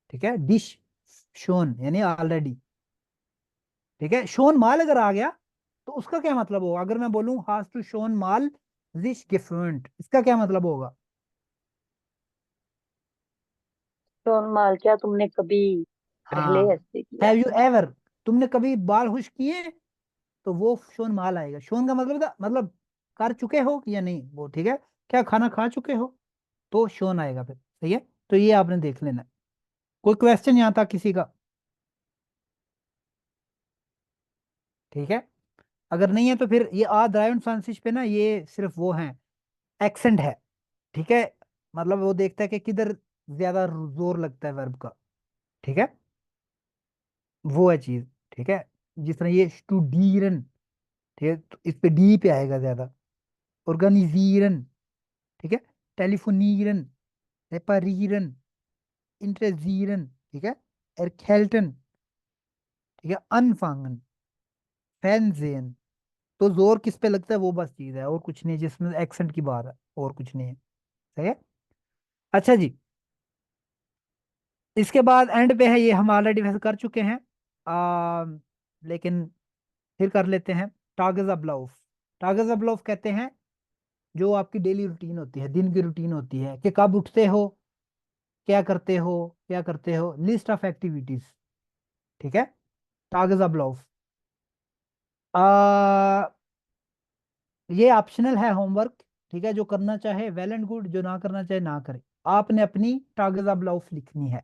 ठीक है। डिश शोन यानी ऑलरेडी, ठीक है। शोन माल अगर आ गया तो उसका क्या मतलब होगा? अगर मैं बोलूं हास टू शोन माल दिस गेफेंट, इसका क्या मतलब होगा? शोन माल, क्या तुमने कभी पहले हाँ, ऐसे किया? हैव यू एवर, तुमने कभी बाल खुश किए, तो वो शोन माल आएगा। शोन का मतलब था, मतलब कर चुके हो या नहीं, वो ठीक है। क्या खाना खा चुके हो, तो शोन आएगा फिर, सही है। तो ये आपने देख लेना है। कोई क्वेश्चन यहाँ था किसी का? ठीक है। अगर नहीं है तो फिर ये आ ड्राइव फ्रांसिस पे ना, ये सिर्फ वो है, एक्सेंट है, ठीक है। मतलब वो देखता है कि किधर ज्यादा जोर लगता है वर्ब का, ठीक है। वो है चीज, ठीक है। जिस तरह ये स्टूडीरन, ठीक है, तो इस पे डी पे आएगा ज्यादा। ऑर्गेनाइजीरन, ठीक है। टेलीफोनीरन, रेपारीरन, इंट्रेजीरन, ठीक है। एरखेल्टन, ठीक है। अनफांगन, फैनजेन। तो जोर किस पे लगता है, वो बस चीज है और कुछ नहीं, जिसमें एक्सेंट की बात है, और कुछ नहीं है, सही है। अच्छा जी, इसके बाद एंड पे है, ये हम ऑलरेडी वैसे कर चुके हैं, लेकिन फिर कर लेते हैं। टागज़ाब्लाउफ, टागज़ाब्लाउफ कहते हैं जो आपकी डेली रूटीन होती है, दिन की रूटीन होती है, कि कब उठते हो, क्या करते हो, क्या करते हो, लिस्ट ऑफ एक्टिविटीज। ठीक है, टागज़ाब्लाउफ। आ ये ऑप्शनल है होमवर्क, ठीक है, जो करना चाहे वेल एंड गुड, जो ना करना चाहे ना करे। आपने अपनी टागज़ाब्लाउफ लिखनी है।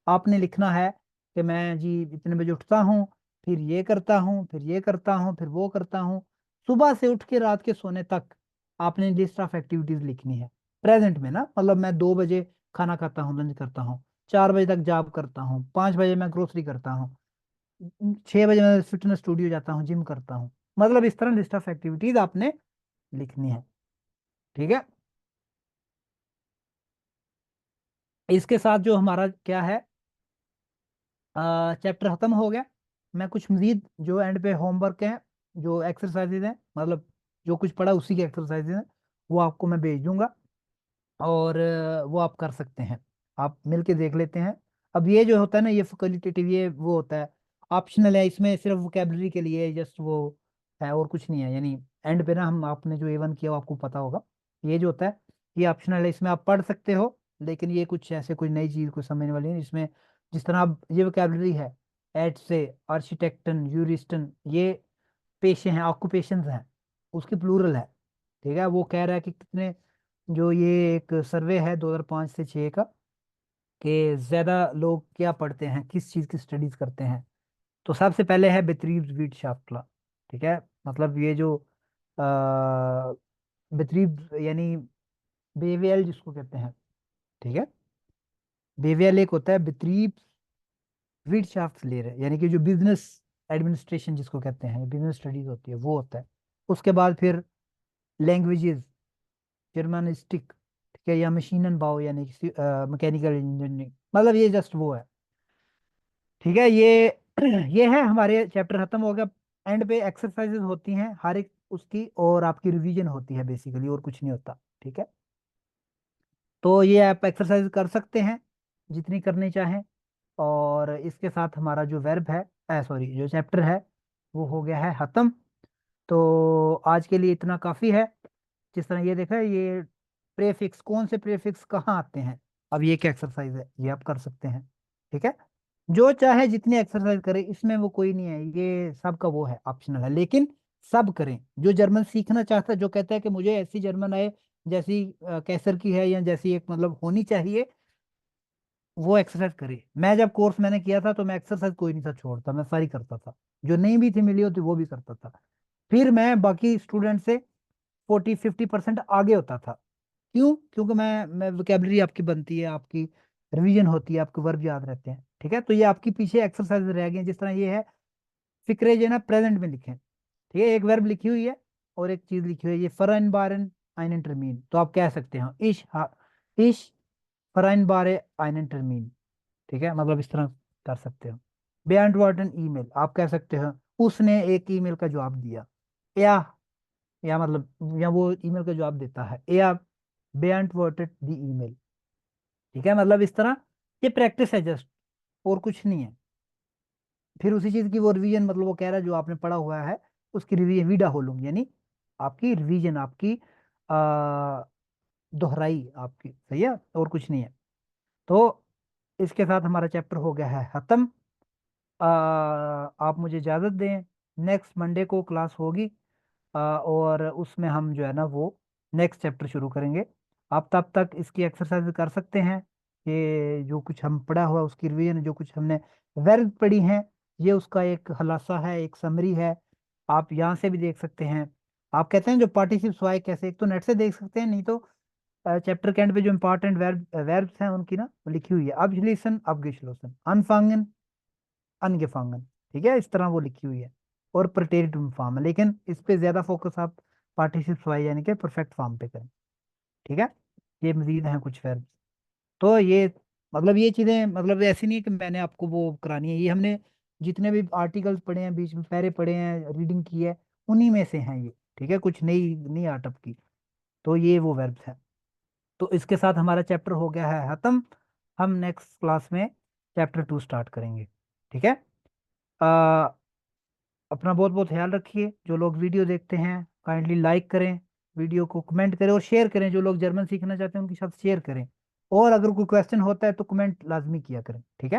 आपने लिखना है कि मैं जी इतने बजे उठता हूँ, फिर ये करता हूँ, फिर ये करता हूँ, फिर वो करता हूँ। सुबह से उठ के रात के सोने तक आपने लिस्ट ऑफ एक्टिविटीज लिखनी है, प्रेजेंट में ना, मतलब मैं 2 बजे खाना खाता हूँ, लंच करता हूँ, 4 बजे तक जॉब करता हूँ, 5 बजे मैं ग्रोसरी करता हूँ, 6 बजे मैं फिटनेस स्टूडियो जाता हूँ, जिम करता हूँ। मतलब इस तरह लिस्ट ऑफ एक्टिविटीज आपने लिखनी है। ठीक है, इसके साथ जो हमारा क्या है, चैप्टर खत्म हो गया। मैं कुछ मजीद जो एंड पे होमवर्क है, जो एक्सरसाइजेज हैं, मतलब जो कुछ पढ़ा उसी के एक्सरसाइजेज हैं, वो आपको मैं भेज दूंगा, और वो आप कर सकते हैं। आप मिलके देख लेते हैं। अब ये जो होता है ना, ये फैकल्टेटिव, ये वो होता है, ऑप्शनल है, इसमें सिर्फ वोकेबलरी के लिए जस्ट वो है, और कुछ नहीं है। यानी एंड पे ना, हम आपने जो A1 किया वो आपको पता होगा। ये जो होता है ये ऑप्शनल है, इसमें आप पढ़ सकते हो, लेकिन ये कुछ ऐसे कोई नई चीज़ कोई समझने वाली नहीं इसमें। जिस तरह आप ये वोकेबलरी है, एट से, आर्किटेक्टन, यूरिस्टन, ये पेशे हैं, ऑक्यूपेशंस हैं, उसकी प्लूरल है। ठीक है, वो कह रहा है कि कितने, जो ये एक सर्वे है 2005 से 6 का, कि ज्यादा लोग क्या पढ़ते हैं, किस चीज की स्टडीज करते हैं। तो सबसे पहले है बेतरीब वीट। ठीक है, मतलब ये जो बेतरीब यानी बेवेल जिसको कहते हैं। ठीक है, बेवेल एक होता है, बेतरीब वीट ले रहे हैं, यानी कि जो बिजनेस एडमिनिस्ट्रेशन जिसको कहते हैं, बिजनेस स्टडीज होती है, वो होता है। उसके बाद फिर लैंग्वेजेस, जर्मनिस्टिक, ठीक है, या मशीन एंड बाओ, यानी मैकेनिकल इंजीनियरिंग, मतलब ये जस्ट वो है। ठीक है, ये ये है, हमारे चैप्टर खत्म हो गया। एंड पे एक्सरसाइजेज होती हैं हर एक उसकी, और आपकी रिवीजन होती है बेसिकली, और कुछ नहीं होता। ठीक है, तो ये आप एक्सरसाइज कर सकते हैं जितनी करनी चाहें। और इसके साथ हमारा जो वर्ब है, सॉरी, जो चैप्टर है वो हो गया है खत्म। तो आज के लिए इतना काफ़ी है। जिस तरह ये देखा है, ये प्रेफिक्स, कौन से प्रेफिक्स कहाँ आते हैं, अब ये क्या एक्सरसाइज है, ये आप कर सकते हैं। ठीक है, जो चाहे जितनी एक्सरसाइज करे, इसमें वो कोई नहीं है, ये सबका वो है, ऑप्शनल है, लेकिन सब करें। जो जर्मन सीखना चाहता है, जो कहता है कि मुझे ऐसी जर्मन आए जैसी कैसर की है, या जैसी एक मतलब होनी चाहिए, वो एक्सरसाइज करे। मैं जब कोर्स मैंने किया था, तो मैं एक्सरसाइज कोई नहीं था छोड़ता, मैं सारी करता था, जो नहीं भी थी मिली होती वो भी करता था। फिर मैं बाकी स्टूडेंट से 40-50% आगे होता था। क्यों? क्योंकि मैं वोकेबलरी आपकी बनती है, आपकी रिवीजन होती है, आपके वर्ब याद रहते हैं। ठीक है, तो ये आपकी पीछे एक्सरसाइज रह गई, जिस तरह ये है, फिक्रे जो है ना प्रेजेंट में लिखें। ठीक है, एक वर्ब लिखी हुई है और एक चीज लिखी हुई है, ये फरन बारन आइनन टर्मीन, तो आप कह सकते हो इश फरन बारे आइनन टर्मीन। ठीक है, मतलब इस तरह कर सकते हो। बेअंटवर्टन ईमेल, आप कह सकते हो उसने एक ईमेल का जवाब दिया, या मतलब, या वो ईमेल का जवाब देता है, या बेअंटवर्टेड द ईमेल। ठीक है, मतलब इस तरह, ये प्रैक्टिस है जस्ट, और कुछ नहीं है। फिर उसी चीज की वो रिवीजन, मतलब वो कह रहा है जो आपने पढ़ा हुआ है उसकी रिवीजन, वीडा होलूंगी, यानी आपकी रिवीजन, आपकी आ, दोहराई आपकी, सही है, और कुछ नहीं है। तो इसके साथ हमारा चैप्टर हो गया है खत्म। आप मुझे इजाज़त दें, नेक्स्ट मंडे को क्लास होगी, और उसमें हम जो है ना वो नेक्स्ट चैप्टर शुरू करेंगे। आप तब तक इसकी एक्सरसाइज कर सकते हैं, कि जो कुछ हम पढ़ा हुआ उसकी रिवीजन, जो कुछ हमने वर्ब पढ़ी हैं, ये उसका एक खुलासा है, एक समरी है। आप यहाँ से भी देख सकते हैं। आप कहते हैं जो पार्टिसिप्स वाई कैसे, एक तो नेट से देख सकते हैं, नहीं तो चैप्टर के एंड पे जो इंपॉर्टेंट verbs हैं उनकी ना वो लिखी हुई है, abschließen, abgeschlossen, anfangen, angefangen। ठीक है, इस तरह वो लिखी हुई है, और प्रटेरिटुम फॉर्म है, लेकिन इस पे ज्यादा फोकस आप पार्टिसिप्स वाई यानी कि परफेक्ट फॉर्म पे करें। ठीक है, ये मजीद हैं कुछ verbs। तो ये, मतलब ये चीजें, मतलब ऐसी नहीं है कि मैंने आपको वो करानी है, ये हमने जितने भी आर्टिकल्स पढ़े हैं, बीच में पैरे पढ़े हैं, रीडिंग की है, उन्हीं में से हैं ये। ठीक है, कुछ नई नई आर्टअप की, तो ये वो verbs हैं। तो इसके साथ हमारा चैप्टर हो गया है खत्म। हम नेक्स्ट क्लास में चैप्टर 2 स्टार्ट करेंगे। ठीक है। आ, अपना बहुत बहुत ख्याल रखिए। जो लोग वीडियो देखते हैं काइंडली लाइक करें, वीडियो को कमेंट करें और शेयर करें। जो लोग जर्मन सीखना चाहते हैं उनके साथ शेयर करें। और अगर कोई क्वेश्चन होता है तो कमेंट लाजमी किया करें। ठीक है।